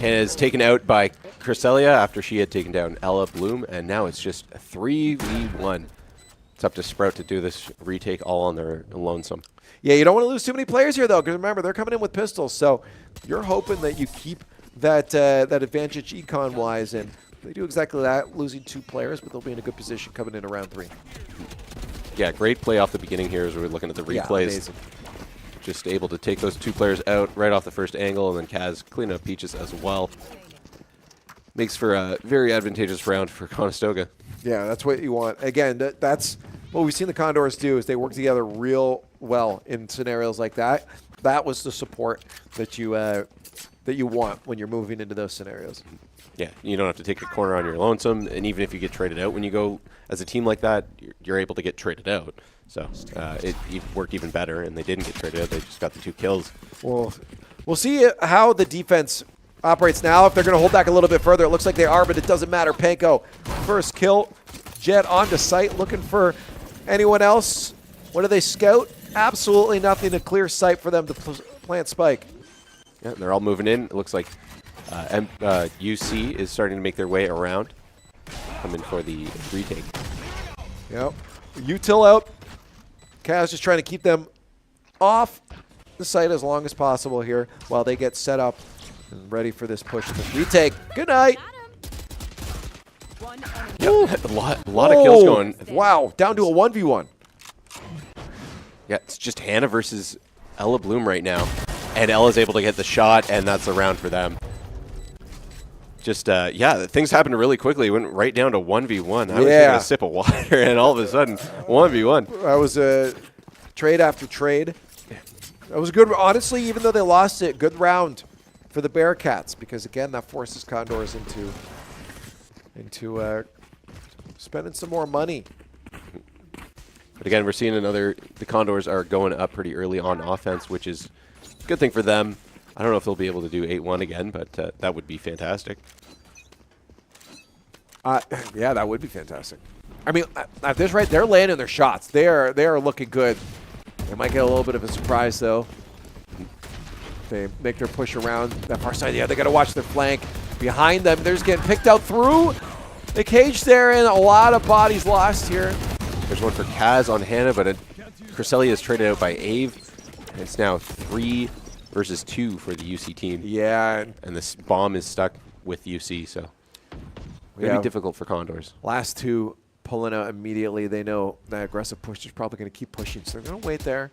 Is taken out by Cresselia after she had taken down Ella Bloom, and now it's just a 3v1. It's up to Sprout to do this retake all on their lonesome. Yeah, you don't want to lose too many players here, though, because remember, they're coming in with pistols, so you're hoping that you keep that advantage econ-wise, and they do exactly that, losing 2 players, but they'll be in a good position coming in around 3. Yeah, great play off the beginning here as we're looking at the replays. Yeah, just able to take those 2 players out right off the first angle, and then Kaz cleaning up Peaches as well. Makes for a very advantageous round for Conestoga. Yeah, that's what you want. Again, that's what we've seen the Condors do, is they work together real well in scenarios like that. That was the support that you want when you're moving into those scenarios. Yeah, you don't have to take a corner on your lonesome, and even if you get traded out when you go as a team like that, you're able to get traded out. So it worked even better, and they didn't get traded out. They just got the 2 kills. Well, we'll see how the defense operates now. If they're going to hold back a little bit further, it looks like they are, but it doesn't matter. Panko, first kill. Jet onto site, looking for anyone else. What do they scout? Absolutely nothing. A clear sight for them to plant spike. Yeah, they're all moving in. It looks like UC is starting to make their way around, coming for the retake. Yep. Util out. Kaz just trying to keep them off the site as long as possible here while they get set up and ready for this push and this retake. Good night. Yep. A lot of kills going. Wow, down to a 1v1. Yeah, it's just Hannah versus Ella Bloom right now. And Ella's able to get the shot, and that's the round for them. Just, yeah, things happened really quickly. It went right down to 1v1. I was taking a sip of water, and all of a sudden, 1v1. That was a trade after trade. That was good. Honestly, even though they lost it, good round for the Bearcats, because, again, that forces Condors into spending some more money. But, again, we're seeing the Condors are going up pretty early on offense, which is a good thing for them. I don't know if they'll be able to do 8-1 again, but that would be fantastic. Yeah, that would be fantastic. I mean, at this rate, they're landing their shots. They are looking good. They might get a little bit of a surprise, though. They make their push around that far side. Yeah, they got to watch their flank. Behind them, they're just getting picked out through the cage there, and a lot of bodies lost here. There's one for Kaz on Hannah, but Cresselia is traded out by Ave. And it's now 3 versus 2 for the UC team. Yeah. And this bomb is stuck with UC, so it'll be difficult for Condors. Last two pulling out immediately. They know that aggressive push is probably going to keep pushing, so they're going to wait there.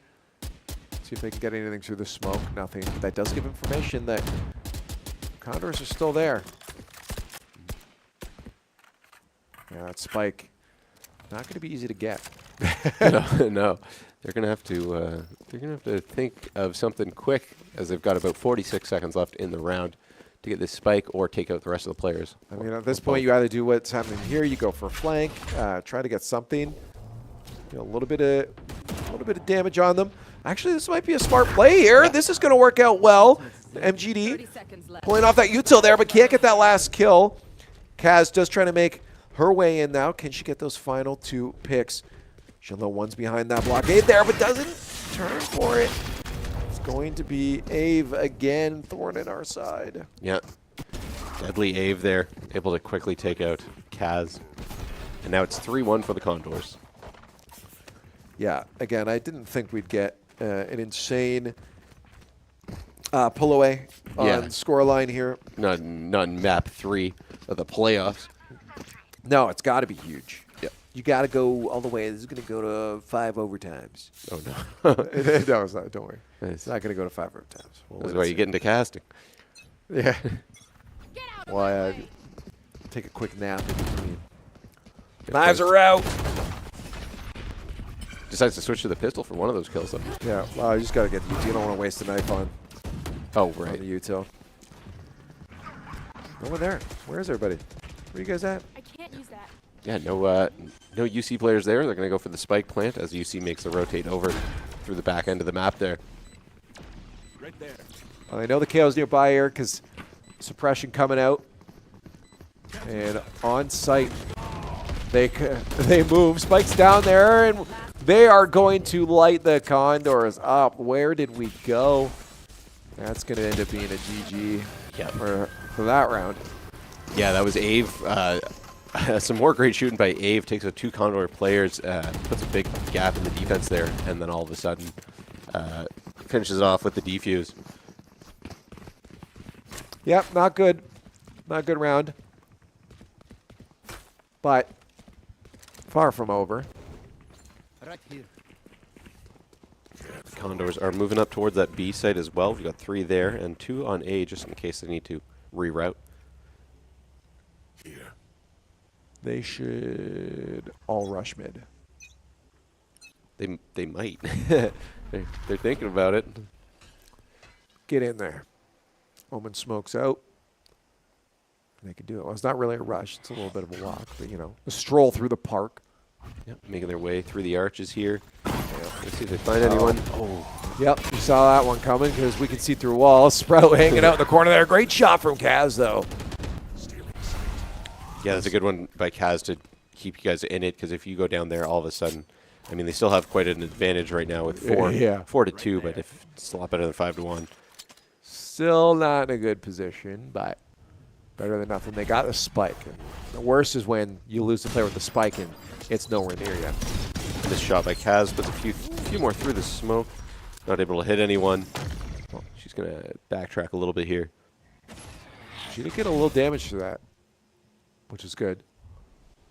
See if they can get anything through the smoke. Nothing. But that does give information that Condors are still there. Yeah, that spike, not going to be easy to get. No. They're gonna have to think of something quick, as they've got about 46 seconds left in the round to get this spike or take out the rest of the players. I mean, at this point, you either do what's happening here, you go for a flank, try to get something, a little bit of damage on them. Actually, this might be a smart play here. This is going to work out well. MGD pulling off that util there, but can't get that last kill. Kaz just trying to make her way in now. Can she get those final 2 picks? She'll know one's behind that blockade there, but doesn't turn for it. It's going to be Ave again, thorn in our side. Yeah. Deadly Ave there, able to quickly take out Kaz. And now it's 3-1 for the Condors. Yeah, again, I didn't think we'd get an insane pull away on scoreline here. Not in map 3 of the playoffs. No, it's got to be huge. Yeah. You got to go all the way. This is going to go to 5 overtimes. Oh, no. No, it's not. Don't worry. It's not going to go to 5 overtimes. That's why you get into casting. Yeah. Well, take a quick nap in between. Knives are out. Decides to switch to the pistol for one of those kills, though. Yeah, well, you just got to get the util. You don't want to waste a knife on. Oh, right. On the util. No one there. Where is everybody? Where are you guys at? I can't use that. Yeah, no UC players there. They're going to go for the spike plant as UC makes the rotate over through the back end of the map there. Right there. Well, I know the KO's nearby here because suppression coming out. And on site, they move. Spike's down there, and they are going to light the Condors up. Where did we go? That's going to end up being a GG for that round. Yeah, that was Ave. Some more great shooting by Ave. Takes out 2 Condor players, puts a big gap in the defense there, and then all of a sudden finishes off with the defuse. Yep, not good. Not good round. But far from over. Right here. The Condors are moving up towards that B site as well. We've got 3 there and 2 on A just in case they need to reroute. Here. They should all rush mid. They might. they're thinking about it. Get in there. Omen smokes out. They can do it. Well, it's not really a rush. It's a little bit of a walk, but, a stroll through the park. Yep, making their way through the arches here. Let's see if they find anyone. Oh. Yep, you saw that one coming because we can see through walls. Sprout hanging out in the corner there. Great shot from Kaz, though. Yeah, that's a good one by Kaz to keep you guys in it, because if you go down there all of a sudden, I mean, they still have quite an advantage right now with 4 to 2, but if it's a lot better than 5 to 1. Still not in a good position, but better than nothing. They got the spike. And the worst is when you lose the player with the spike and it's nowhere near you. This shot by Kaz puts a few more through the smoke. Not able to hit anyone. Well, she's going to backtrack a little bit here. She did get a little damage to that, which is good.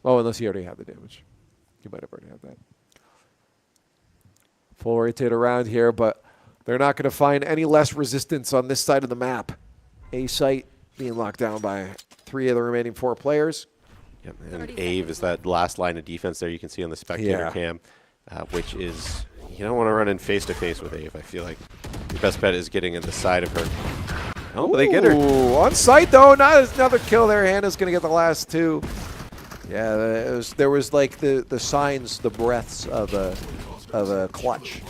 Oh, unless he already had the damage. He might have already had that. Full rotate around here, but they're not going to find any less resistance on this side of the map. A site being locked down by 3 of the remaining 4 players. Yep, and Ave is that last line of defense there you can see on the spectator cam, which is, you don't want to run in face-to-face with Ave. I feel like your best bet is getting in the side of her. Oh, they get her. On site, though. Not another kill there. Hannah's going to get the last 2. Yeah, there was like the signs, the breaths of a clutch.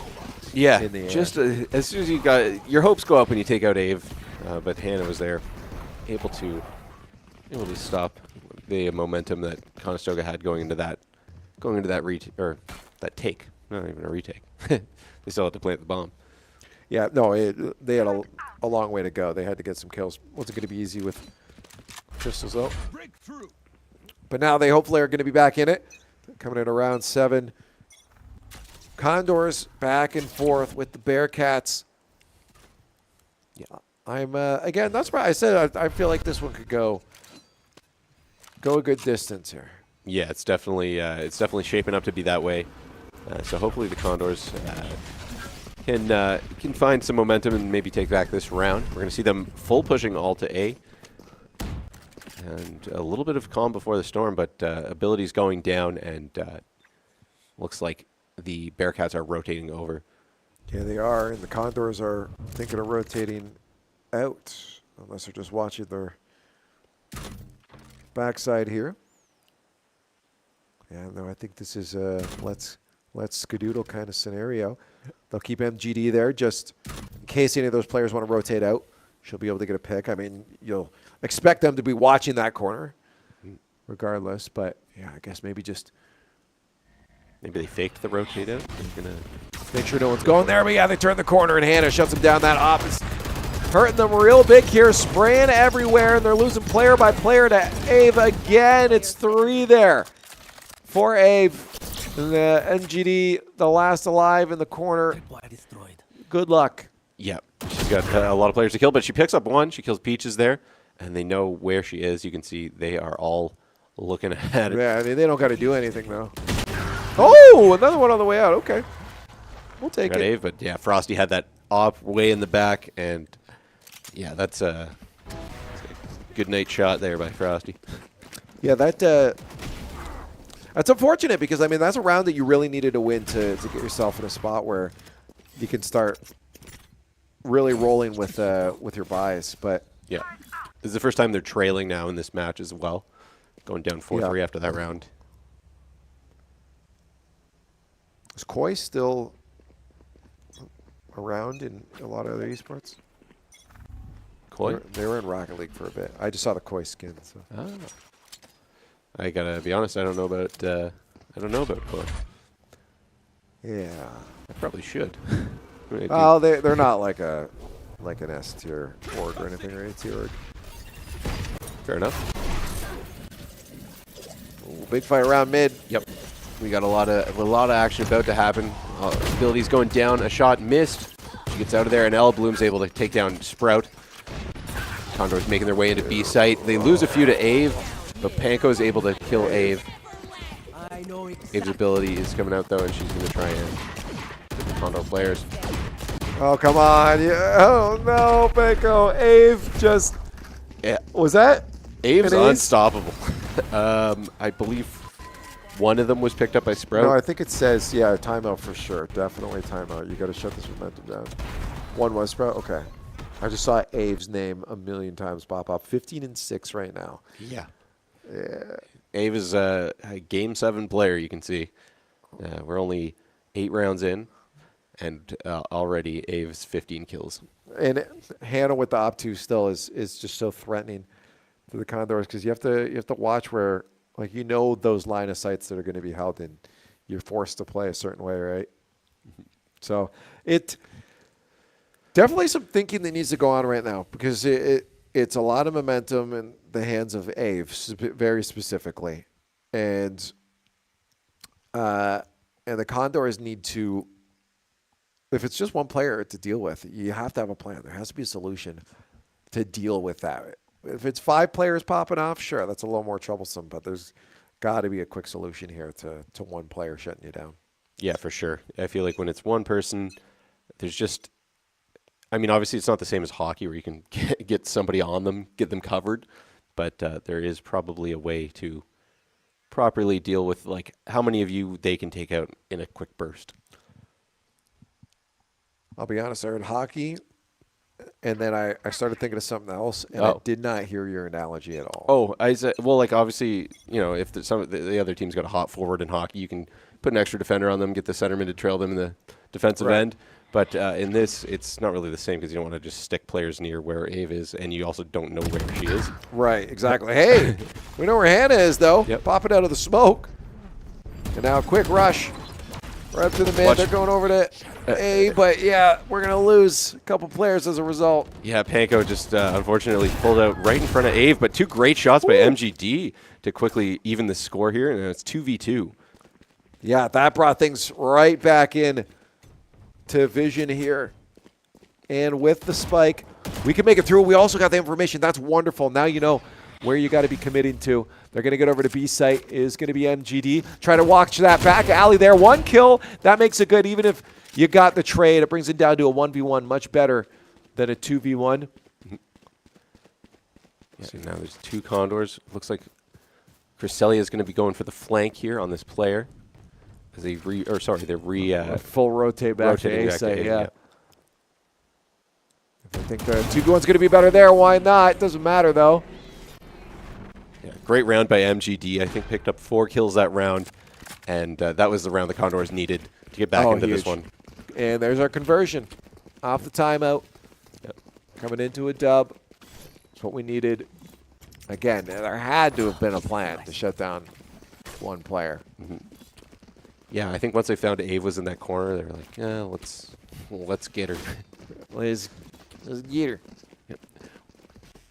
Yeah, in the air. Just as soon as you got your hopes go up when you take out Ave, but Hannah was there, able to stop the momentum that Conestoga had going into that take. Not even a retake. They still had to plant the bomb. Yeah, no, they had a long way to go. They had to get some kills. Wasn't going to be easy with Crystals, though. But now they hopefully are going to be back in it. coming in around 7. Condors back and forth with the Bearcats. Yeah, I'm again not surprised. I said I feel like this one could go a good distance here. Yeah, it's definitely shaping up to be that way. So hopefully the Condors can find some momentum and maybe take back this round. We're going to see them full pushing all to A. And a little bit of calm before the storm, but abilities going down, and looks like the Bearcats are rotating over. Yeah, they are, and the Condors are thinking of rotating out, unless they're just watching their backside here. Yeah, no, I think this is a let's skedoodle kind of scenario. They'll keep MGD there just in case any of those players want to rotate out. She'll be able to get a pick. I mean, you'll expect them to be watching that corner regardless, but yeah, I guess maybe they faked the rotate out. They're gonna make sure no one's going there, but yeah, they turn the corner and Hannah shuts them down. That op is hurting them real big here, spraying everywhere, and they're losing player by player to Ave again. It's 3 there for Ave. And the MGD, the last alive in the corner. Good luck. Yep. She's got a lot of players to kill, but she picks up one. She kills Peaches there, and they know where she is. You can see they are all looking at it. Yeah, I mean, they don't got to do anything, though. Oh, another one on the way out. Okay. We'll take it. Ave, but yeah, Frosty had that op way in the back, and yeah, that's a good night shot there by Frosty. Yeah, that's unfortunate because, I mean, that's a round that you really needed to win to get yourself in a spot where you can start really rolling with your buys. But yeah, this is the first time they're trailing now in this match as well, going down 4-3 after that round. Is Koi still around in a lot of other esports? Koi? They were in Rocket League for a bit. I just saw the Koi skin. So. Ah. I gotta be honest. I don't know about Koi. Yeah, I probably should. Oh, they're not like an S tier org or anything, right? Tier org. Fair enough. Ooh, big fight around mid. Yep. We got a lot of action about to happen. Abilities going down. A shot missed. She gets out of there, and Ella Bloom's able to take down Sprout. Condors making their way into B site. They lose a few to Ave, but Panko's able to kill Ave. Ave's ability is coming out, though, and she's going to try and get the Condor players. Oh, come on. Yeah. Oh, no, Panko. Ave just... Yeah. Was that? Ave's unstoppable. I believe one of them was picked up by Sprout. No, I think it says, yeah, timeout for sure. Definitely timeout. You got to shut this momentum down. One was Sprout? Okay. I just saw Ave's name a million times pop up. 15-6 right now. Yeah. Yeah. Ave is a Game 7 player, you can see. We're only 8 rounds in, and already Ave's 15 kills. And Hannah with the op 2 still is just so threatening to the Condors because you have to watch where, like, you know, those line of sights that are going to be held, and you're forced to play a certain way, right? So it definitely some thinking that needs to go on right now because it's a lot of momentum in the hands of Ave, very specifically, and the Condors need to. If it's just one player to deal with, you have to have a plan. There has to be a solution to deal with that. If it's 5 players popping off, sure, that's a little more troublesome, but there's got to be a quick solution here to one player shutting you down. Yeah, for sure. I feel like when it's one person, there's just, I mean, obviously it's not the same as hockey where you can get somebody on them, get them covered, but there is probably a way to properly deal with, like, how many of you they can take out in a quick burst. I'll be honest, I heard hockey, and then I started thinking of something else, and I did not hear your analogy at all. Oh, I said, well, like, obviously, you know, if the other team's got a hot forward in hockey, you can put an extra defender on them, get the centerman to trail them in the defensive end. But in this, it's not really the same because you don't want to just stick players near where Ave is, and you also don't know where she is. Right, exactly. Hey, we know where Hannah is, though. Yep. Pop it out of the smoke. And now a quick rush. Right up to the mid. They're going over to A, but yeah, we're going to lose a couple players as a result. Yeah, Panko just unfortunately pulled out right in front of Ave, but 2 great shots by MGD to quickly even the score here, and it's 2v2. Yeah, that brought things right back in to vision here. And with the spike, we can make it through. We also got the information. That's wonderful. Now you know where you got to be committing to. They're going to get over to B site. Is going to be MGD. Try to watch that back alley there. 1 kill. That makes it good. Even if you got the trade, it brings it down to a 1v1. Much better than a 2v1. Yeah, so now there's 2 Condors. Looks like Cresselia is going to be going for the flank here on this player. As they full rotate back to A site, yeah. If I think the 2v1's going to be better there, why not? Doesn't matter, though. Yeah, great round by MGD. I think picked up 4 kills that round, and that was the round the Condors needed to get back into this one. And there's our conversion off the timeout. Yep. Coming into a dub. That's what we needed. Again, there had to have been a plan to shut down one player. Mm-hmm. Yeah, I think once they found Ave was in that corner, they were like, yeah, let's get her. Let's get her. Yep.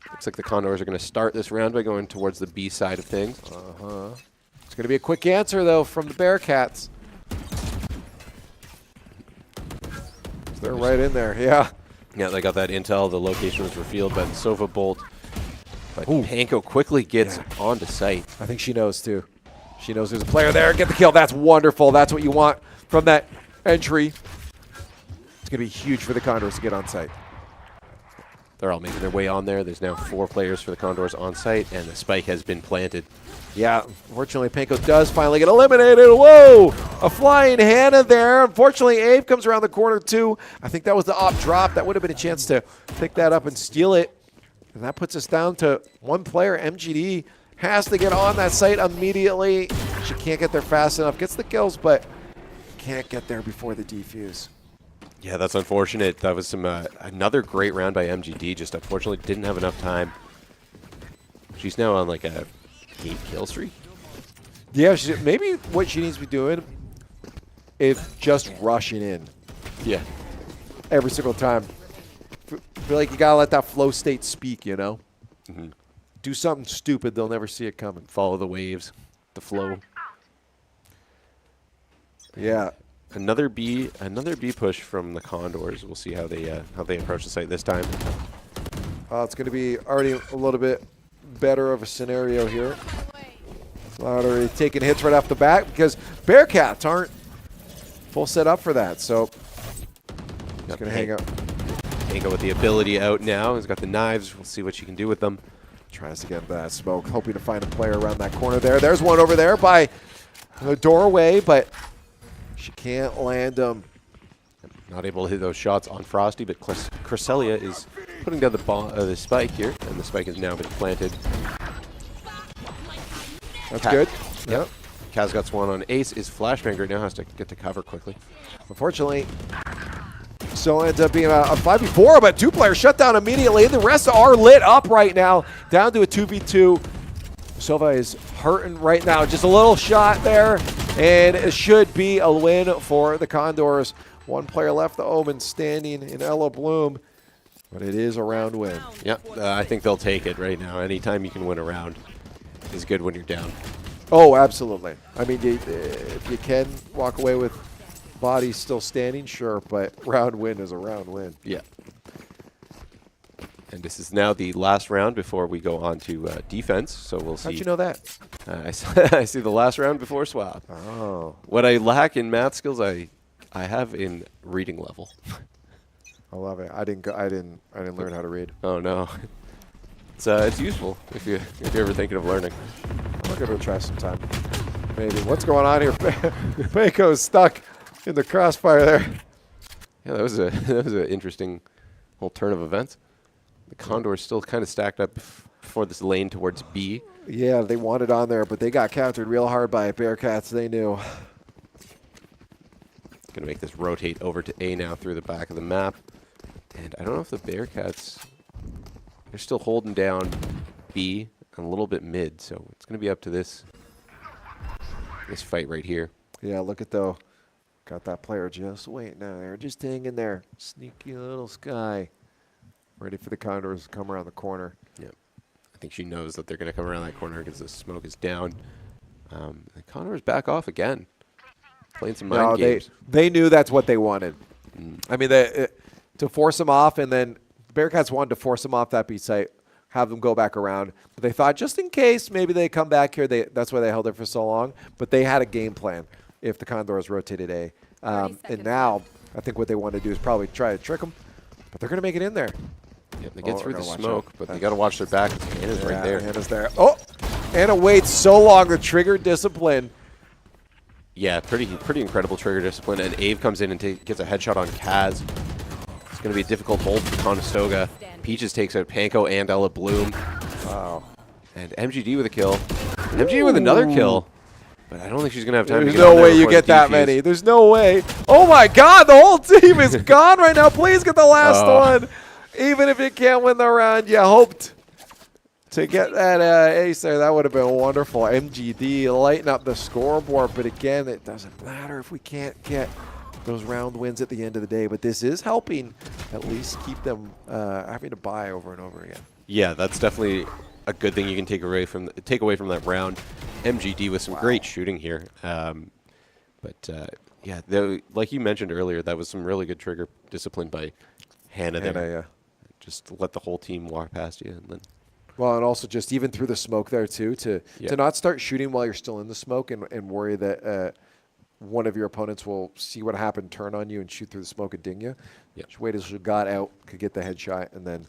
Looks like the Condors are going to start this round by going towards the B side of things. Uh-huh. It's going to be a quick answer, though, from the Bearcats. They're right in there, yeah. Yeah, they got that intel. The location was revealed by the Sova bolt. But Panko quickly gets onto site. I think she knows, too. She knows there's a player there. Get the kill. That's wonderful. That's what you want from that entry. It's going to be huge for the Condors to get on site. They're all making their way on there. There's now 4 players for the Condors on site, and the spike has been planted. Yeah, unfortunately, Panko does finally get eliminated. Whoa! A flying Hannah there. Unfortunately, Abe comes around the corner, too. I think that was the op drop. That would have been a chance to pick that up and steal it. And that puts us down to 1 player. MGD has to get on that site immediately. She can't get there fast enough. Gets the kills, but can't get there before the defuse. Yeah, that's unfortunate. That was some another great round by MGD. Just unfortunately didn't have enough time. She's now on like a 8 kill streak. Yeah, maybe what she needs to be doing is just rushing in. Yeah. Every single time. Feel like you gotta let that flow state speak, you know? Mm-hmm. Do something stupid, they'll never see it coming. Follow the waves, the flow. Yeah. Another B push from the Condors. We'll see how they approach the site this time. It's going to be already a little bit better of a scenario here. Already taking hits right off the bat because Bearcats aren't full set up for that. So he's going to hang up. Panko with the ability out now. He's got the knives. We'll see what she can do with them. Tries to get that smoke, hoping to find a player around that corner there. There's one over there by the doorway, but she can't land them. Not able to hit those shots on Frosty, but Cresselia is putting down the spike here, and the spike has now been planted. That's good. Yep. Kaz got one on Ace. Is Flashbang right now, has to get to cover quickly. Unfortunately, so it ends up being a 5v4, but 2 players shut down immediately. The rest are lit up right now, down to a 2v2. Sova is hurting right now. Just a little shot there, and it should be a win for the Condors. 1 player left, the Omen, standing in Ella Bloom, but it is a round win. Yep, I think they'll take it right now. Anytime you can win a round is good when you're down. Oh, absolutely. I mean, if you can walk away with bodies still standing, sure, but round win is a round win. Yeah. And this is now the last round before we go on to defense. So we'll see. How'd you know that? I see the last round before swap. Oh. What I lack in math skills, I have in reading level. I love it. I didn't learn how to read. Oh no. It's useful if you're ever thinking of learning. I'll give it a try sometime. Maybe. What's going on here? Panko is stuck in the crossfire there. Yeah, that was an interesting whole turn of events. The Condors still kind of stacked up for this lane towards B. Yeah, they wanted on there, but they got countered real hard by Bearcats. They knew. Going to make this rotate over to A now through the back of the map. And I don't know if the Bearcats, they're still holding down B and a little bit mid, so it's going to be up to this fight right here. Yeah, look at though. Got that player just waiting down there, just hanging there. Sneaky little Sky. Ready for the Condors to come around the corner. Yep. I think she knows that they're going to come around that corner because the smoke is down. The Condors back off again. Playing some mind No, games. they knew that's what they wanted. I mean, to force them off, and then Bearcats wanted to force them off that B site, have them go back around. But they thought just in case maybe they come back here, that's why they held it for so long. But they had a game plan if the Condors rotated A. And now I think what they want to do is probably try to trick them, but they're going to make it in there. Yeah, they get through the smoke, but they got to watch their back. Hannah's right there. Hannah's there. Oh, Hannah waits so long. The trigger discipline. Yeah, pretty incredible trigger discipline. And Ave comes in and gets a headshot on Kaz. It's going to be a difficult hold for Conestoga. Peaches takes out Panko and Ella Bloom. Wow. And MGD with a kill. MGD with another kill. But I don't think she's going to have time There's to get no on there way you before get the that defuse. many. There's no way. Oh, my God. The whole team is gone right now. Please get the last one. Even if you can't win the round, you hoped to get that ace there. That would have been wonderful. MGD lighten up the scoreboard. But, again, it doesn't matter if we can't get those round wins at the end of the day. But this is helping at least keep them having to buy over and over again. Yeah, that's definitely a good thing you can take away from that round. MGD with some great shooting here. Yeah, like you mentioned earlier, that was some really good trigger discipline by Hannah there. Yeah. Just let the whole team walk past you. And then. Well, and also just even through the smoke there, too, to not start shooting while you're still in the smoke and worry that one of your opponents will see what happened, turn on you, and shoot through the smoke and ding you. Yeah. Just wait until you got out, could get the headshot, and then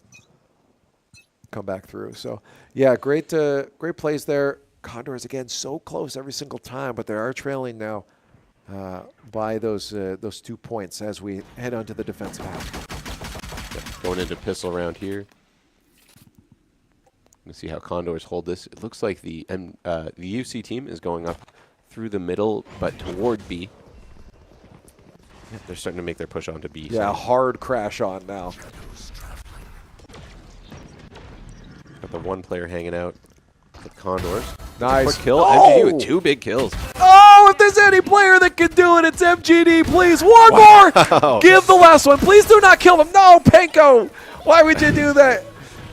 come back through. So, yeah, great plays there. Condors, again, so close every single time, but they are trailing now by those 2 points as we head onto the defensive half. Going into pistol round here. Let's see how Condors hold this. It looks like the UC team is going up through the middle, but toward B. Yeah, they're starting to make their push onto B. Yeah, hard crash on now. Got the one player hanging out with Condors. Nice. Quick kill. Oh! MGD with 2 big kills. Oh, if there's any player that can do it, it's MGD. Please, one more. Give the last one. Please do not kill them. No, Panko. Why would you do that?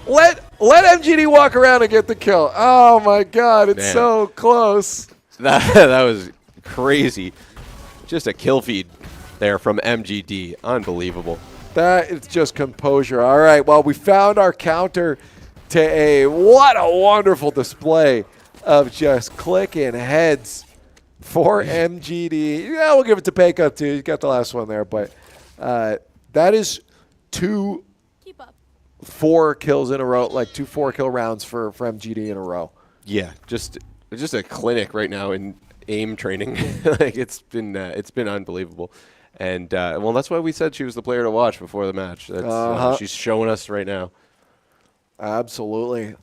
Let MGD walk around and get the kill. Oh, my God. It's so close. That was crazy. Just a kill feed there from MGD. Unbelievable. That is just composure. All right, well, we found our counter to A. What a wonderful display of just clicking heads for MGD. Yeah, we'll give it to Panko, too. You got the last one there. But that is 2 4 kills in a row, like 2 4-kill rounds for MGD in a row. Yeah, just a clinic right now in aim training. Like it's been unbelievable. And well, that's why we said she was the player to watch before the match. That's she's showing us right now. Absolutely.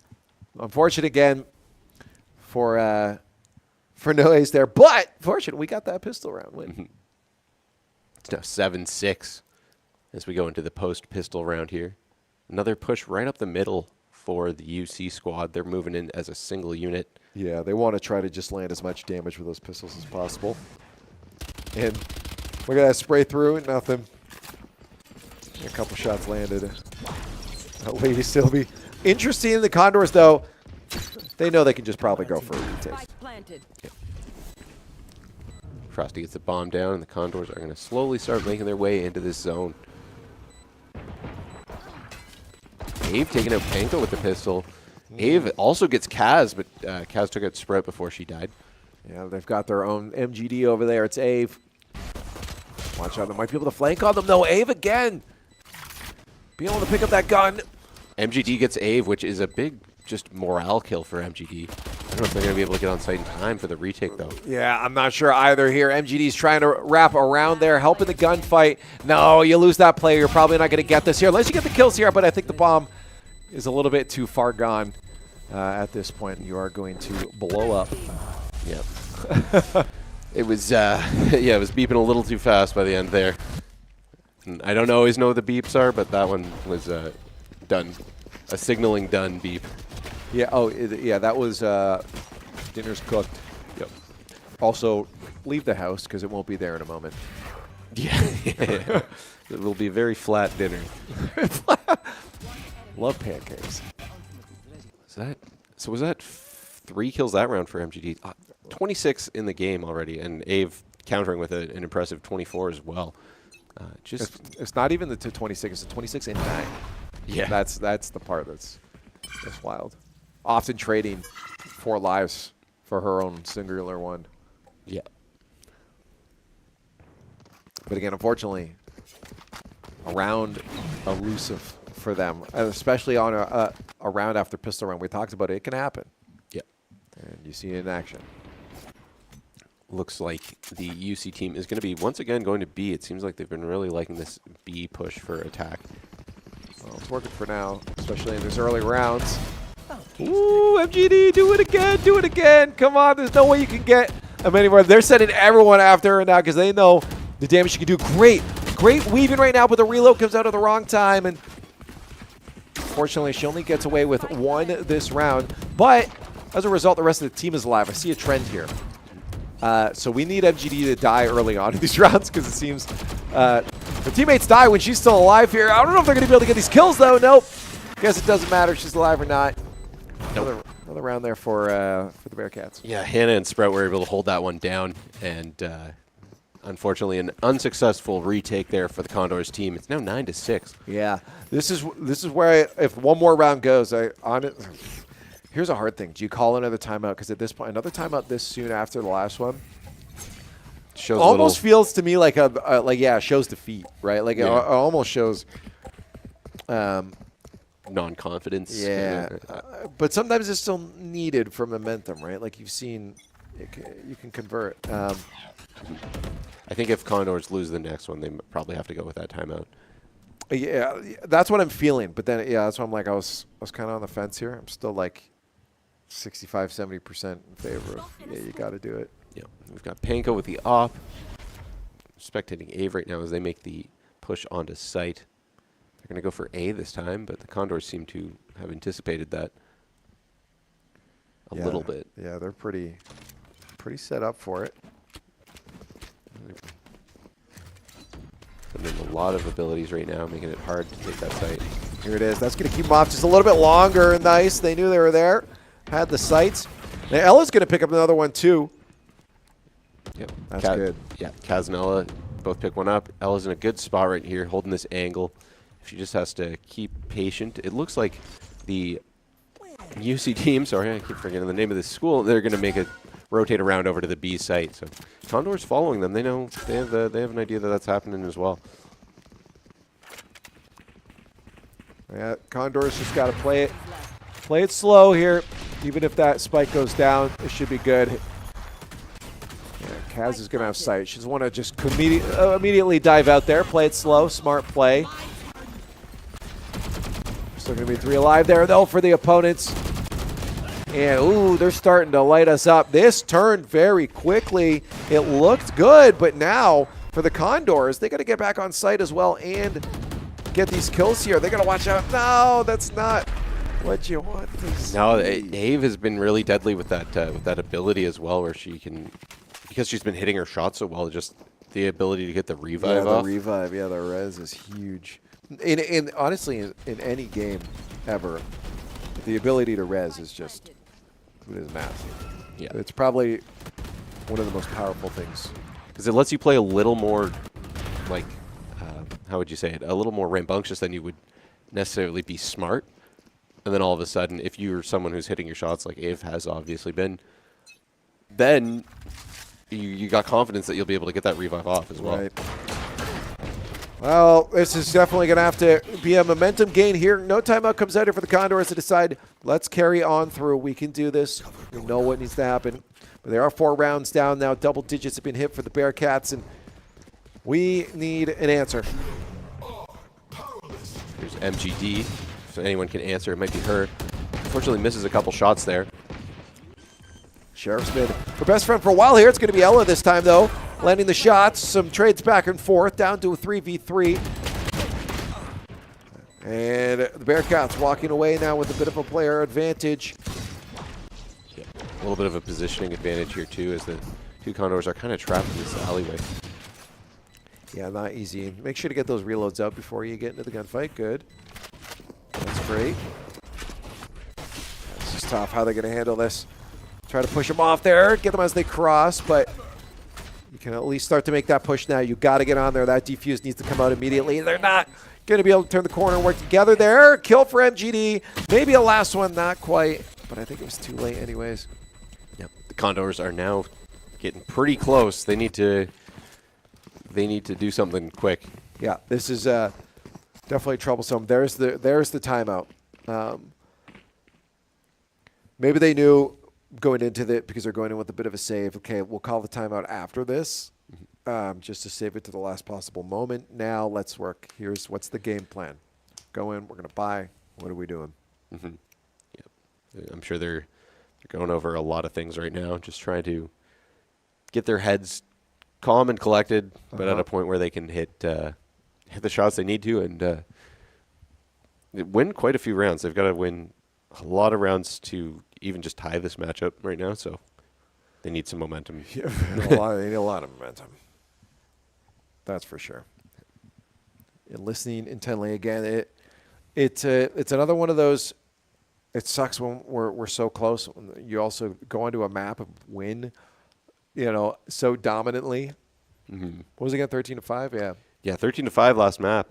Unfortunate again for no ace there, but fortunate we got that pistol round win. It's now 7-6 as we go into the post-pistol round here. Another push right up the middle for the UC squad. They're moving in as a single unit. Yeah, they want to try to just land as much damage with those pistols as possible. And look at that spray through, nothing. A couple shots landed. Lady Sylvie. Interesting in the Condors, though. They know they can just probably go for a retake. Yep. Frosty gets the bomb down, and the Condors are going to slowly start making their way into this zone. Ave taking out Panko with the pistol. Ave also gets Kaz, but Kaz took out Sprout before she died. Yeah, they've got their own MGD over there. It's Ave. Watch out, they might be able to flank on them, though. Ave again. Being able to pick up that gun. MGD gets Ave, which is a big just morale kill for MGD. I don't know if they're going to be able to get on site in time for the retake, though. Yeah, I'm not sure either here. MGD's trying to wrap around there, helping the gunfight. No, you lose that player. You're probably not going to get this here, unless you get the kills here, but I think the bomb is a little bit too far gone at this point. You are going to blow up. Yep. It was, it was beeping a little too fast by the end there. And I don't always know what the beeps are, but that one was done. A signaling done beep. Yeah, that was dinner's cooked. Yep. Also, leave the house because it won't be there in a moment. Yeah. It will be a very flat dinner. Love pancakes. Was that 3 kills that round for MGD? 26 in the game already, and Ave countering with an impressive 24 as well. It's not even the 26. It's a 26 and 9. Yeah. That's the part that's wild. Often trading 4 lives for her own singular one. Yeah. But again, unfortunately, a round elusive for them, especially on a round after pistol round. We talked about it. It can happen. Yeah. And you see it in action. Looks like the UC team is going to be once again going to B. It seems like they've been really liking this B push for attack. Well, it's working for now, especially in these early rounds. Ooh, MGD, do it again, do it again. Come on, there's no way you can get them anywhere. They're sending everyone after her now because they know the damage she can do. Great weaving right now, but the reload comes out at the wrong time. And fortunately, she only gets away with 1 this round. But as a result, the rest of the team is alive. I see a trend here. So we need MGD to die early on in these rounds because it seems the teammates die when she's still alive here. I don't know if they're going to be able to get these kills, though. Nope. Guess it doesn't matter if she's alive or not. Another round there for the Bearcats. Yeah, Hannah and Sprout were able to hold that one down, and unfortunately, an unsuccessful retake there for the Condors team. It's now 9-6. Yeah, this is where if one more round goes, here's a hard thing. Do you call another timeout? Because at this point, another timeout this soon after the last one shows almost feels to me like shows defeat, right? Like it almost shows non-confidence. Yeah, but sometimes it's still needed for momentum, right? Like you've seen, you can convert. I think if Condors lose the next one, they probably have to go with that timeout. Yeah, that's what I'm feeling. But then, that's why I'm like, I was kind of on the fence here. I'm still like 65, 70% in favor of, you got to do it. Yeah, we've got Panko with the op. Spectating Ave right now as they make the push onto site. They're going to go for A this time, but the Condors seem to have anticipated that a little bit. Yeah, they're pretty set up for it. Putting in a lot of abilities right now, making it hard to take that site. Here it is. That's going to keep them off just a little bit longer. Nice. They knew they were there. Had the sights. Now Ella's going to pick up another one too. Yep. That's good. Yeah, Kaz and Ella both pick one up. Ella's in a good spot right here, holding this angle. She just has to keep patient. It looks like the UC team, sorry, I keep forgetting the name of this school, they're going to make it rotate around over to the B site. So Condors following them. They know they have an idea that that's happening as well. Yeah, Condors just got to play it slow here. Even if that spike goes down, it should be good. Yeah, Kaz is going to have sight. She doesn't want to just immediately dive out there. Play it slow, smart play. Still going to be 3 alive there, though, for the opponents. And, ooh, they're starting to light us up. This turned very quickly. It looked good, but now for the Condors, they got to get back on site as well and get these kills here. They got to watch out. No, that's not what you want to see. No, Ave has been really deadly with that ability as well, where she can, because she's been hitting her shots so well, just the ability to get the revive off. The revive, the res is huge. In honestly, in any game ever, the ability to res is just, it is massive. Yeah. It's probably one of the most powerful things. Because it lets you play a little more, like, how would you say it, a little more rambunctious than you would necessarily be smart. And then all of a sudden, if you're someone who's hitting your shots like Ave has obviously been, then you got confidence that you'll be able to get that revive off as well. Right. Well, this is definitely going to have to be a momentum gain here. No timeout comes out here for the Condors to decide, let's carry on through. We can do this. We know what needs to happen. But there are 4 rounds down now. Double digits have been hit for the Bearcats, and we need an answer. Here's MGD. If anyone can answer, it might be her. Unfortunately, misses a couple shots there. Sheriff's been her best friend for a while here. It's going to be Ella this time, though. Landing the shots. Some trades back and forth. Down to a 3v3. And the Bearcats walking away now with a bit of a player advantage. Yeah, a little bit of a positioning advantage here, too, as the 2 Condors are kind of trapped in this alleyway. Yeah, not easy. Make sure to get those reloads out before you get into the gunfight. Good. That's great. It's just tough how they're going to handle this. Try to push them off there, get them as they cross, but you can at least start to make that push now. You got to get on there. That defuse needs to come out immediately. They're not going to be able to turn the corner and work together there. Kill for MGD. Maybe a last one, not quite, but I think it was too late anyways. Yep. The Condors are now getting pretty close. They need to do something quick. Yeah, this is definitely troublesome. There's the timeout. Maybe they knew going into it because they're going in with a bit of a save. Okay, we'll call the timeout after this, just to save it to the last possible moment. Now let's work. What's the game plan? Go in. We're gonna buy. What are we doing? Mm-hmm. Yep. I'm sure they're going over a lot of things right now, just trying to get their heads calm and collected, but at a point where they can hit the shots they need to and win quite a few rounds. They've got to win a lot of rounds to even just tie this matchup right now, so they need some momentum. Yeah, they need a lot of momentum. That's for sure. And listening intently again, it's another one of those. It sucks when we're so close. You also go onto a map and win, so dominantly. Mm-hmm. What was it again? 13-5. Yeah. Yeah, 13-5 last map.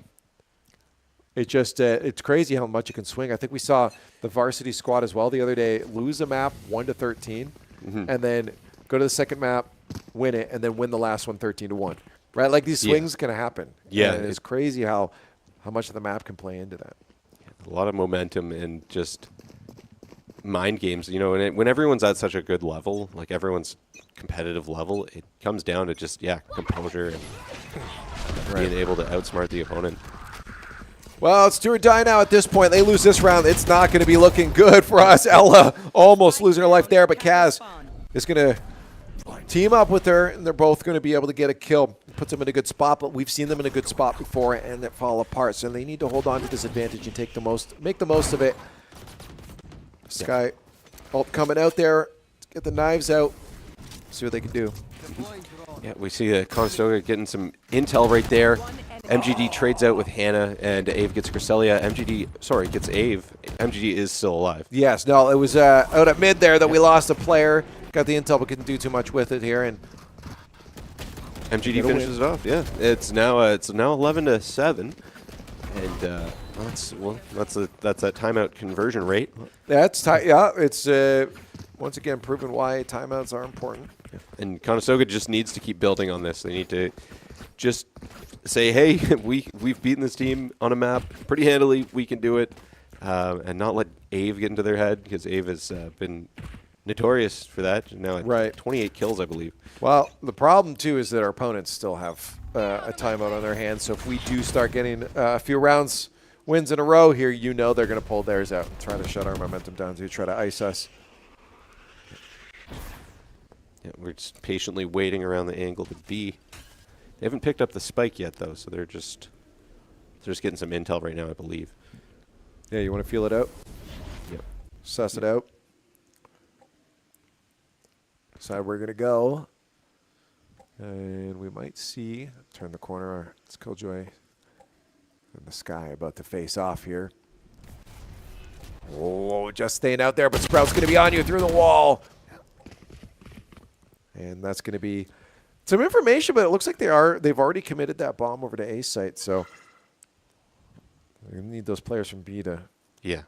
It just it's crazy how much it can swing. I think we saw the varsity squad as well the other day lose a map 1-13, and then go to the second map, win it, and then win the last one 13-1. Right? Like these swings can happen. Yeah, and it's crazy how much of the map can play into that. A lot of momentum and just mind games. When everyone's at such a good level, like everyone's competitive level, it comes down to just composure and being able to outsmart the opponent. Well, it's do or die now at this point. They lose this round. It's not going to be looking good for us. Ella almost losing her life there, but Kaz is going to team up with her, and they're both going to be able to get a kill. Puts them in a good spot, but we've seen them in a good spot before, and it fall apart. So they need to hold on to this advantage and make the most of it. Sky ult coming out there. Let's get the knives out. See what they can do. Yeah, we see Conestoga getting some intel right there. MGD trades out with Hannah, and Ave gets Cresselia. Gets Ave. MGD is still alive. Yes, no, it was out at mid there that we lost a player. Got the intel, but couldn't do too much with it here, and MGD finishes it off. Yeah, it's now 11-7, and that's that timeout conversion rate. It's once again proven why timeouts are important. And Conestoga just needs to keep building on this. They need to just say, hey, we've beaten this team on a map pretty handily. We can do it, and not let Ave get into their head, because Ave has been notorious for that. Now at 28 kills, I believe. Well, the problem too is that our opponents still have a timeout on their hands. So if we do start getting a few wins in a row here, they're going to pull theirs out and try to shut our momentum down to try to ice us. Yeah, we're just patiently waiting around the angle to B. They haven't picked up the spike yet, though, so they're just getting some intel right now, I believe. Yeah, you want to feel it out? Yep. Suss it out. Decide where we're going to go. And we might see, turn the corner, it's Killjoy in the sky about to face off here. Oh, just staying out there, but Sprout's going to be on you through the wall. And that's going to be some information, but it looks like they've already committed that bomb over to A site, so we need those players from B to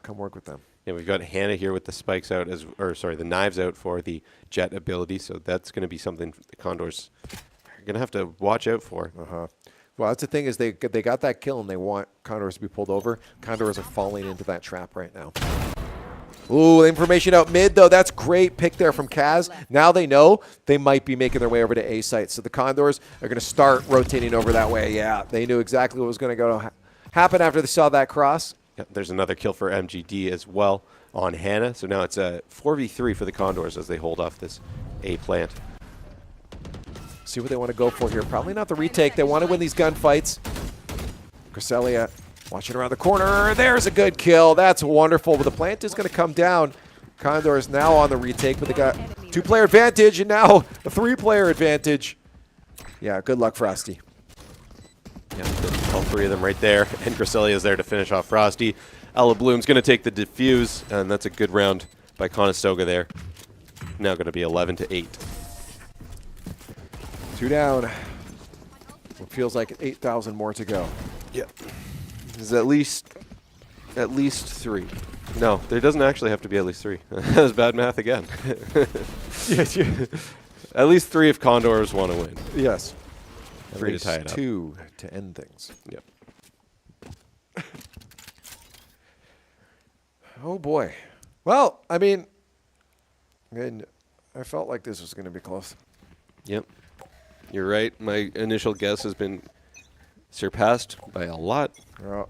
come work with them. Yeah, we've got Hannah here with the spikes out, the knives out for the jet ability, so that's going to be something the Condors are going to have to watch out for. Well, that's the thing is they got that kill and they want Condors to be pulled over. Condors are falling into that trap right now. Ooh, information out mid, though. That's great pick there from Kaz. Now they know they might be making their way over to A site. So the Condors are going to start rotating over that way. Yeah, they knew exactly what was going to happen after they saw that cross. Yep, there's another kill for MGD as well on Hannah. So now it's a 4v3 for the Condors as they hold off this A plant. See what they want to go for here. Probably not the retake. They want to win these gunfights. Cresselia watching around the corner. There's a good kill. That's wonderful. But the plant is going to come down. Condors now on the retake, but they got 2-player advantage and now a 3-player advantage. Yeah, good luck, Frosty. Yeah, all 3 of them right there. And Cresselia is there to finish off Frosty. Ella Bloom's going to take the defuse, and that's a good round by Conestoga there. Now going to be 11-8. 2 down. What feels like 8,000 more to go. Yep. There's at least 3. No, there doesn't actually have to be at least 3. That was bad math again. At least 3 if Condors want to win. Yes. 3 to tie it up. 2 to end things. Yep. Oh boy. Well, I mean, I felt like this was going to be close. Yep. You're right. My initial guess has been surpassed by a lot. Yeah.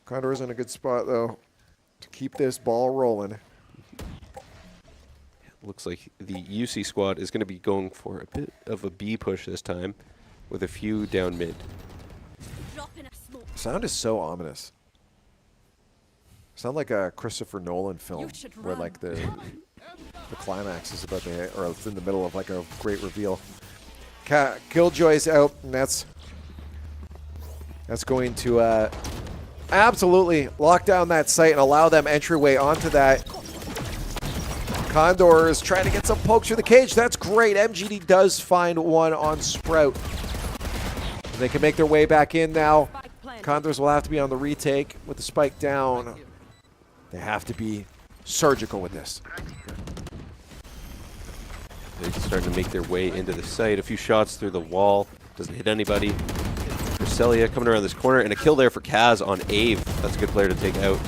Condors in a good spot, though, to keep this ball rolling. Looks like the UC squad is going to be going for a bit of a B push this time with a few down mid. Sound is so ominous. Sound like a Christopher Nolan film where like the climax is about to, or it's in the middle of like a great reveal. Killjoy's out, and that's going to absolutely lock down that site and allow them entryway onto that. Condors trying to get some pokes through the cage. That's great. MGD does find one on Sprout. They can make their way back in now. Condors will have to be on the retake with the spike down. They have to be surgical with this. They're starting to make their way into the site. A few shots through the wall. Doesn't hit anybody. Cresselia coming around this corner. And a kill there for Kaz on Ave. That's a good player to take out.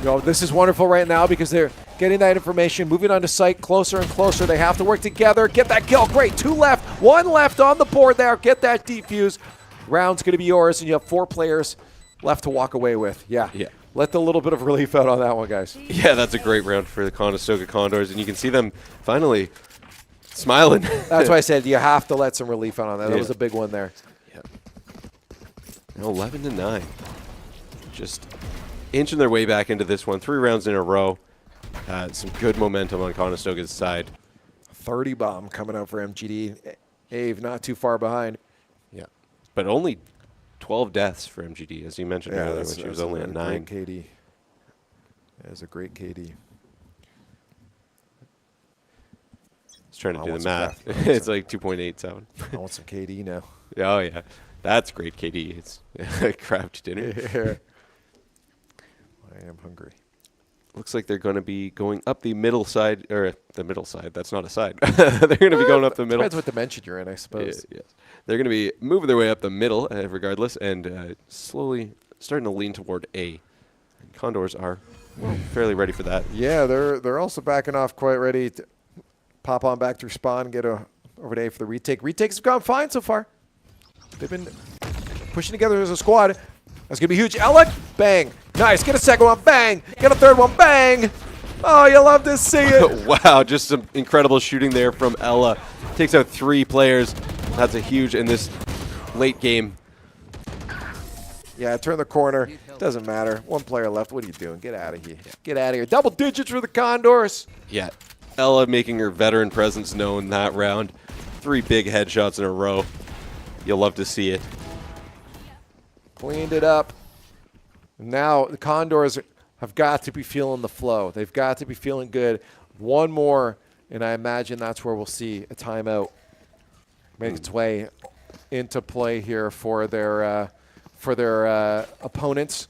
Yo, this is wonderful right now because they're getting that information, moving on to site closer and closer. They have to work together. Get that kill. Great. 2 left. 1 left on the board there. Get that defuse. Round's going to be yours, and you have 4 players left to walk away with. Yeah. Let the little bit of relief out on that one, guys. Yeah, that's a great round for the Conestoga Condors, and you can see them finally smiling. That's why I said you have to let some relief out on that. That was a big one there. Yeah. 11-9. Just inching their way back into this one. 3 rounds in a row. Some good momentum on Conestoga's side. 30 bomb coming out for MGD. Ave not too far behind. Yeah. But only 12 deaths for MGD, as you mentioned earlier, that's, which was only at 9. Great KD. That is a great KD. It's trying to do the math. It's like 2.87. I want some KD now. Oh, yeah. That's great KD. It's craft dinner. Yeah. I am hungry. Looks like they're going to be going up the middle side, or the middle side. That's not a side. They're going to be going up the middle. Depends what dimension you're in, I suppose. Yes. They're going to be moving their way up the middle, regardless, and slowly starting to lean toward A. And Condors are fairly ready for that. Yeah, they're also backing off, quite ready to pop on back through spawn, get over to A for the retake. Retakes have gone fine so far. They've been pushing together as a squad. That's going to be huge. Alec, bang. Nice. Get a second one, bang. Get a third one, bang. Oh, you love to see it. Wow, just some incredible shooting there from Ella. Takes out 3 players. That's a huge in this late game. Yeah, turn the corner. Doesn't matter. 1 player left. What are you doing? Get out of here. Get out of here. Double digits for the Condors. Yeah, Ella making her veteran presence known that round. 3 big headshots in a row. You'll love to see it. Cleaned it up. Now the Condors have got to be feeling the flow. They've got to be feeling good. 1 more, and I imagine that's where we'll see a timeout make its way into play here for their opponents,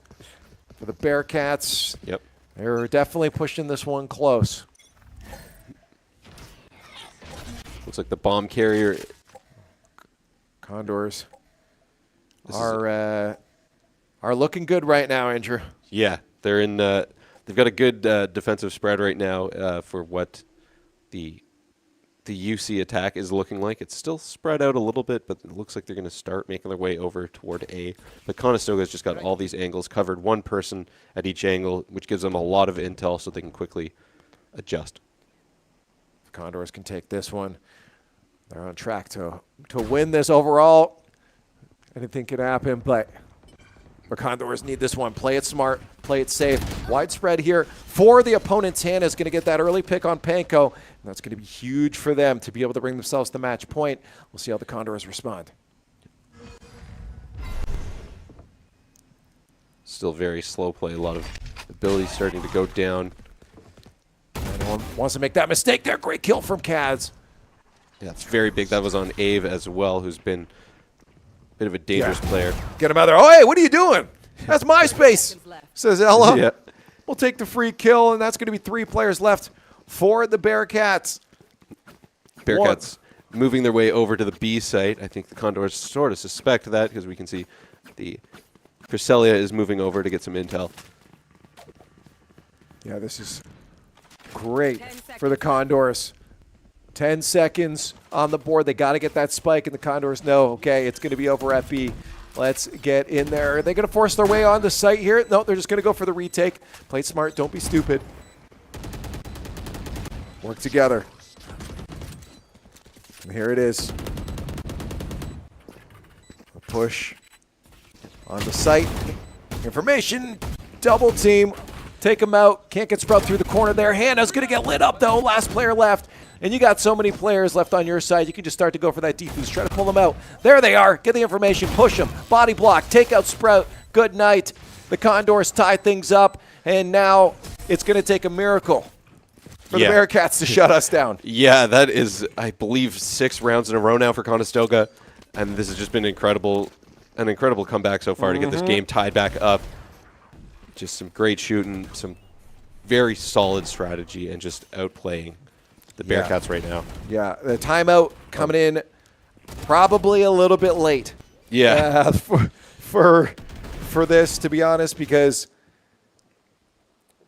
for the Bearcats. Yep. They're definitely pushing this one close. Looks like the bomb carrier. Condors are looking good right now, Andrew. Yeah, they're in. They've got a good defensive spread right now for what the UC attack is looking like. It's still spread out a little bit, but it looks like they're going to start making their way over toward A. But Conestoga's just got all these angles covered, 1 person at each angle, which gives them a lot of intel so they can quickly adjust. The Condors can take this one. They're on track to win this overall. Anything can happen, but the Condors need this one. Play it smart, play it safe. Widespread here for the opponent's hand is going to get that early pick on Panko, and that's going to be huge for them to be able to bring themselves to match point. We'll see how the Condors respond. Still very slow play. A lot of ability starting to go down. No one wants to make that mistake there. Great kill from Kaz. Yeah, it's very big. That was on Ave as well, who's been a bit of a dangerous player. Get him out there. Oh, hey, what are you doing? That's my space, says Ella. Yeah. We'll take the free kill, and that's going to be 3 players left for the Bearcats. Bearcats moving their way over to the B site. I think the Condors sort of suspect that because we can see the Cresselia is moving over to get some intel. Yeah, this is great for the Condors. 10 seconds on the board. They got to get that spike, and the Condors know, okay, it's going to be over at B. Let's get in there. Are they going to force their way on the site here? No, they're just going to go for the retake. Play smart. Don't be stupid. Work together. And here it is. A push on the site. Information. Double team. Take him out. Can't get Sprout through the corner there. Hannah's going to get lit up, though. Last player left. And you got so many players left on your side, you can just start to go for that defuse. Try to pull them out. There they are. Get the information. Push them. Body block. Take out Sprout. Good night. The Condors tie things up. And now it's going to take a miracle for the Bearcats to shut us down. Yeah, that is, I believe, 6 rounds in a row now for Conestoga. And this has just been an incredible comeback so far to get this game tied back up. Just some great shooting, some very solid strategy, and just outplaying the Bearcats right now. Yeah, the timeout coming in probably a little bit late. Yeah. For this, to be honest, because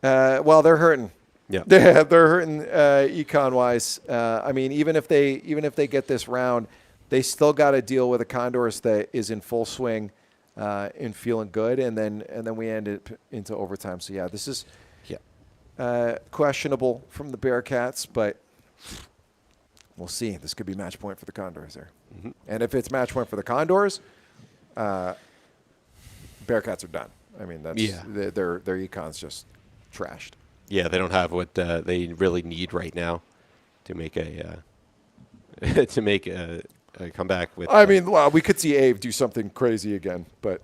well, they're hurting. Yeah. They're hurting econ-wise. I mean, even if they get this round, they still got to deal with a Condors that is in full swing and feeling good, and then we end it into overtime. So yeah, this is questionable from the Bearcats, but we'll see. This could be match point for the Condors there. Mm-hmm. And if it's match point for the Condors, Bearcats are done. I mean, that's their econ's just trashed. Yeah, they don't have what they really need right now to make a comeback with. I mean, well, we could see Ave do something crazy again, but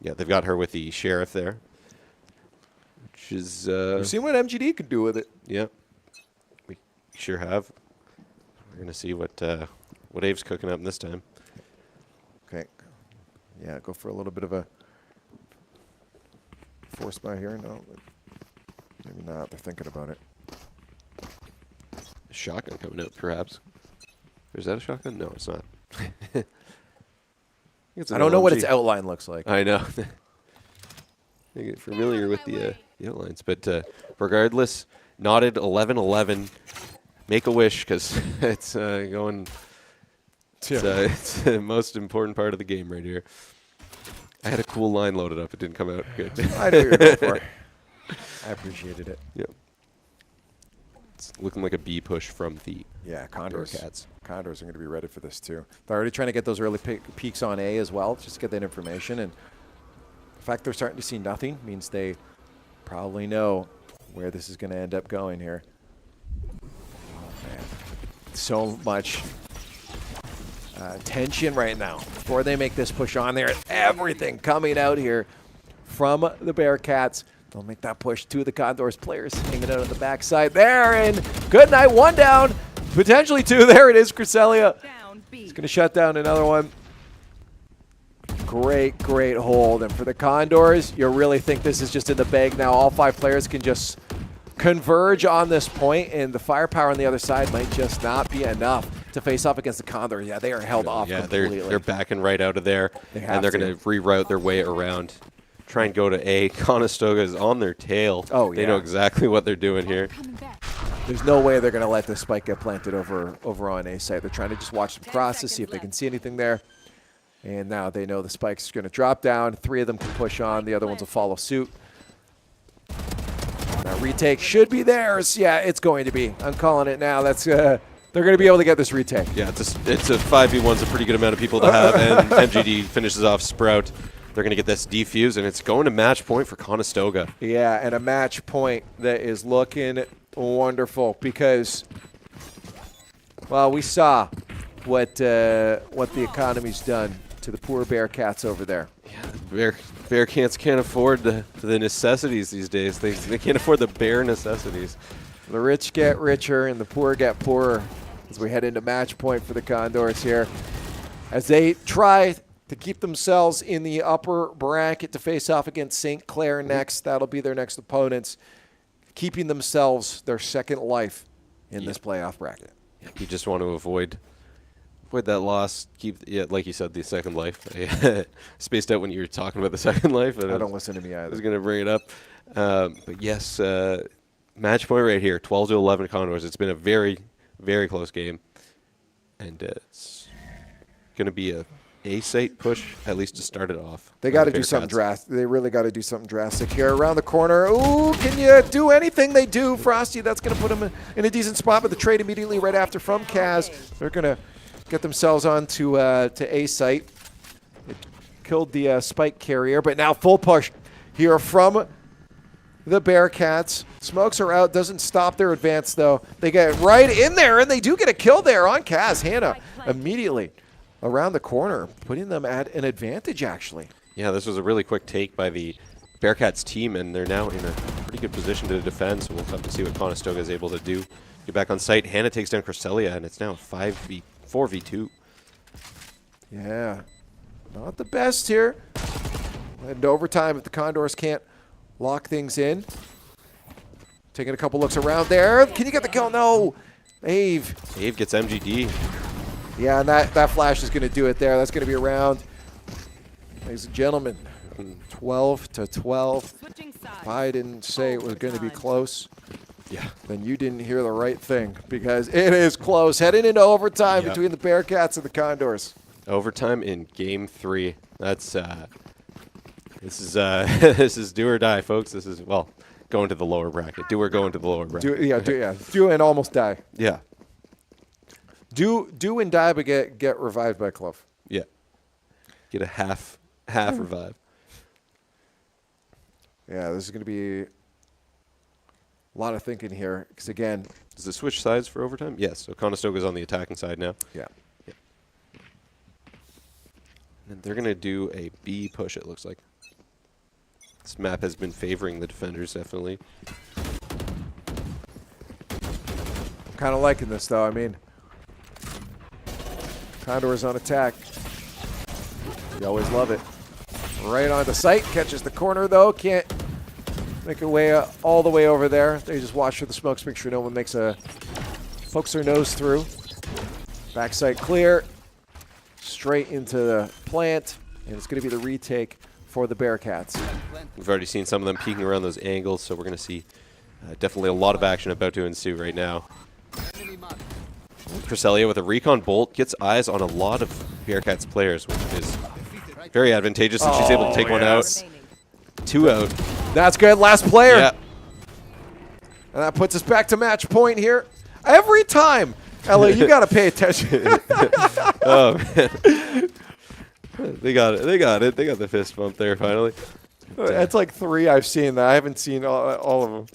yeah, they've got her with the sheriff there, which is. We've seen what MGD could do with it. Yeah, we sure have. We're gonna see what Ave's cooking up this time. Okay, yeah, go for a little bit of a force by here. No, maybe not. They're thinking about it. Shotgun coming out, perhaps. Is that a shotgun? No, it's not. I don't know what its outline looks like. I know. I get familiar with the outlines. But regardless, knotted 11-11. Make a wish because it's going. It's the most important part of the game right here. I had a cool line loaded up. It didn't come out good. I knew you were going for it. I appreciated it. Yeah. It's looking like a B push from the Condors. Bearcats. Condors are going to be ready for this too. They're already trying to get those early peaks on A as well, just to get that information. And the fact they're starting to see nothing means they probably know where this is going to end up going here. Oh, man. So much tension right now before they make this push on there. Everything coming out here from the Bearcats. They'll make that push. 2 of the Condors players hanging out on the backside there. And good night. 1 down. Potentially 2. There it is, Cresselia. It's going to shut down another one. Great, great hold. And for the Condors, you really think this is just in the bag now. All 5 players can just converge on this point, and the firepower on the other side might just not be enough to face off against the Condors. Yeah, they are held off completely. They're backing right out of there, and they're going to reroute their way around. Try and go to A. Conestoga is on their tail. Oh, They know exactly what they're doing here. There's no way they're going to let this spike get planted over on A site. They're trying to just watch them cross to see if they can see anything there. And now they know the spike's going to drop down. 3 of them can push on. The other ones will follow suit. That retake should be theirs. Yeah, it's going to be. I'm calling it now. That's they're going to be able to get this retake. Yeah, it's a 5v1's a pretty good amount of people to have, and MGD finishes off Sprout. They're going to get this defuse, and it's going to match point for Conestoga. Yeah, and a match point that is looking wonderful because, well, we saw what the economy's done to the poor Bearcats over there. Yeah, Bearcats can't afford the necessities these days. They can't afford the bare necessities. The rich get richer and the poor get poorer. as we head into match point for the Condors here, as they try to keep themselves in the upper bracket to face off against St. Clair next. That'll be their next opponents, keeping themselves their second life in this playoff bracket. You just want to avoid that loss. Keep, like you said, the second life. I spaced out when you were talking about the second life. I don't listen to me either. I was going to bring it up. But yes, match point right here, 12-11 Condors. It's been a very, very close game. And it's going to be a site push, at least to start it off. They got to do something drastic. They really got to do something drastic here. Around the corner. Ooh, can you do anything they do? Frosty, that's going to put them in a decent spot, but the trade immediately right after from Kaz. They're going to get themselves on to A site. It killed the spike carrier, but now full push here from the Bearcats. Smokes are out. Doesn't stop their advance, though. They get right in there, and they do get a kill there on Kaz. Hannah immediately around the corner, putting them at an advantage, actually. Yeah, this was a really quick take by the Bearcats team, and they're now in a pretty good position to defend, so we'll have to see what Conestoga is able to do. Get back on site. Hannah takes down Cresselia, and it's now 4v2. Yeah, not the best here. And overtime if the Condors can't lock things in. Taking a couple looks around there. Can you get the kill? No. Ave gets MGD. Yeah, and that flash is going to do it there. That's going to be around, ladies and gentlemen, 12-12. If I didn't say it was going to be close, then you didn't hear the right thing, because it is close. Heading into overtime between the Bearcats and the Condors. Overtime in Game 3. That's this is do or die, folks. This is, well, going to the lower bracket. Do or go into the lower bracket. Do and almost die. Yeah. Do and die, but get revived by Clove. Yeah. Get a half revive. Yeah, this is going to be a lot of thinking here, because again, does it switch sides for overtime? Yes. So Conestoga's on the attacking side now. Yeah. And they're going to do a B push, it looks like. This map has been favoring the defenders, definitely. Kind of liking this, though. I mean, Condors on attack. You always love it. Right on the site. Catches the corner, though. Can't make a way all the way over there. They just watch for the smokes, make sure no one pokes their nose through. Backside clear. Straight into the plant. And it's going to be the retake for the Bearcats. We've already seen some of them peeking around those angles, so we're going to see definitely a lot of action about to ensue right now. Cresselia with a recon bolt gets eyes on a lot of Bearcats players, which is very advantageous, and she's able to take one out. 2 out. That's good. Last player. Yeah. And that puts us back to match point here. Every time. Ella, you got to pay attention. Oh, man. They got it. They got the fist bump there finally. That's like 3 I've seen. That I haven't seen all of them.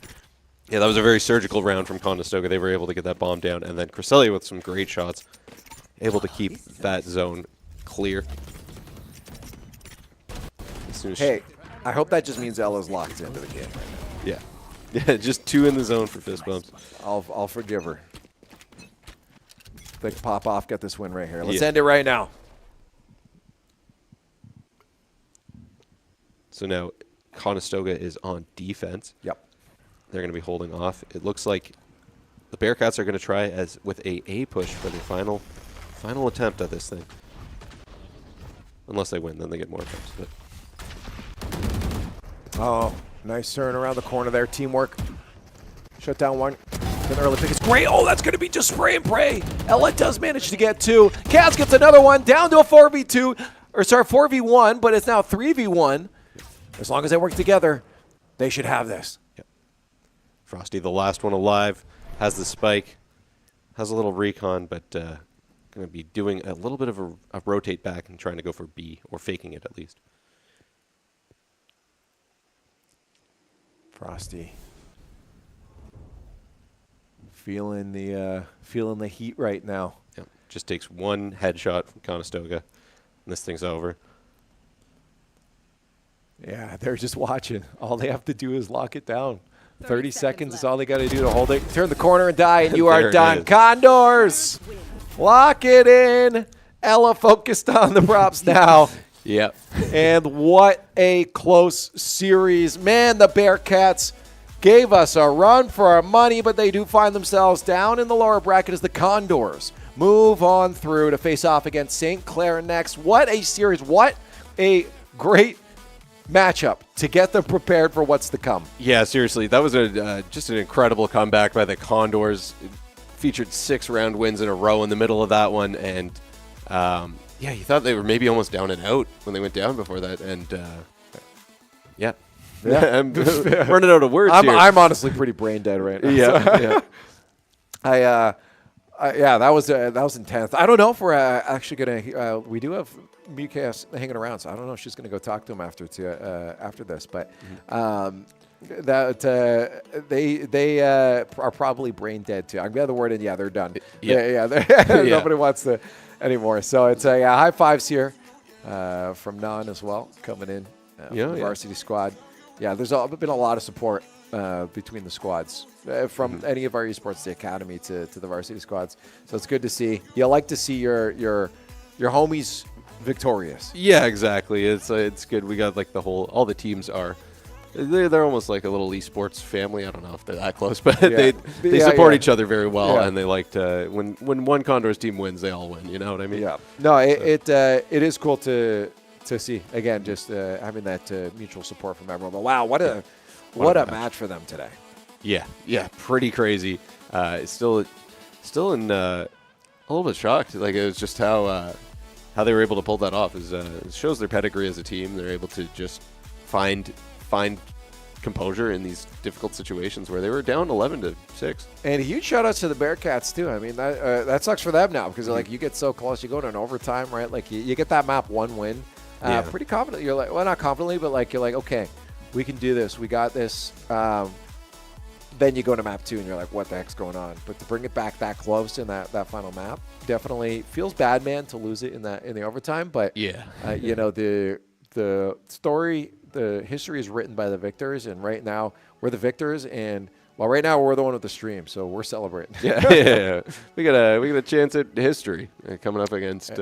Yeah, that was a very surgical round from Conestoga. They were able to get that bomb down, and then Cresselia with some great shots, able to keep that zone clear. Hey, I hope that just means Ella's locked into the game right now. Yeah, just 2 in the zone for fist bumps. I'll forgive her. They can pop off, get this win right here. Let's end it right now. So now Conestoga is on defense. Yep. They're going to be holding off. It looks like the Bearcats are going to try with a push for their final attempt at this thing. Unless they win, then they get more attempts. But. Oh, nice turn around the corner there. Teamwork. Shut down one. An early pick is great. Oh, that's going to be just spray and pray. Ella does manage to get 2. Kaz gets another one. Down to a 4v2. Or sorry, 4v1, but it's now 3v1. As long as they work together, they should have this. Yep. Frosty, the last one alive, has the spike, has a little recon, but going to be doing a little bit of a rotate back and trying to go for B, or faking it at least. Frosty. Feeling the heat right now. Yep. Just takes one headshot from Conestoga, and this thing's over. Yeah, they're just watching. All they have to do is lock it down. 30 seconds is all they got to do to hold it. Turn the corner and die, and you are There it done. is. Condors, lock it in. Ella focused on the props now. Yep. And what a close series. Man, the Bearcats gave us a run for our money, but they do find themselves down in the lower bracket as the Condors move on through to face off against St. Clair next. What a series. What a great matchup to get them prepared for what's to come. Yeah, seriously, that was just an incredible comeback by the Condors. It featured 6 round wins in a row in the middle of that one, and yeah, you thought they were maybe almost down and out when they went down before that, and yeah. I'm running out of words here. I'm honestly pretty brain dead right now. Yeah, yeah. Yeah, that was intense. I don't know if we're actually gonna. We do have Bearcats hanging around, so I don't know if she's gonna go talk to him after this. But they are probably brain dead too. I'm gonna have the word in. Yeah, they're done. Yeah. Nobody wants to anymore. So it's high fives here from Nan as well coming in. The varsity squad. Yeah, there's been a lot of support between the squads from any of our esports, the academy to the varsity squads. So it's good to see. You like to see your homies victorious. Yeah, exactly. It's good. We got like all the teams are. They're almost like a little esports family. I don't know if they're that close, but they support each other very well, and they like to when one Condors team wins, they all win. You know what I mean? Yeah. No, it is cool to see again, just having that mutual support from everyone. But wow, what a match for them today. Yeah, pretty crazy. Still in a little bit shocked. Like it was just how they were able to pull that off. It shows their pedigree as a team. They're able to just find composure in these difficult situations where they were down 11-6. And a huge shout out to the Bearcats too. I mean that sucks for them now because like you get so close, you go to an overtime, right? Like you get that map 1 win. Pretty confident. You're like, well, not confidently, but like you're like, okay, we can do this. We got this. Then you go to map 2 and you're like, what the heck's going on? But to bring it back that close in that final map, definitely feels bad, man, to lose it in the overtime. But you know, the story, the history is written by the victors, and right now we're the victors, and well, right now we're the one with the stream, so we're celebrating. Yeah. We got a chance at history coming up against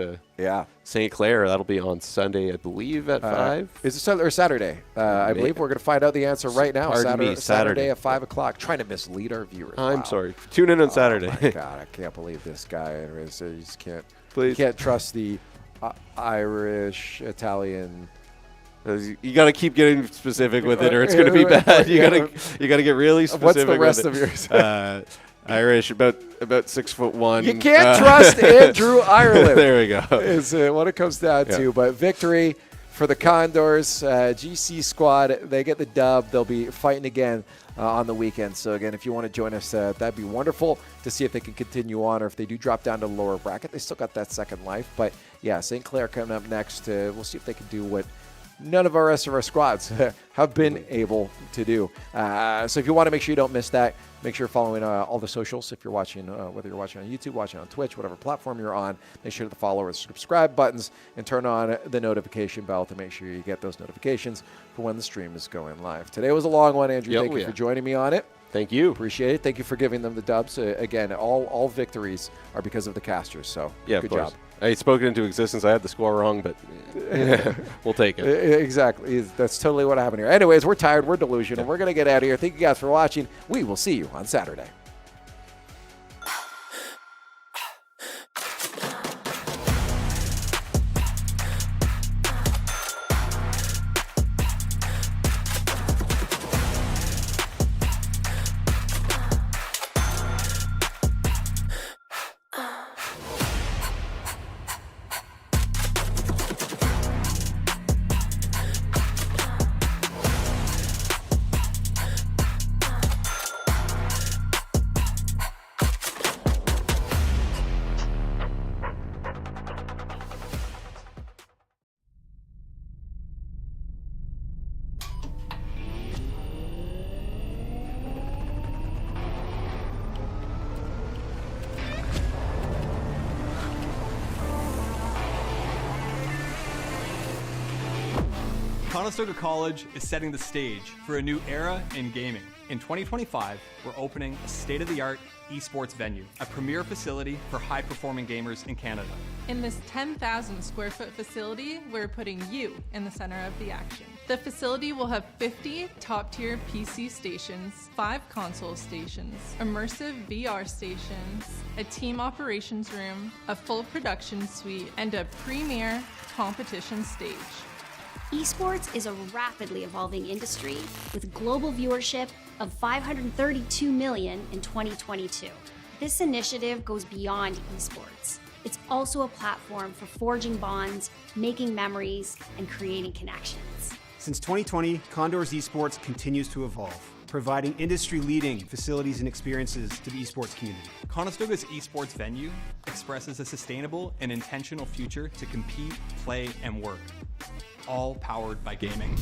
St. Clair. That'll be on Sunday, I believe, at 5. Is it Sunday or Saturday? I believe we're going to find out the answer right now. Saturday at 5 o'clock. Trying to mislead our viewers. I'm sorry. Tune in on Saturday. Oh my God, I can't believe this guy. You just can't. Please. You can't trust the Irish, Italian. You got to keep getting specific with it, or it's going to be bad. You got to get really specific. What's the rest with of yours? Irish, about 6'1". You can't trust Andrew Ireland. There we go. Is what it comes down to. But victory for the Condors, GC squad. They get the dub. They'll be fighting again on the weekend. So again, if you want to join us, that'd be wonderful to see if they can continue on, or if they do drop down to the lower bracket, they still got that second life. But yeah, St. Clair coming up next. We'll see if they can do what none of our rest of our squads have been able to do. So if you want to make sure you don't miss that, make sure you're following all the socials. If you're watching, whether you're watching on YouTube, watching on Twitch, whatever platform you're on, make sure to follow or subscribe buttons and turn on the notification bell to make sure you get those notifications for when the stream is going live. Today was a long one, Andrew. Thank you for joining me on it. Thank you. Appreciate it. Thank you for giving them the dubs. Again, all victories are because of the casters. So good job. I spoke it into existence. I had the score wrong, but we'll take it. Exactly. That's totally what happened here. Anyways, we're tired. We're delusional. We're going to get out of here. Thank you guys for watching. We will see you on Saturday. Conestoga College is setting the stage for a new era in gaming. In 2025, we're opening a state-of-the-art esports venue, a premier facility for high-performing gamers in Canada. In this 10,000 square foot facility, we're putting you in the center of the action. The facility will have 50 top-tier PC stations, 5 console stations, immersive VR stations, a team operations room, a full production suite, and a premier competition stage. Esports is a rapidly evolving industry with global viewership of 532 million in 2022. This initiative goes beyond esports. It's also a platform for forging bonds, making memories, and creating connections. Since 2020, Condors Esports continues to evolve, providing industry-leading facilities and experiences to the esports community. Conestoga's esports venue expresses a sustainable and intentional future to compete, play, and work, all powered by gaming.